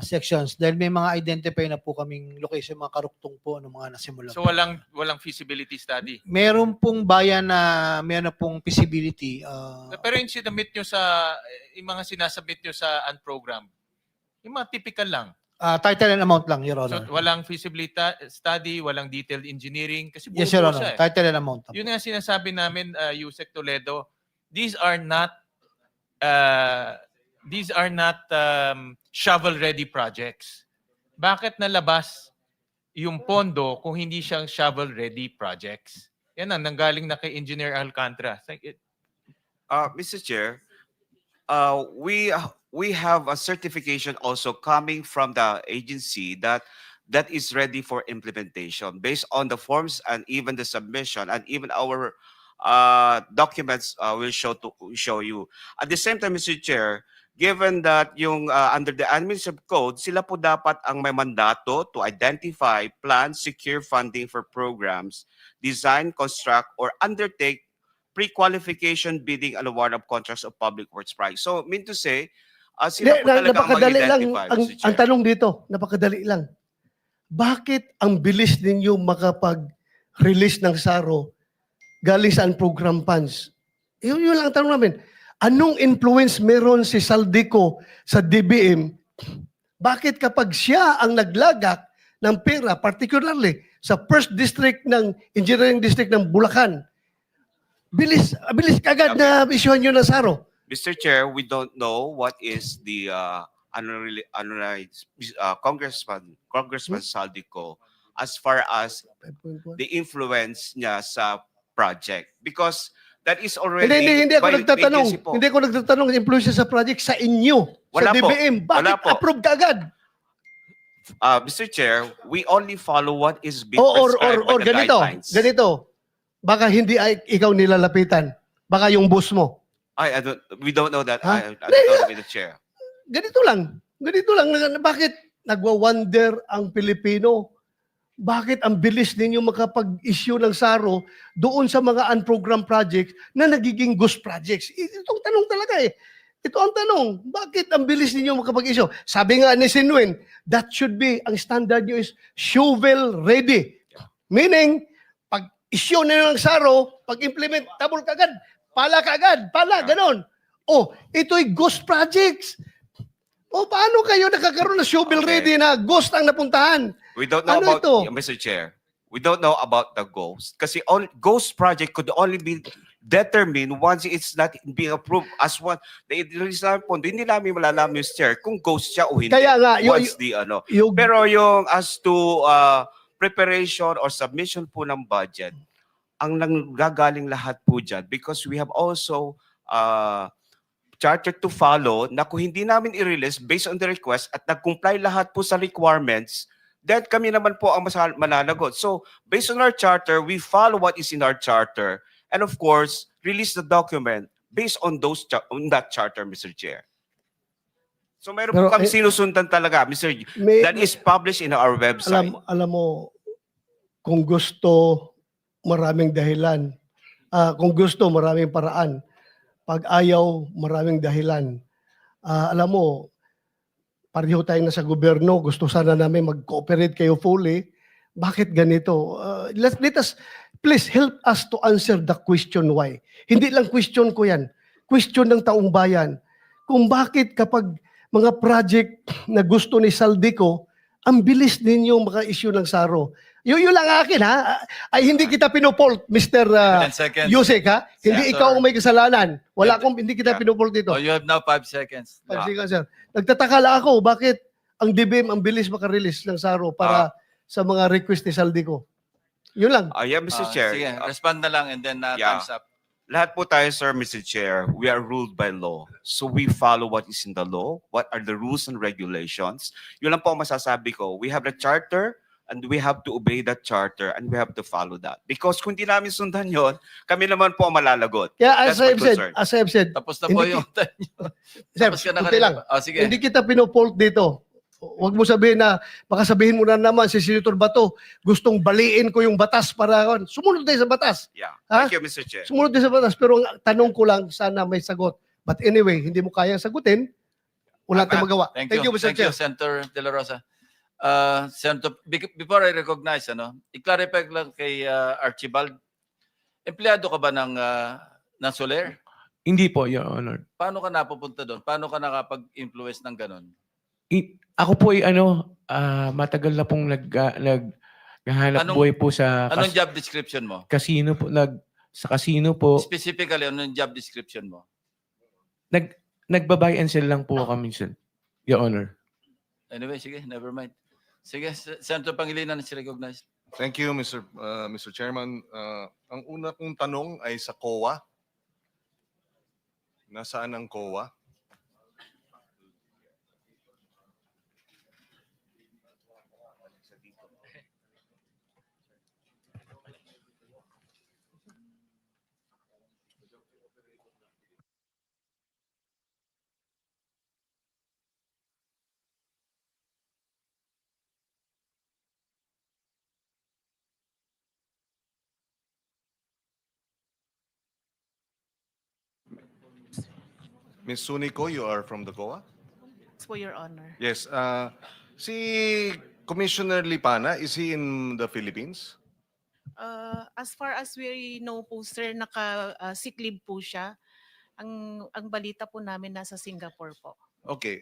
sections dahil may mga identify na po kaming location, mga karuktong po ng mga nasimula. So walang feasibility study. Meron pong bayan na meron na pong feasibility. Pero yung sinabit nyo sa, yung mga sinasabit nyo sa unprogram, yung mga typical lang. Title and amount lang, Your So Honor. walang feasibility study, walang detailed engineering, kasi Yes, Your buo-buo Honor. siya eh. Title and amount. Yun nga sinasabi namin, Yusek Toledo, these are not shovel-ready projects. Bakit nalabas yung pondo kung hindi siyang shovel-ready projects? Yan ang nanggaling na kay Engineer Alcantara. Mr. Chair, we have a certification also coming from the agency that is ready for implementation based on the forms and even the submission and even our documents will show you. At the same time, Mr. Chair, given that yung under the administrative code, sila po dapat ang may mandato to identify, plan, secure funding for programs, design, construct, or undertake pre-qualification bidding and award of contracts of public works projects. So, mean to say, sila po talaga ang Napakadali lang. mag-identify, Ang Mr. Chair. tanong dito, napakadali lang. Bakit ang bilis ninyo makapag-release ng SARO galing sa program funds? Yun lang ang tanong namin. Anong influence meron si Saldico sa DBM? Bakit kapag siya ang naglagak ng pera, particularly sa first district ng engineering district ng Bulacan, bilis kagad na isyuhan nyo ng SARO? Mr. Chair, we don't know what is the Congressman Saldico as far as the influence niya sa project because that is already Hindi ako by nagtatanong. agency po. Hindi ako nagtatanong ng influence sa project sa inyo, Wala sa po. DBM. Wala Bakit po. approve kagad? Mr. Chair, we only follow what is being Or prescribed by the ganito, guidelines. ganito. Baka hindi ay ikaw nilalapitan. Baka yung boss mo. We don't know that. Ha? I don't know the chair. Ganito lang. Bakit nagwa-wonder ang Pilipino? Bakit ang bilis ninyo makapag-issue ng SARO doon sa mga unprogrammed projects na nagiging ghost projects? Itong tanong talaga eh. Ito ang tanong. Bakit ang bilis ninyo makapag-issue? Sabi nga ni Sinwin, that should be, ang standard nyo is shovel ready. Meaning, pag-issue na ng SARO, pag-implement, tabol kagad, pala kagad, ganon. Oh, ito'y ghost projects. O paano kayo nakakaroon ng shovel ready na ghost ang napuntahan? We don't know Ano about, ito? Mr. Chair, we don't know about the ghost. Kasi ghost project could only be determined once it's not being approved as one. The reason po, hindi namin malalaman, Mr. Chair, kung ghost siya o hindi. Kaya nga, once pero yung as to preparation or submission po ng budget, ang nanggagaling lahat po dyan because we have also charter to follow na kung hindi namin i-release based on the request at nag-comply lahat po sa requirements, then kami naman po ang mananagot. So, based on our charter, we follow what is in our charter and of course, release the document based on on that charter, Mr. Chair. So, meron po kami sinusundan talaga, Mr. That is published in our website. Alam mo, kung gusto, maraming dahilan. Kung gusto, maraming paraan. Pag ayaw, maraming dahilan. Alam mo, pareho tayong nasa gobyerno, gusto sana namin mag-cooperate kayo fully. Bakit ganito? Let us, please help us to answer the question why. Hindi lang question ko yan. Question ng taong bayan. Kung bakit kapag mga project na gusto ni Saldico, ang bilis ninyo maka-issue ng SARO. Yun lang akin ha. Ay hindi kita pinopolt, Mr. 10 seconds. Yusek ha. Hindi Senator. ikaw ang may kasalanan. Hindi kita pinopolt dito. Oh, you have now 5 seconds. 5 seconds, sir. Nagtataka lang ako, bakit ang DBM ang bilis maka-release ng SARO para sa mga request ni Saldico? Yun lang. Yeah, Mr. Chair. Sige, respond na lang and then time's up. Lahat po tayo, sir, Mr. Chair, we are ruled by law. So we follow what is in the law, what are the rules and regulations. Yun lang po ang masasabi ko. We have the charter and we have to obey that charter and we have to follow that. Because kung di namin sundan yon, kami naman po ang malalagot. Kaya That's my concern. as I've said, Tapos na po Hindi yung time nyo. sir, Tapos ka na okay kanina. lang. Sige. Hindi kita pinofault dito. Huwag mo sabihin na, baka sabihin mo na naman si Senator Bato, gustong baliin ko yung batas para, sumunod tayo sa batas. Yeah. Ha? Thank you, Mr. Chair. Sumunod tayo sa batas. Pero ang tanong ko lang, sana may sagot. But anyway, hindi mo kayang sagutin, wala tayong magawa. Thank you, Mr. Chair. Senator De La Rosa. Senator, before I recognize, i-clarify lang kay Archibald, empleyado ka ba ng Soler? Hindi po, Your Honor. Paano ka napupunta doon? Paano ka nakapag-influence ng ganon? Ako po ay matagal na pong naghahanap Anong- buhay po sa Anong job description mo? casino po, sa casino po. Specifically, anong job description mo? Nagba-buy and sell lang po kami, sir. Your Honor. Anyway, sige, never mind. Sige, Senator Pangilinan is recognized. Thank you, Mr. Chairman. Ang una kong tanong ay sa COA. Nasaan ang COA? Ms. Sunico, you are from the COA? For Your Honor. Yes. Si Commissioner Lipana, is he in the Philippines? As far as we know po, sir, naka-sick leave po siya. Ang balita po namin nasa Singapore po. Okay.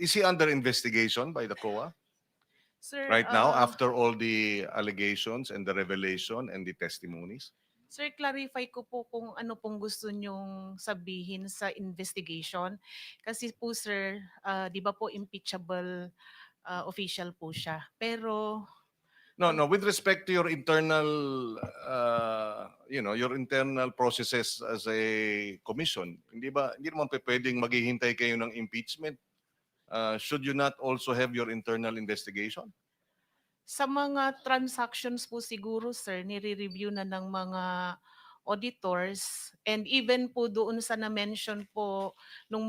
Is he under investigation by the COA Sir, right now after all the allegations and the revelation and the testimonies? Sir, clarify ko po kung ano pong gusto nyong sabihin sa investigation. Kasi po, sir, di ba po impeachable official po siya. Pero No, with respect to your internal, your internal processes as a commission, hindi naman pwedeng maghihintay kayo ng impeachment? Should you not also have your internal investigation? sa mga transactions po siguro, sir, nire-review na ng mga auditors, and even po doon sa na-mention po nung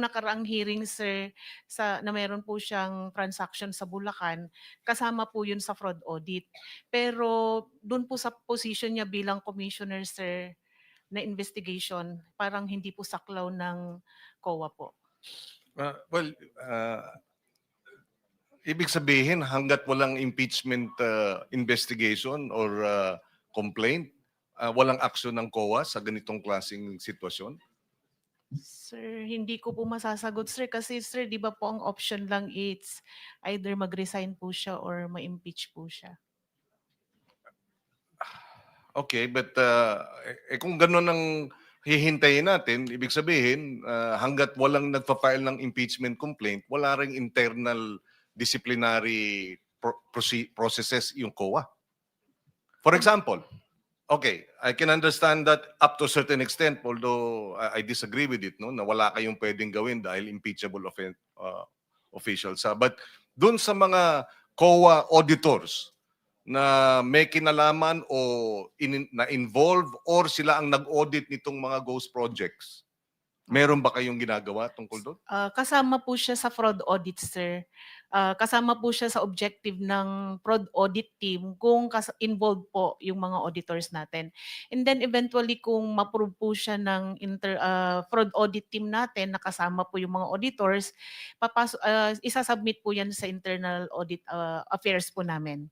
nakaraang hearing, sir, na meron po siyang transaction sa Bulacan, kasama po yun sa fraud audit. Pero doon po sa position niya bilang commissioner, sir, na investigation, parang hindi po saklaw ng COA po. Ibig sabihin, hanggat walang impeachment investigation or complaint, walang aksyon ng COA sa ganitong klaseng sitwasyon? Sir, hindi ko po masasagot, sir, kasi, sir, di ba po ang option lang it's either mag-resign po siya or ma-impeach po siya. Okay, but kung gano'n ang hihintayin natin, ibig sabihin, hanggat walang nagpa-file ng impeachment complaint, wala ring internal disciplinary processes yung COA. For example, okay, I can understand that up to a certain extent, although I disagree with it, no, na wala kayong pwedeng gawin dahil impeachable officials. But dun sa mga COA auditors na may kinalaman o na-involve or sila ang nag-audit nitong mga ghost projects, meron ba kayong ginagawa tungkol doon? Kasama po siya sa fraud audit, sir. Kasama po siya sa objective ng fraud audit team kung involved po yung mga auditors natin. And then eventually kung ma-prove po siya ng fraud audit team natin na kasama po yung mga auditors, isasubmit po yan sa internal audit affairs po namin.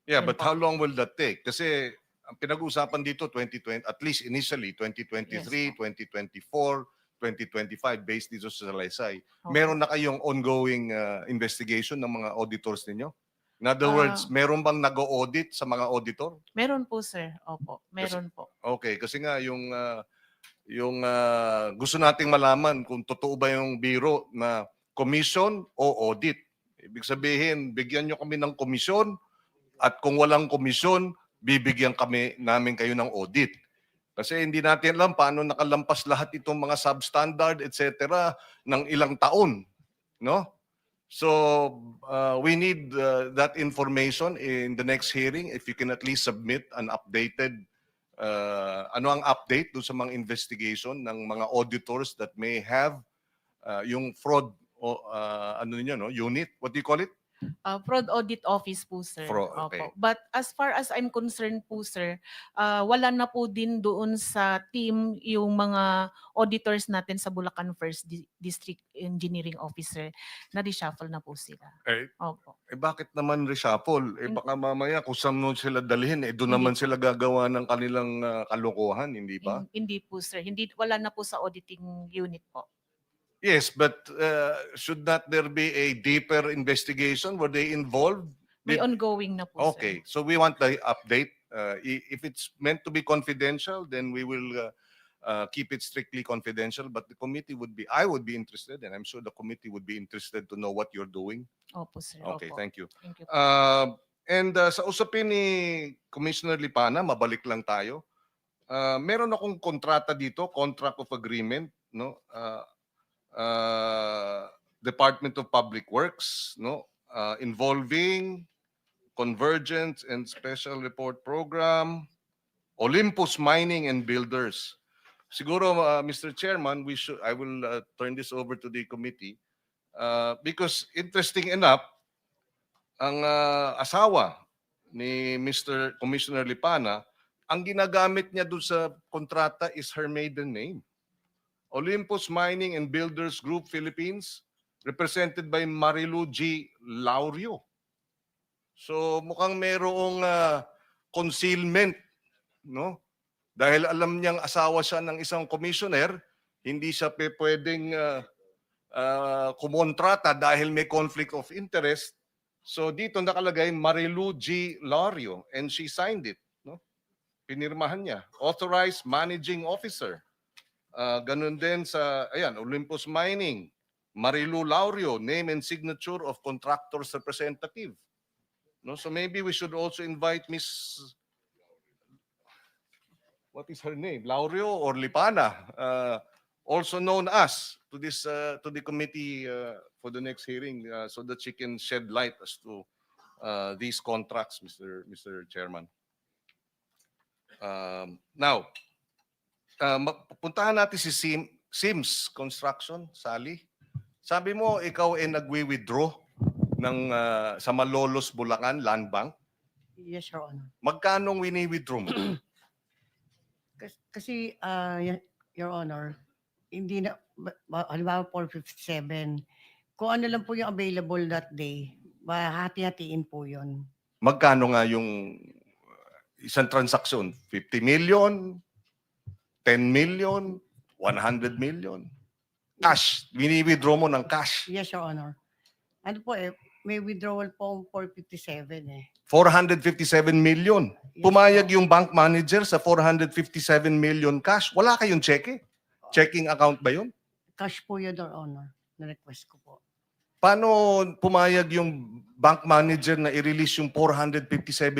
Yeah, but how long will that take? Kasi ang pinag-uusapan dito 2020, at least initially 2023, 2024, 2025 based dito sa Salaysay. Meron na kayong ongoing investigation ng mga auditors ninyo? In other words, meron bang nag-audit sa mga auditor? Meron po, sir. Opo, meron po. Okay, kasi nga yung gusto nating malaman kung totoo ba yung biro na commission o audit. Ibig sabihin, bigyan nyo kami ng komisyon at kung walang komisyon, bibigyan namin kayo ng audit. Kasi hindi natin alam paano nakalampas lahat itong mga substandard, etc. ng ilang taon. No? So we need that information in the next hearing. If you can at least submit an updated, ano ang update doon sa mga investigation ng mga auditors that may have yung fraud ano niyo, no? Unit, what do you call it? Fraud Audit Office po, sir. Fraud, okay. Opo. But as far as I'm concerned po, sir, wala na po din doon sa team yung mga auditors natin sa Bulacan First District Engineering Officer. Na-reshuffle na po sila. Opo. Bakit naman reshuffle? Baka mamaya kung saan mo sila dalhin, doon naman sila gagawa ng kanilang kalokohan, hindi ba? Hindi po, sir. Wala na po sa auditing unit po. Yes, but should not there be a deeper investigation? Were they involved? May ongoing na po, sir. Okay, so we want the update. If it's meant to be confidential, then we will keep it strictly confidential. But the committee I would be interested, and I'm sure the committee would be interested to know what you're doing. Opo, sir. Okay, Opo. thank you. Thank you. And sa usapin ni Commissioner Lipana, mabalik lang tayo. Meron akong kontrata dito, contract of agreement, no? Department of Public Works, no? Involving Convergence and Special Report Program, Olympus Mining and Builders. Siguro, Mr. Chairman, I will turn this over to the committee because interesting enough, ang asawa ni Mr. Commissioner Lipana, ang ginagamit niya doon sa kontrata is her maiden name. Olympus Mining and Builders Group Philippines, represented by Marilu G. Laurio. So mukhang mayroong concealment, no? Dahil alam niyang asawa siya ng isang commissioner, hindi siya pwedeng kumontrata dahil may conflict of interest. So dito nakalagay Marilu G. Laurio and she signed it, no? Pinirmahan niya. Authorized Managing Officer. Ganun din sa Olympus Mining, Marilu Laurio, name and signature of contractor's representative. No, so maybe we should also invite Miss what is her name? Laurio or Lipana, also known as to the committee for the next hearing, so that she can shed light as to these contracts, Mr. Chairman. Now, puntahan natin si Sims Construction, Sally. Sabi mo, ikaw ay nagwi-withdraw ng sa Malolos, Bulacan, Land Bank. Yes, Your Honor. Magkano wini-withdraw mo? Kasi, Your Honor, hindi na, halimbawa 457, kung ano lang po yung available that day, hati-hatiin po yun. Magkano nga yung isang transaksyon? 50 million? 10 million, 100 million. Cash. Wini-withdraw mo ng cash. Yes, Your Honor. Ano po may withdrawal po 457 457 million. Pumayag yung bank manager sa 457 million cash. Wala kayong cheque? Checking account ba yun? Cash po yun, Your Honor. Na-request ko po. Paano pumayag yung bank manager na i-release yung 457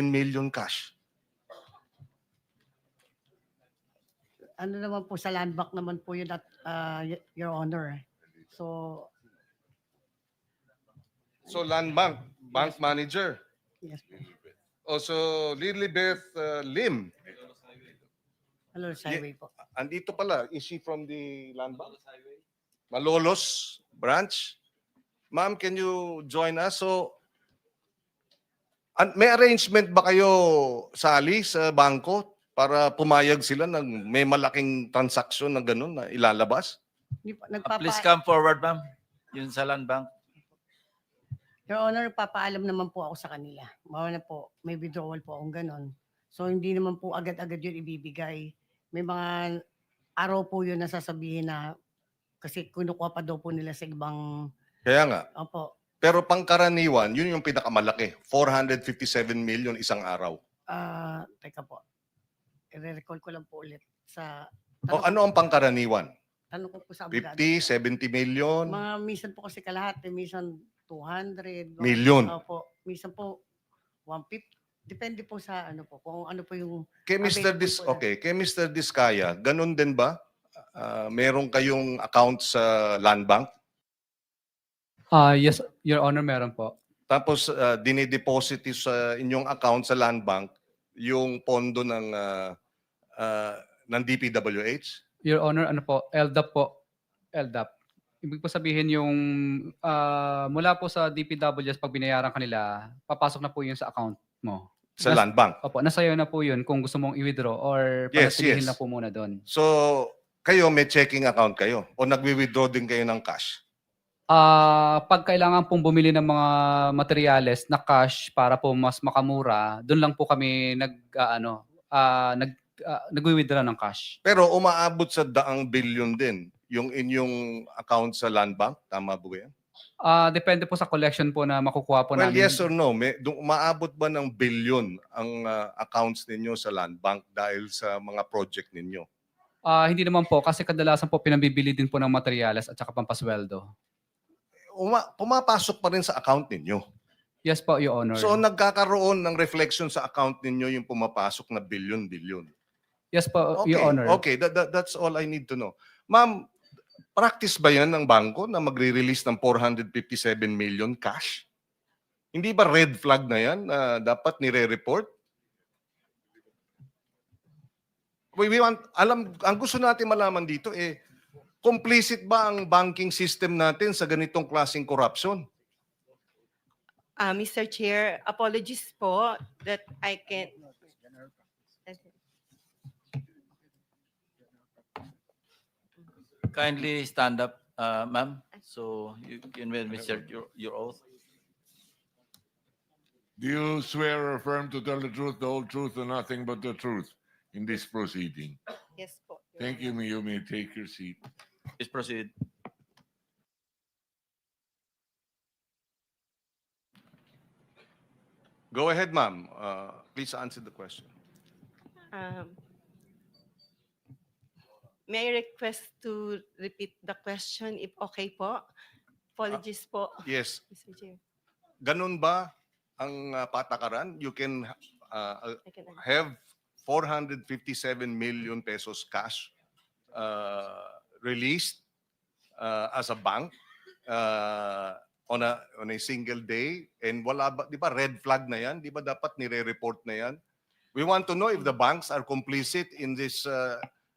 million cash? Ano naman po sa land bank naman po yun at Your Honor. So land bank, bank manager. yes. Also, Lilibeth Lim. Hello, Highway po. Andito pala. Is she from the land bank? Malolos branch. Ma'am, can you join us? So, may arrangement ba kayo, Sally, sa bangko para pumayag sila ng may malaking transaksyon na gano'n na ilalabas? Please come forward, ma'am. Yun sa land bank. Your Honor, papaalam naman po ako sa kanila. Mauna po, may withdrawal po akong ganon. So hindi naman po agad-agad yun ibibigay. May mga araw po yun na sasabihin na kasi kinukuha pa daw po nila sa ibang... Kaya nga. Opo. Pero pangkaraniwan, yun yung pinakamalaki. 457 million isang araw. Teka po. I-recall ko lang po ulit sa... O ano ang pangkaraniwan? Tanong ko po sa abogado. 50, 70 million? Mga minsan po kasi kalahati, minsan 200. Million? Opo. Minsan po 150. Depende po sa ano po, kung ano po yung Kay Mr. available po na- Okay, kay Mr. Diskaya, ganun din ba? Meron kayong account sa Land Bank? Yes, Your Honor, meron po. Tapos dinideposit sa inyong account sa Land Bank yung pondo ng DPWH? Your Honor, ano po, LDAP po. LDAP. Ibig po sabihin yung mula po sa DPWS pag binayaran kanila, papasok na po yun sa account mo. Sa Land Bank? Opo, nasa iyo na po yun kung gusto mong i-withdraw or Yes, panatilihin yes. na po muna doon. So, kayo may checking account kayo o nagwi-withdraw din kayo ng cash? Pag kailangan pong bumili ng mga materyales na cash para po mas makamura, doon lang po kami nagwi-withdraw ng cash. Pero umaabot sa 100 billion din yung inyong account sa Land Bank? Tama ba yan? Depende po sa collection po na makukuha po Well, namin. yes or no? Umaabot ba ng billion ang accounts ninyo sa Land Bank dahil sa mga project ninyo? Hindi naman po kasi kadalasan po pinabibili din po ng materyales at saka pampasweldo. Pumapasok pa rin sa account ninyo. Yes po, Your Honor. So nagkakaroon ng reflection sa account ninyo yung pumapasok na billion-billion. Yes po, Okay, Your Honor. okay. That's all I need to know. Ma'am, practice ba yan ng bangko na magre-release ng 457 million cash? Hindi ba red flag na yan na dapat nire-report? Ang gusto natin malaman dito complicit ba ang banking system natin sa ganitong klaseng corruption? Mr. Chair, apologies po that I can... Kindly stand up, ma'am, so you can administer your oath. Do you swear or affirm to tell the truth, the whole truth, and nothing but the truth in this proceeding? Yes po. Thank you. You may take your seat. Please proceed. Go ahead, ma'am. Please answer the question. May I request to repeat the question if okay po? Apologies po. Yes. Mr. Chair. Ganun ba ang patakaran? You can I can have 457 million pesos cash released as a bank on a single day, and wala ba, di ba red flag na yan? Di ba dapat nire-report na yan? We want to know if the banks are complicit in this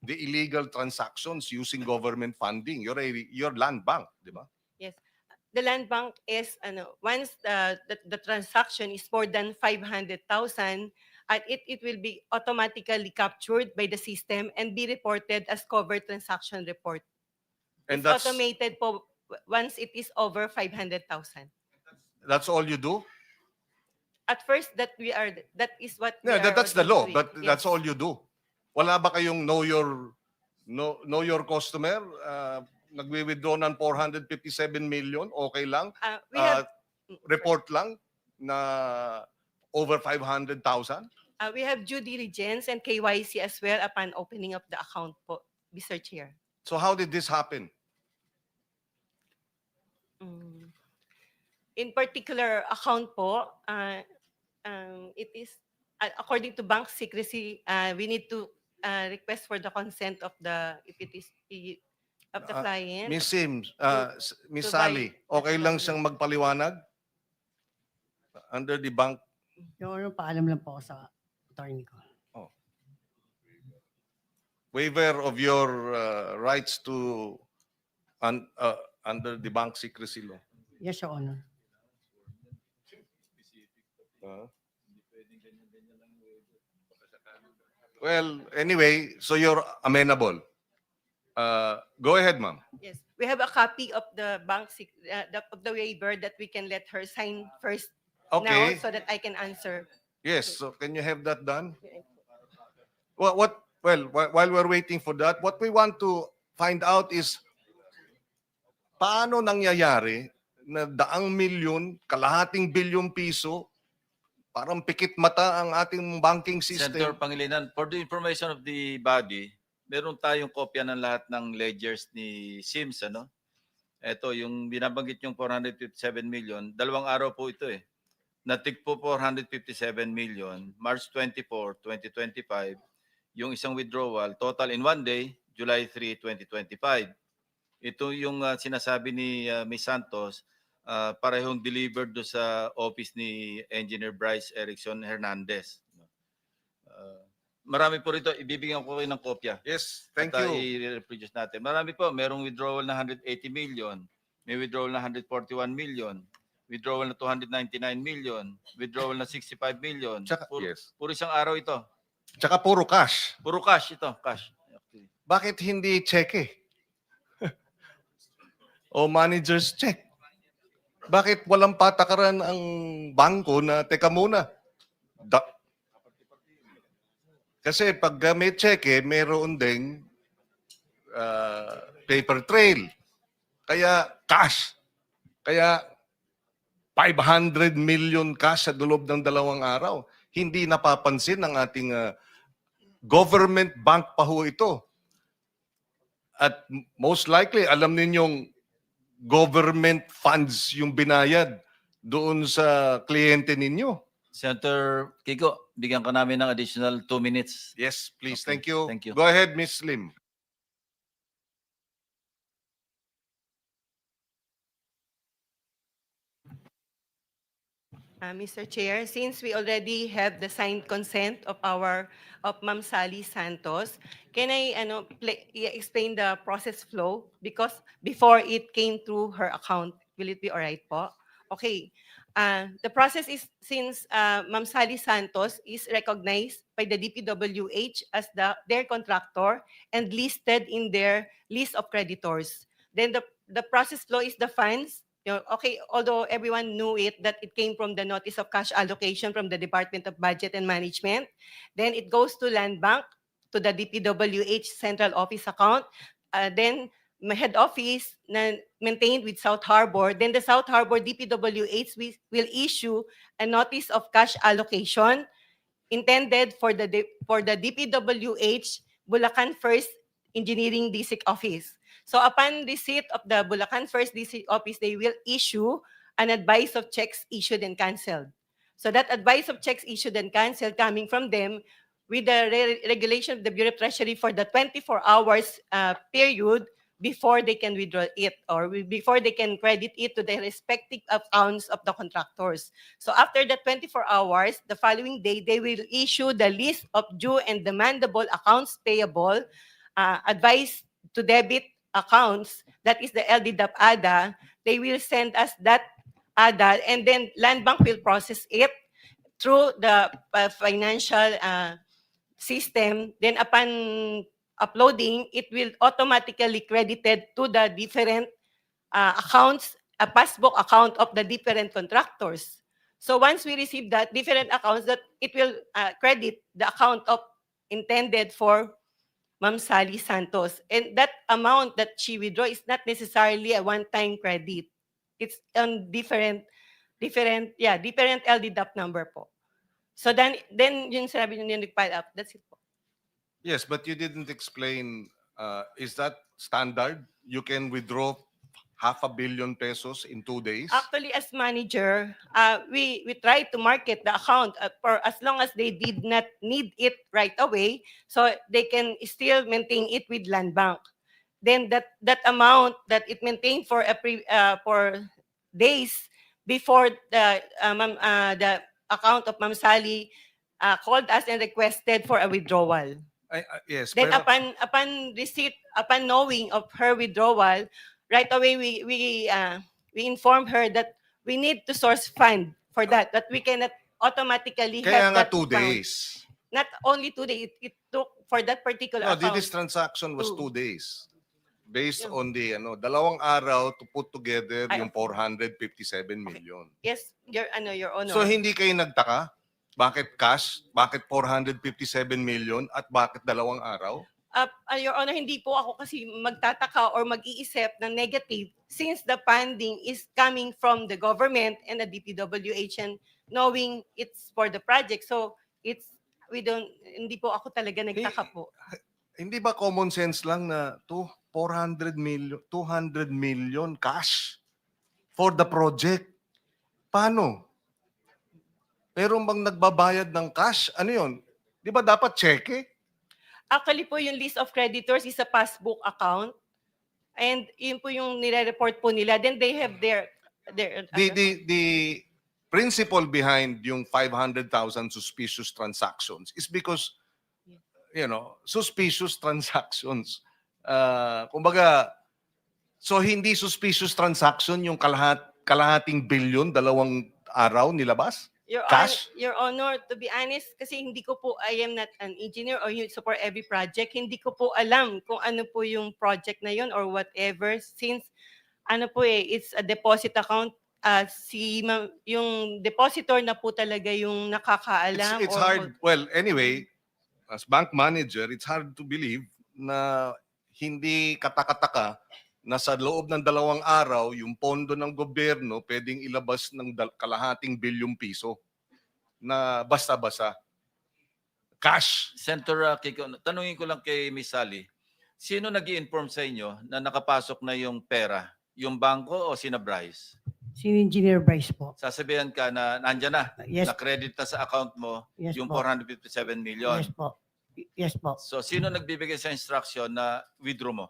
the illegal transactions using government funding. You're land bank, di ba? Yes. The land bank is once the transaction is more than 500,000, it will be automatically captured by the system and be reported as covered transaction report. And It's that's automated po once it is over 500,000. that's all you do? At first, that is what we Yeah, are that's the already law, doing. but that's Yes. all you do. Wala ba kayong know your customer? Nagwi-withdraw ng 457 million, okay lang? We have Report lang na over 500,000? we have due diligence and KYC as well upon opening up the account po, Mr. Chair. So how did this happen? In particular account po, it is according to bank secrecy, we need to request for the consent of the of the client. Miss Sims, Miss to Sally, buy okay lang siyang magpaliwanag? Under the bank? Yung ano, paalam lang po ako sa attorney ko. Waiver of your rights to under the bank secrecy law. Yes, Your Honor. Well, anyway, so you're amenable. Go ahead, ma'am. Yes, we have a copy of the of the waiver that we can let her sign first now Okay. so that I can answer. Yes, so can you have that done? Well, while we're waiting for that, what we want to find out is paano nangyayari na 100 milyon, kalahating bilyong piso, parang pikit mata ang ating banking Senator system. Pangilinan, for the information of the body, meron tayong kopya ng lahat ng ledgers ni Sims, ano? Ito, yung binabanggit yung 457 million, 2 araw po ito eh. natigpo 457 million, March 24, 2025, yung isang withdrawal, total in one day, July 3, 2025. Ito yung sinasabi ni Ms. Santos, parehong delivered do sa office ni Engineer Bryce Erickson Hernandez. Marami po rito, ibibigyan ko kayo ng kopya. Yes, thank At, you. i-reproduce natin. Marami po, merong withdrawal na 180 million, may withdrawal na 141 million, withdrawal na 299 million, withdrawal na 65 million. Yes. Puro isang araw ito. Tsaka puro cash. Puro cash ito, cash. Bakit hindi cheque? O manager's check? Bakit walang patakaran ang bangko na, teka muna, kasi pag may cheque, mayroon ding paper trail. Kaya cash. Kaya 500 million cash sa loob ng 2 araw. Hindi napapansin ng ating government bank pa ho ito. At most likely, alam ninyong government funds yung binayad doon sa kliyente ninyo. Senator Kiko, bigyan ka namin ng additional 2 minutes. Yes, please. Okay, Thank you. thank you. Go ahead, Ms. Lim. Mr. Chair, since we already have the signed consent of Ma'am Sally Santos, can I explain the process flow? Because before it came through her account, will it be all right po? Okay. The process is since Ma'am Sally Santos is recognized by the DPWH as their contractor and listed in their list of creditors. Then the process flow is the funds. Okay, although everyone knew it, that it came from the notice of cash allocation from the Department of Budget and Management. Then it goes to Land Bank, to the DPWH central office account. Then my head office na maintained with South Harbor. Then the South Harbor DPWH will issue a notice of cash allocation intended for the DPWH Bulacan First Engineering District Office. So upon receipt of the Bulacan First District Office, they will issue an advice of checks issued and canceled. So that advice of checks issued and canceled coming from them with the regulation of the Bureau of Treasury for the 24 hours period before they can withdraw it or before they can credit it to the respective accounts of the contractors. So after the 24 hours, the following day, they will issue the list of due and demandable accounts payable, advice to debit accounts, that is the LDDAP ADA. They will send us that ADA and then Land Bank will process it through the financial system. Then upon uploading, it will automatically credited to the different accounts, a passbook account of the different contractors. So once we receive that different accounts, that it will credit the account of intended for Ma'am Sally Santos. And that amount that she withdraw is not necessarily a one-time credit. It's on different LDDAP number po. So then yung sabi niyo nag-pile up, that's it po. Yes, but you didn't explain, is that standard? You can withdraw 500 million pesos in 2 days? Actually, as manager, we try to market the account for as long as they did not need it right away, so they can still maintain it with Land Bank. Then that amount that it maintained for days before the account of Ma'am Sally called us and requested for a withdrawal. Yes. Then pero- upon receipt, upon knowing of her withdrawal, right away we informed her that we need to source fund for that we cannot automatically Kaya have nga that 2 account. days. Not only 2 days, it took for that particular No, account. this transaction was 2 Two. days. Based Yeah. on the 2 araw to put together Ay, yung 457 million. Yes, your honor. So hindi kayo nagtaka? Bakit cash? Bakit 457 million? At bakit 2 araw? Your honor, hindi po ako kasi magtataka or mag-iisip ng negative since the funding is coming from the government and the DPWH and knowing it's for the project. So hindi po ako talaga nagtaka po. Hindi ba common sense lang na 200 million cash for the project? Paano? Meron bang nagbabayad ng cash? Ano yun? Di ba dapat cheque? Actually po, yung list of creditors is a passbook account. And yun po yung nire-report po nila. Then they have their The principle behind yung 500,000 suspicious transactions is because, suspicious transactions. Kumbaga, so hindi suspicious transaction yung kalahating bilyon, 2 araw nilabas? Cash? Your Honor, to be honest, kasi hindi ko po, I am not an engineer or you support every project, hindi ko po alam kung ano po yung project na yun or whatever, since it's a deposit account, yung depositor na po talaga yung nakakaalam. It's or hard. Well, anyway, as bank manager, it's hard to believe na hindi katakataka na sa loob ng 2 araw, yung pondo ng gobyerno pwedeng ilabas ng kalahating bilyong piso na basta-basta. Cash. Senator Kiko, tanungin ko lang kay Ms. Sally, sino nag-i-inform sa inyo na nakapasok na yung pera? Yung bangko o sina Bryce? Si Engineer Bryce po. Sasabihan ka na nandyan na, Yes. na-credit na sa account mo Yes yung po. 457 million. Yes po. Yes po. So, sino nagbibigay sa instruction na withdraw mo?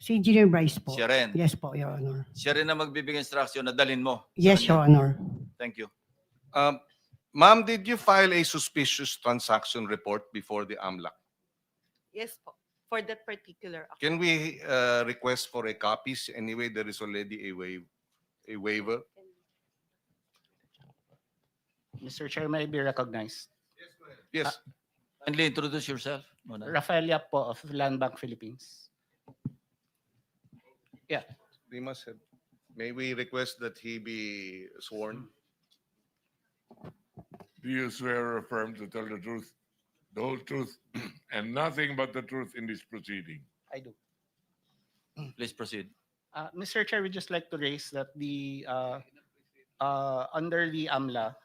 Si Engineer Bryce po. Siya rin. Yes po, Your Honor. Siya rin na magbibigay instruction na dalhin mo. sa Yes, kanya. Your Honor. Thank you. Ma'am, did you file a suspicious transaction report before the AMLAC? yes po, for that particular account. Can we request for a copy? Anyway, there is already a waiver. Mr. Chair, may I be recognized? Yes. Kindly introduce yourself. Muna. Rafael Yap po of Land Bank Philippines. Yeah. They must have. May we request that he be sworn? Do you swear or affirm to tell the truth, the whole truth, and nothing but the truth in this proceeding? I do. Please proceed. Mr. Chair, we'd just like to raise that the under the AMLA,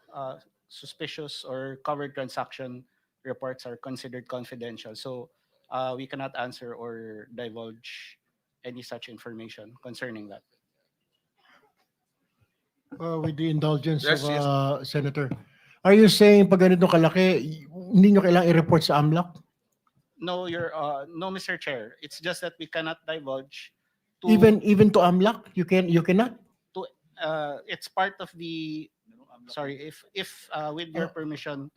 suspicious or covered transaction reports are considered confidential. So we cannot answer or divulge any such information concerning that. With the indulgence Yes, of yes. Senator, are you saying pag ganito kalaki, hindi nyo kailangang i-report sa AMLAC? No, no, Mr. Chair. It's just that we cannot divulge to Even to AMLAC, you cannot? it's part of the sorry if with your permission,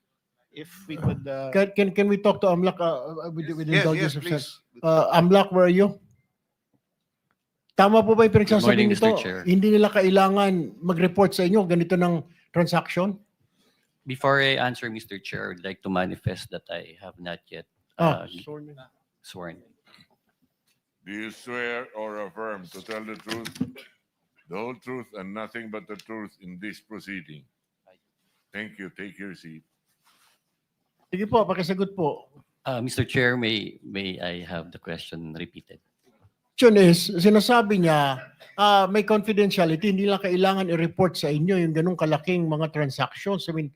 if we could Can we talk to AMLAC with the Yes, indulgence yes, of please. AMLAC, where are you? Tama po ba yung pinagsasabi morning, nito? Mr. Chair. Hindi nila kailangan mag-report sa inyo ganito ng transaction? Before I answer, Mr. Chair, I'd like to manifest that I have not yet sworn. Do you swear or affirm to tell the truth, the whole truth, and nothing but the truth in this proceeding? Thank you. Take your seat. Sige po, pakisagot po. Mr. Chair, may I have the question repeated? Question is, sinasabi niya, may confidentiality, hindi lang kailangan i-report sa inyo yung ganung kalaking mga transactions. I mean,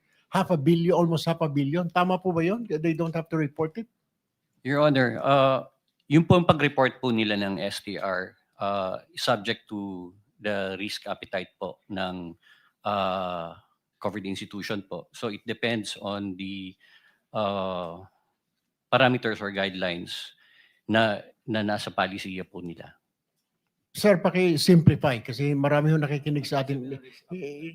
almost half a billion. Tama po ba yun? They don't have to report it? Your Honor, yung pong pag-report po nila ng STR, subject to the risk appetite po ng covered institution po. So it depends on the parameters or guidelines na nasa policy po nila. Sir, paki-simplify kasi marami yung nakikinig sa atin.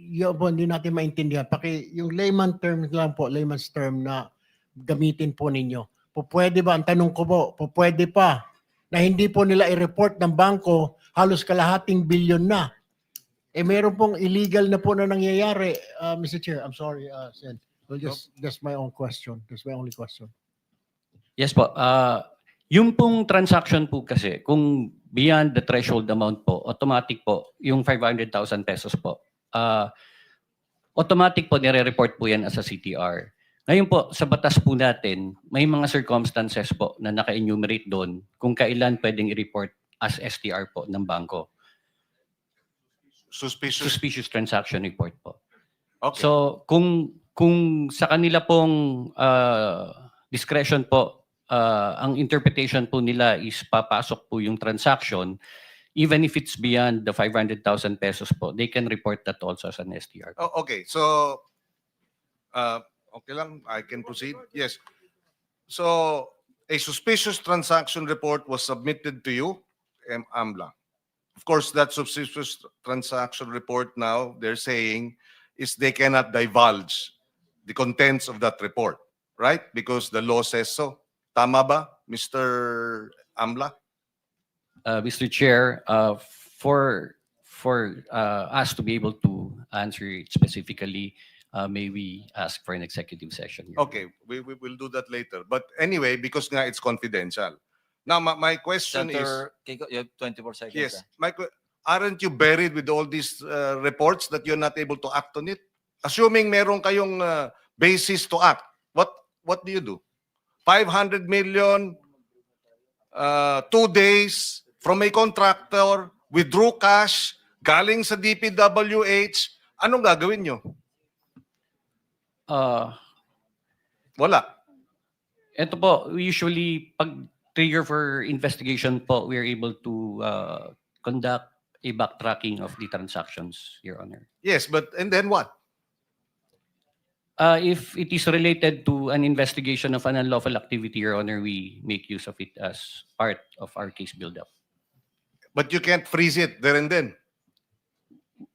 Yun po, hindi natin maintindihan. Yung layman term lang po, layman's term na gamitin po ninyo. Pwede ba, ang tanong ko po, pwede pa na hindi po nila i-report ng bangko halos kalahating bilyon na. Meron pong illegal na po na nangyayari. Mr. Chair, I'm sorry, Sen. Well, that's my own question. That's my only question. Yes po. Yung pong transaction po kasi, kung beyond the threshold amount po, automatic po, yung 500,000 pesos po, automatic po nire-report po yan as a CTR. Ngayon po, sa batas po natin, may mga circumstances po na naka-enumerate doon kung kailan pwedeng i-report as STR po ng bangko. Suspicious transaction report po. Okay. So, kung sa kanila pong discretion po, ang interpretation po nila is papasok po yung transaction, even if it's beyond the 500,000 pesos po, they can report that also as an STR. Okay, so Okay lang, I can proceed. Yes. So, a suspicious transaction report was submitted to you, AMLA. Of course, that suspicious transaction report now, they're saying, is they cannot divulge the contents of that report, right? Because the law says so. Tama ba, Mr. AMLA? Mr. Chair, for us to be able to answer it specifically, may we ask for an executive session? Your Okay, we will do that later. But anyway, because nga it's confidential. Now, my question is, Senator Kiko, you have 24 seconds. yes, ah. aren't you buried with all these reports that you're not able to act on it? Assuming meron kayong basis to act, what do you do? 500 million, 2 days from a contractor, withdrew cash, galing sa DPWH, anong gagawin nyo? Wala. Ito po, usually pag trigger for investigation po, we are able to conduct a backtracking of the transactions, Your Honor. Yes, but and then what? If it is related to an investigation of an unlawful activity, Your Honor, we make use of it as part of our case build-up. But you can't freeze it there and then.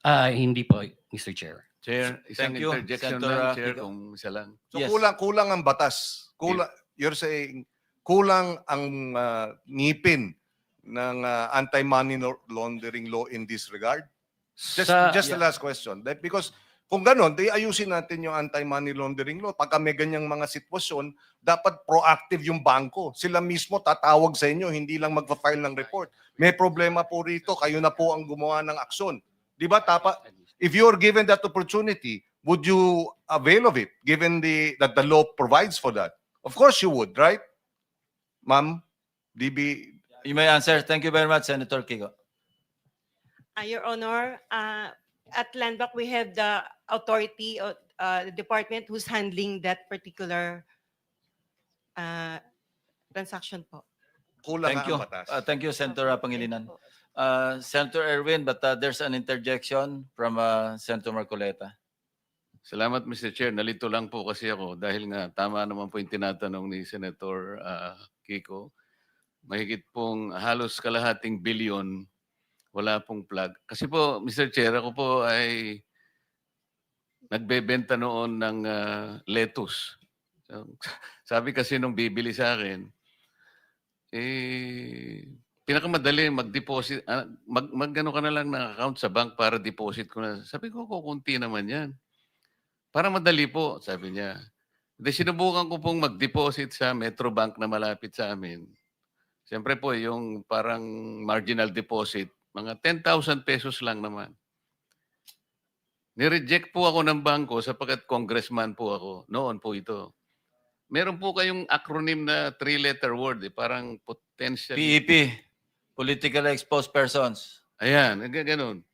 Hindi po, Mr. Chair. Chair, isang Thank you, interjection Senator, lang, Chair, Kiko. kung isa lang. So Yes. kulang ang batas. You're saying kulang ang ngipin ng anti-money laundering law in this regard? Just the last question. Because kung ganon, di ayusin natin yung anti-money laundering law. Pagka may ganyang mga sitwasyon, dapat proactive yung bangko. Sila mismo tatawag sa inyo, hindi lang magpa-file ng report. May problema po rito, kayo na po ang gumawa ng aksyon. Di ba? If you're given that opportunity, would you avail of it, given that the law provides for that? Of course you would, right? Ma'am, DB. You may answer. Thank you very much, Senator Kiko. Your Honor, at Landmark, we have the authority or the department who's handling that particular transaction po. Kulang Thank nga you. ang batas. Thank you, Senator Pangilinan. Senator Erwin, but there's an interjection from Senator Marcoleta. Salamat, Mr. Chair. Nalito lang po kasi ako dahil nga tama naman po yung tinatanong ni Senator Kiko. Mahigit pong halos kalahating bilyon, wala pong plug. Kasi po, Mr. Chair, ako po ay nagbebenta noon ng lettuce. So, sabi kasi nung bibili sa akin, pinakamadali mag-deposit, mag-ano ka na lang ng account sa bank para deposit ko na. Sabi ko, kukunti naman yan. Para madali po, sabi niya. Sinubukan ko pong mag-deposit sa Metrobank na malapit sa amin. Siyempre po, yung parang marginal deposit, mga 10,000 pesos lang naman. Nireject po ako ng bangko sapagkat congressman po ako. Noon po ito. Meron po kayong acronym na 3-letter word, parang potential. PEP, Politically Exposed Persons. Ayan, ganun.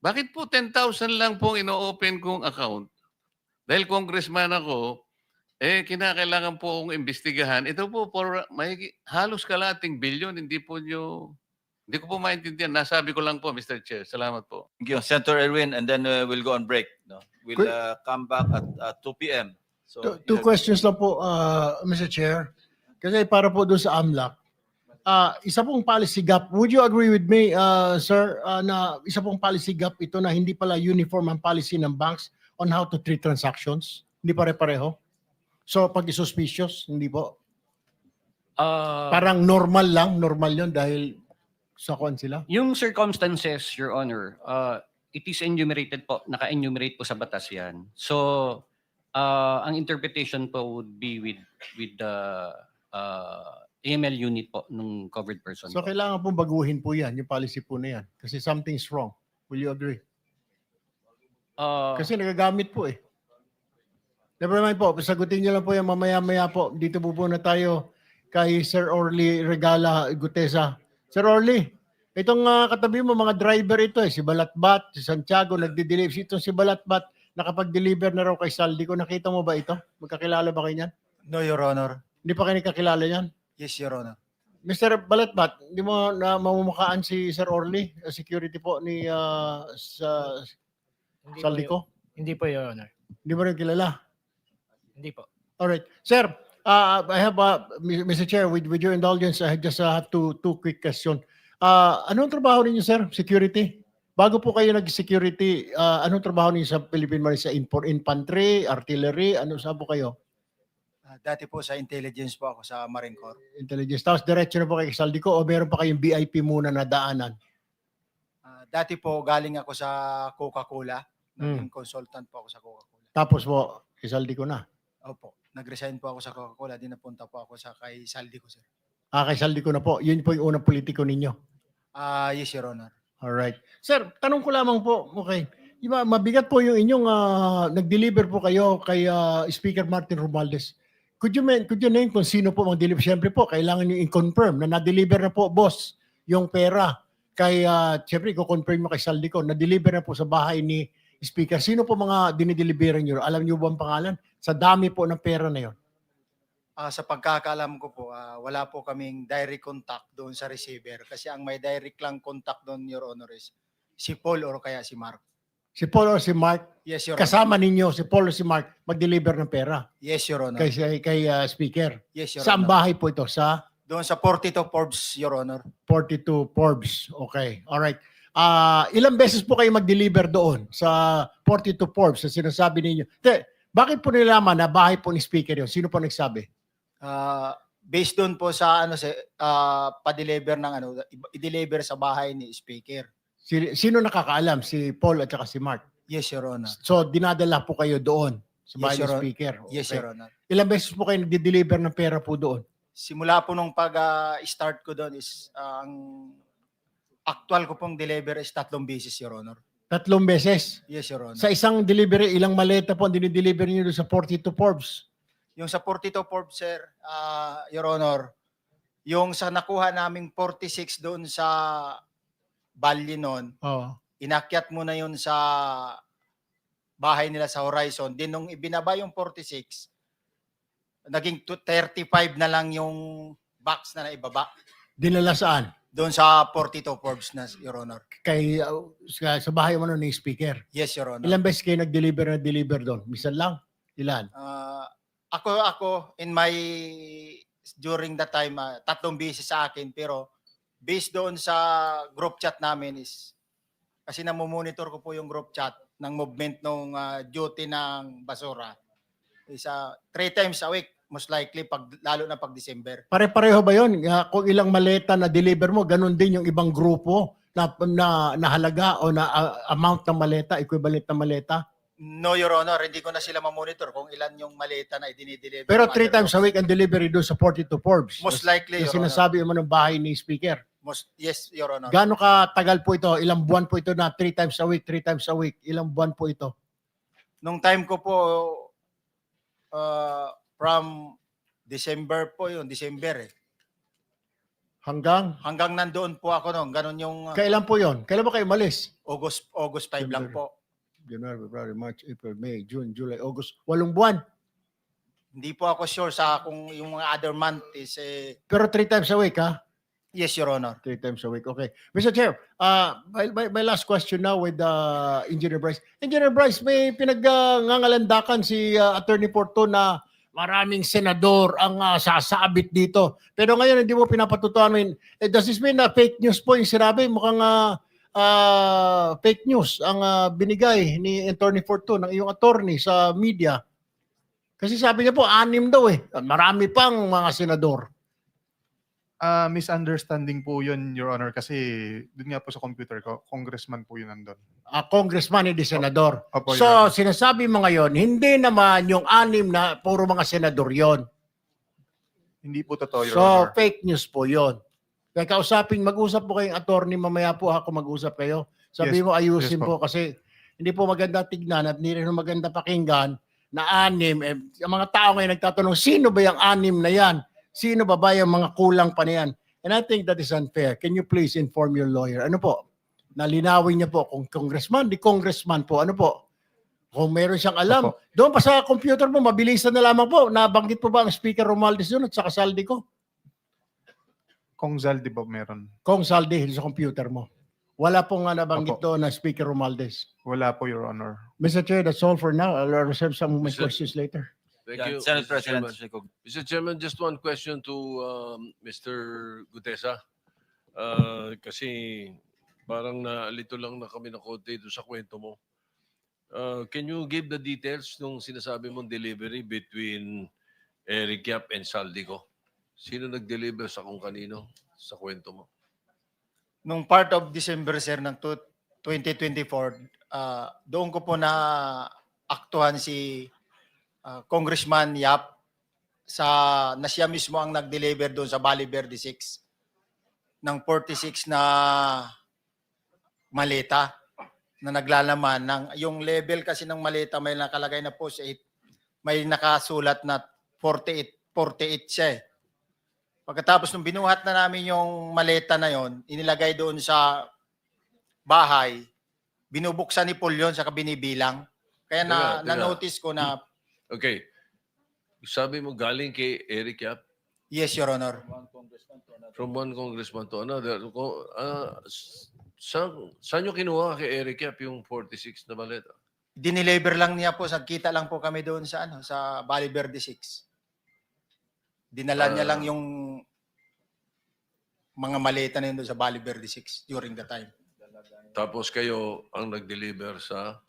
Bakit po 10,000 lang pong ino-open kong account? Dahil congressman ako, kinakailangan po akong imbestigahan. Ito po, halos kalating bilyon, hindi ko po maintindihan. Nasabi ko lang po, Mr. Chair. Salamat po. Thank you, Senator Erwin, and then we'll go on break. No? We'll come back at 2 p.m. So, Two questions lang po, Mr. Chair. Kasi para po doon sa AMLAC, isa pong policy gap. Would you agree with me, sir, na isa pong policy gap ito na hindi pala uniform ang policy ng banks on how to treat transactions? Hindi pare-pareho? So, pag suspicious, hindi po? Parang normal yun dahil sa kuan sila? Yung circumstances, Your Honor, it is enumerated po, naka-enumerate po sa batas yan. So, ang interpretation po would be with the AML unit po nung covered person. So, kailangan pong baguhin po yan, yung policy po na yan. Kasi something's wrong. Will you agree? Kasi nagagamit po eh. Never mind po, sagutin niyo lang po yan mamaya-maya po. Dito po na tayo kay Sir Orly Regala Gutesa. Sir Orly, itong katabi mo, mga driver ito eh. Si Balatbat, si Santiago, nagdi-deliver. Itong si Balatbat, nakapag-deliver na raw kay Saldi ko. Nakita mo ba ito? Magkakilala ba kayo niyan? No, Your Honor. Hindi pa kayo nakakilala niyan? Yes, Your Honor. Mr. Balatbat, hindi mo na mamumukaan si Sir Orly, security po ni Saldi ko? Hindi po, Your Honor. Hindi mo rin kilala? Hindi po. All right. Sir, I have, Mr. Chair, with your indulgence, I just have two quick question. Anong trabaho ninyo, sir? Security? Bago po kayo nag-security, anong trabaho ninyo sa Philippine Marine? Sa infantry, artillery, ano sa po kayo? Dati po sa intelligence po ako sa Marine Corps. Intelligence. Tapos diretso na po kay Saldico o meron pa kayong VIP muna na daanan? Dati po galing ako sa Coca-Cola. Naging consultant po ako sa Coca-Cola. Tapos po, kay Saldico na? Opo. Nag-resign po ako sa Coca-Cola. Di napunta po ako sa kay Saldico, sir. Kay Saldico na po. Yun po yung unang politiko ninyo. Yes, Your Honor. Alright. Sir, tanong ko lamang po, okay. Diba, mabigat po yung inyong nag-deliver po kayo kay Speaker Martin Romualdez. Could you name kung sino po mag-deliver? Siyempre po, kailangan nyo i-confirm na na-deliver na po, boss, yung pera. Kay, siyempre, i-confirm mo kay Saldico, na-deliver na po sa bahay ni Speaker. Sino po mga dinideliveran nyo? Alam nyo ba ang pangalan? Sa dami po ng pera na yon. Sa pagkakaalam ko po, wala po kaming direct contact doon sa receiver. Kasi ang may direct lang contact doon, Your Honor, is si Paul or kaya si Mark. Si Paul or si Mark? Yes, Your Honor. Kasama ninyo, si Paul or si Mark, mag-deliver ng pera? Yes, Your Honor. Kay Speaker? Yes, Your Saan Honor. bahay po ito? Sa? Doon sa 42 Forbes, Your Honor. 42 Forbes. Okay. Alright. Ilang beses po kayo mag-deliver doon sa 42 Forbes na sinasabi ninyo? Bakit po nilaman na bahay po ni Speaker yun? Sino po nagsabi? Based doon po sa pa-deliver ng i-deliver sa bahay ni Speaker. Sino nakakaalam? Si Paul at saka si Mark? Yes, Your Honor. So, dinadala po kayo doon sa bahay Yes, ni Your Speaker? Yes, Okay. Your Honor. Ilang beses po kayo nag-deliver ng pera po doon? Simula po nung pag-start ko doon is ang actual ko pong deliver is 3 beses, Your Honor. 3 beses? Yes, Your Honor. Sa isang delivery, ilang maleta po ang dinideliver niyo doon sa 42 Forbes? Yung sa 42 Forbes, sir, Your Honor, yung sa nakuha naming 46 doon sa Bali noon, inakyat mo na yun sa bahay nila sa Horizon. Din nung ibinaba yung 46, naging 35 na lang yung box na naibaba. Dinala saan? Doon sa 42 Forbes na, Your Honor. Kay, sa bahay mo ni Speaker? Yes, Your Honor. Ilang beses kayo nag-deliver doon? Misan lang? Ilan? Ako, during that time, 3 beses sa akin, pero based doon sa group chat namin is, kasi namomonitor ko po yung group chat ng movement ng duty ng basura. Is 3 times a week, most likely, lalo na pag December. Pare-pareho ba yun? Kung ilang maleta na deliver mo, ganun din yung ibang grupo na halaga o na amount ng maleta, equivalent na maleta? No, Your Honor, hindi ko na sila mamonitor kung ilan yung maleta na idinideliver. Pero 3 times a week ang delivery doon sa 42 Forbes. Most likely, Your Honor. Sinasabi mo ng bahay ni Speaker. Yes, Your Honor. Gaano katagal po ito? Ilang buwan po ito na 3 times a week, 3 times a week? Ilang buwan po ito? Nung time ko po, from December po yun, December eh. Hanggang nandoon po ako noon. Ganun yung kailan po yon? Kailan ba kayo malis? August 5 lang po. January, February, March, April, May, June, July, August. 8 buwan. Hindi po ako sure sa kung yung mga other month is Pero 3 times a week, ha? Yes, Your Honor. 3 times a week. Okay. Mr. Chair, my last question now with Engineer Bryce. Engineer Bryce, may pinag-ngangalandakan si Attorney Porto na maraming senador ang sasabit dito. Pero ngayon, hindi mo pinapatutuan. Does this mean na fake news po yung sinabi? Mukhang fake news ang binigay ni Attorney Porto ng iyong attorney sa media. Kasi sabi niya po, 6 daw eh. Marami pang mga senador. Misunderstanding po yun, Your Honor, kasi dun nga po sa computer ko, congressman po yun nandun. Congressman, hindi senador. Opo, Your So, Honor. sinasabi mo ngayon, hindi naman yung 6 na puro mga senador yon. Hindi po totoo, Your So, Honor. fake news po yon. Kaya mag-usap po kayong attorney, mamaya po ako mag-usap kayo. Sabi Yes, mo, ayusin yes po po. kasi hindi po maganda tignan at hindi rin maganda pakinggan na 6. Ang mga tao ngayon nagtatanong, sino ba yung 6 na yan? Sino ba yung mga kulang pa na yan? And I think that is unfair. Can you please inform your lawyer? Ano po? Nalinawin niya po kung congressman, di congressman po. Ano po? Kung meron siyang alam. Doon pa sa computer mo, mabilisan na lamang po. Nabanggit po ba ang Speaker Romualdez doon at saka Saldico? Kung Zaldi ba meron? Kung Saldi sa computer mo. Wala pong nabanggit Opo. doon na Speaker Romualdez. Wala po, Your Honor. Mr. Chair, that's all for now. I'll reserve some of my questions later. Yan, you, Senate Mr. President Chairman. Chico. Mr. Chairman, just one question to Mr. Gutesa. Kasi parang naalito lang na kami na konti doon sa kwento mo. Can you give the details nung sinasabi mong delivery between Eric Yap and Saldico? Sino nag-deliver sa kung kanino sa kwento mo? Nung part of December, sir, ng 2024, doon ko po na aktuhan si Congressman Yap na siya mismo ang nag-deliver doon sa Valle Verde 6 ng 46 na maleta na naglalaman ng yung level kasi ng maleta may nakalagay na post 8, may nakasulat na 48 siya. Pagkatapos nung binuhat na namin yung maleta na yon, inilagay doon sa bahay, binubuksan ni Paul yun, saka binibilang. Kaya Teka. na-notice ko na Okay. Sabi mo galing kay Eric Yap? yes, Your Honor. From one congressman to another. Saan nyo kinuha kay Eric Yap yung 46 na maleta? Dineliver lang niya po, kita lang po kami doon sa sa Valle Verde 6. Dinala niya lang yung mga maleta na yun doon sa Valle Verde 6 during the time. Tapos kayo ang nag-deliver sa...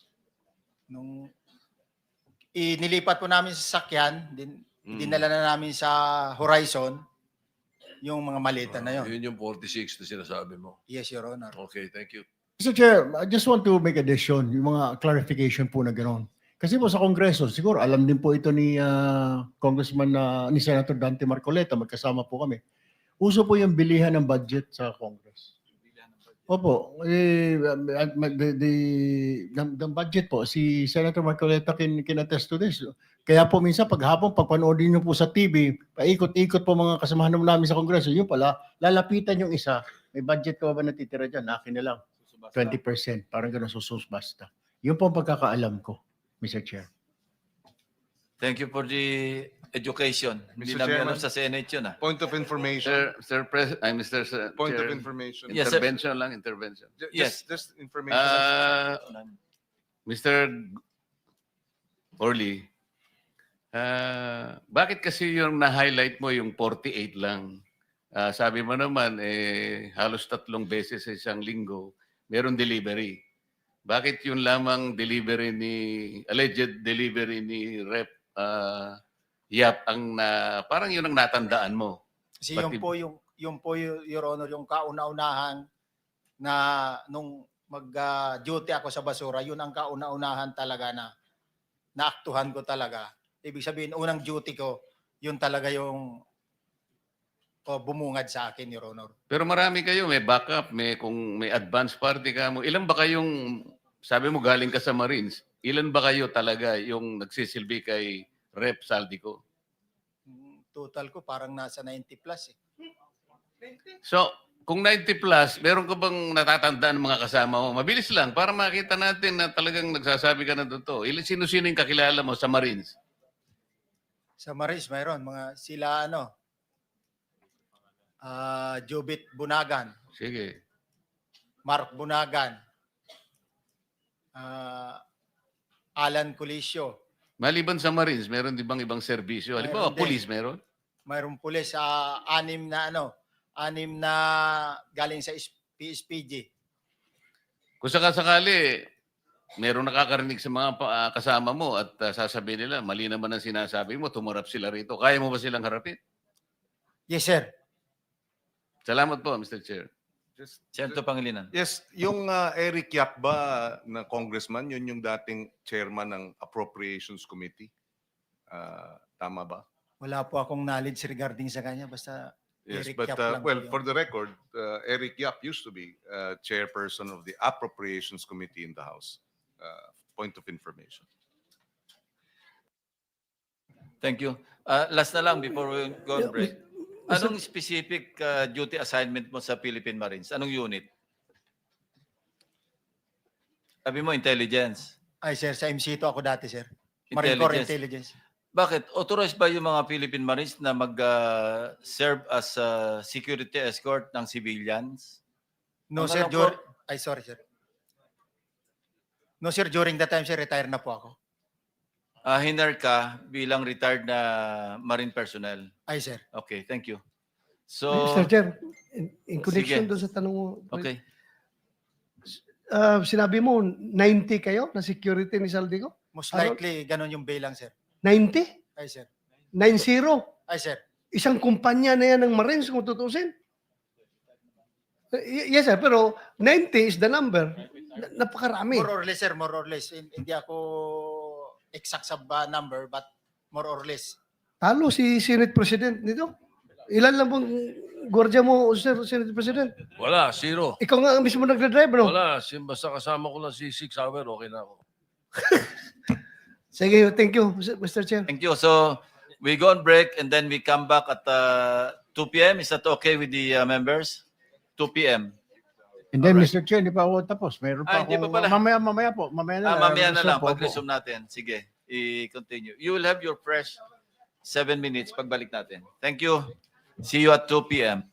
Nung inilipat po namin sa sakyan, dinala na namin sa Horizon yung mga maleta na yun. Yun yung 46 na sinasabi mo. Yes, Your Honor. Okay, thank you. Mr. Chair, I just want to make addition, yung mga clarification po na gano'n. Kasi po sa Kongreso, siguro alam din po ito ni ni Senator Dante Marcoleta, magkasama po kami. Uso po yung bilihan ng budget sa Congress. Opo, the budget po, si Senator Marcoleta can attest to this. Kaya po minsan paghapon, pagpanoodin niyo po sa TV, paikot-ikot po mga kasamahan namin sa Kongreso, yun pala, lalapitan yung isa, may budget ka ba natitira dyan? Akin na lang, 20%, parang gano'n susus basta. Yun po ang pagkakaalam ko, Mr. Chair. Thank you for the education. Hindi Mr. namin Chairman. alam sa Senate yun. Point of information. Point of information. Yes, sir. Intervention lang, intervention. Yes. Just information. Mr. Orly, bakit kasi yung na-highlight mo yung 48 lang? Sabi mo naman, halos 3 beses sa isang linggo, meron delivery. Bakit yun lamang alleged delivery ni Rep Yap parang yun ang natandaan mo? Kasi yung po, Your Honor, yung kauna-unahan na nung mag-duty ako sa basura, yun ang kauna-unahan talaga na naaktuhan ko talaga. Ibig sabihin, unang duty ko, yun talaga yung bumungad sa akin, Your Honor. Pero marami kayo, may backup, kung may advance party ka mo. Ilan ba kayong, sabi mo galing ka sa Marines, ilan ba kayo talaga yung nagsisilbi kay Rep Saldico? Total ko parang nasa 90 plus eh. So, kung 90 plus, meron ka bang natatandaan ng mga kasama mo? Mabilis lang, para makita natin na talagang nagsasabi ka na totoo. Sino-sino yung kakilala mo sa Marines? Sa Marines, mayroon. Sila Jubit Bunagan, Sige. Mark Bunagan, Alan Colisio. Maliban sa Marines, meron di bang ibang serbisyo? Halimbawa, Mayroon din. police meron? Mayroong pulis, 6 na galing sa PSPG. Kung sakasakali, meron nakakarinig sa mga kasama mo at sasabihin nila, mali naman ang sinasabi mo, tumarap sila rito. Kaya mo ba silang harapin? Yes, sir. Salamat po, Mr. Chair. Senator Pangilinan. Yes, yung Eric Yap ba na congressman, yun yung dating chairman ng Appropriations Committee. Tama ba? Wala po akong knowledge regarding sa kanya. Basta Yes, Eric but Yap lang po well, yun. for the record, Eric Yap used to be chairperson of the Appropriations Committee in the House. Point of information. Thank you. Last na lang before we go on break. Anong specific duty assignment mo sa Philippine Marines? Anong unit? Sabi mo, intelligence. Ay, sir, sa MC2 ako dati, sir. Marine Corps Intelligence. Bakit? Authorized ba yung mga Philippine Marines na mag-serve as security escort ng civilians? No, Ang sir. alam ko- Sorry, sir. No, sir. During that time, sir, retire na po ako. hiner ka bilang retired na Marine personnel. Ay, sir. Okay, thank you. So, Mr. Chair, in connection Sige. doon sa tanong mo, okay. sinabi mo 90 kayo na security ni Saldico? Most Ano? likely, ganun yung bilang, sir. 90? Ay, sir. 90? Ay, sir. Isang kumpanya na yan ng Marines kung tutusin. Yes, sir, pero 90 is the number. Napakarami. More or less, sir. More or less. Hindi ako exact sa number, but more or less. Talo si Senate President nito. Ilan lang pong gwardiya mo, Sir Senate President? Wala, zero. Ikaw nga ang mismo nagdadrive, no? Wala, basta kasama ko lang si 6 hour, okay na ako. Sige, thank you, Mr. Chair. Thank you. So, we go on break and then we come back at 2 p.m. Is that okay with the members? 2 p.m. And then, Mr. Chair, hindi pa ako tapos. Meron pa Hindi pa akong, pala. mamaya po. Mamaya na. Mamaya na lang, Resume po. pag-resume natin. Sige, i-continue. You will have your fresh 7 minutes pagbalik natin. Thank you. See you at 2 p.m.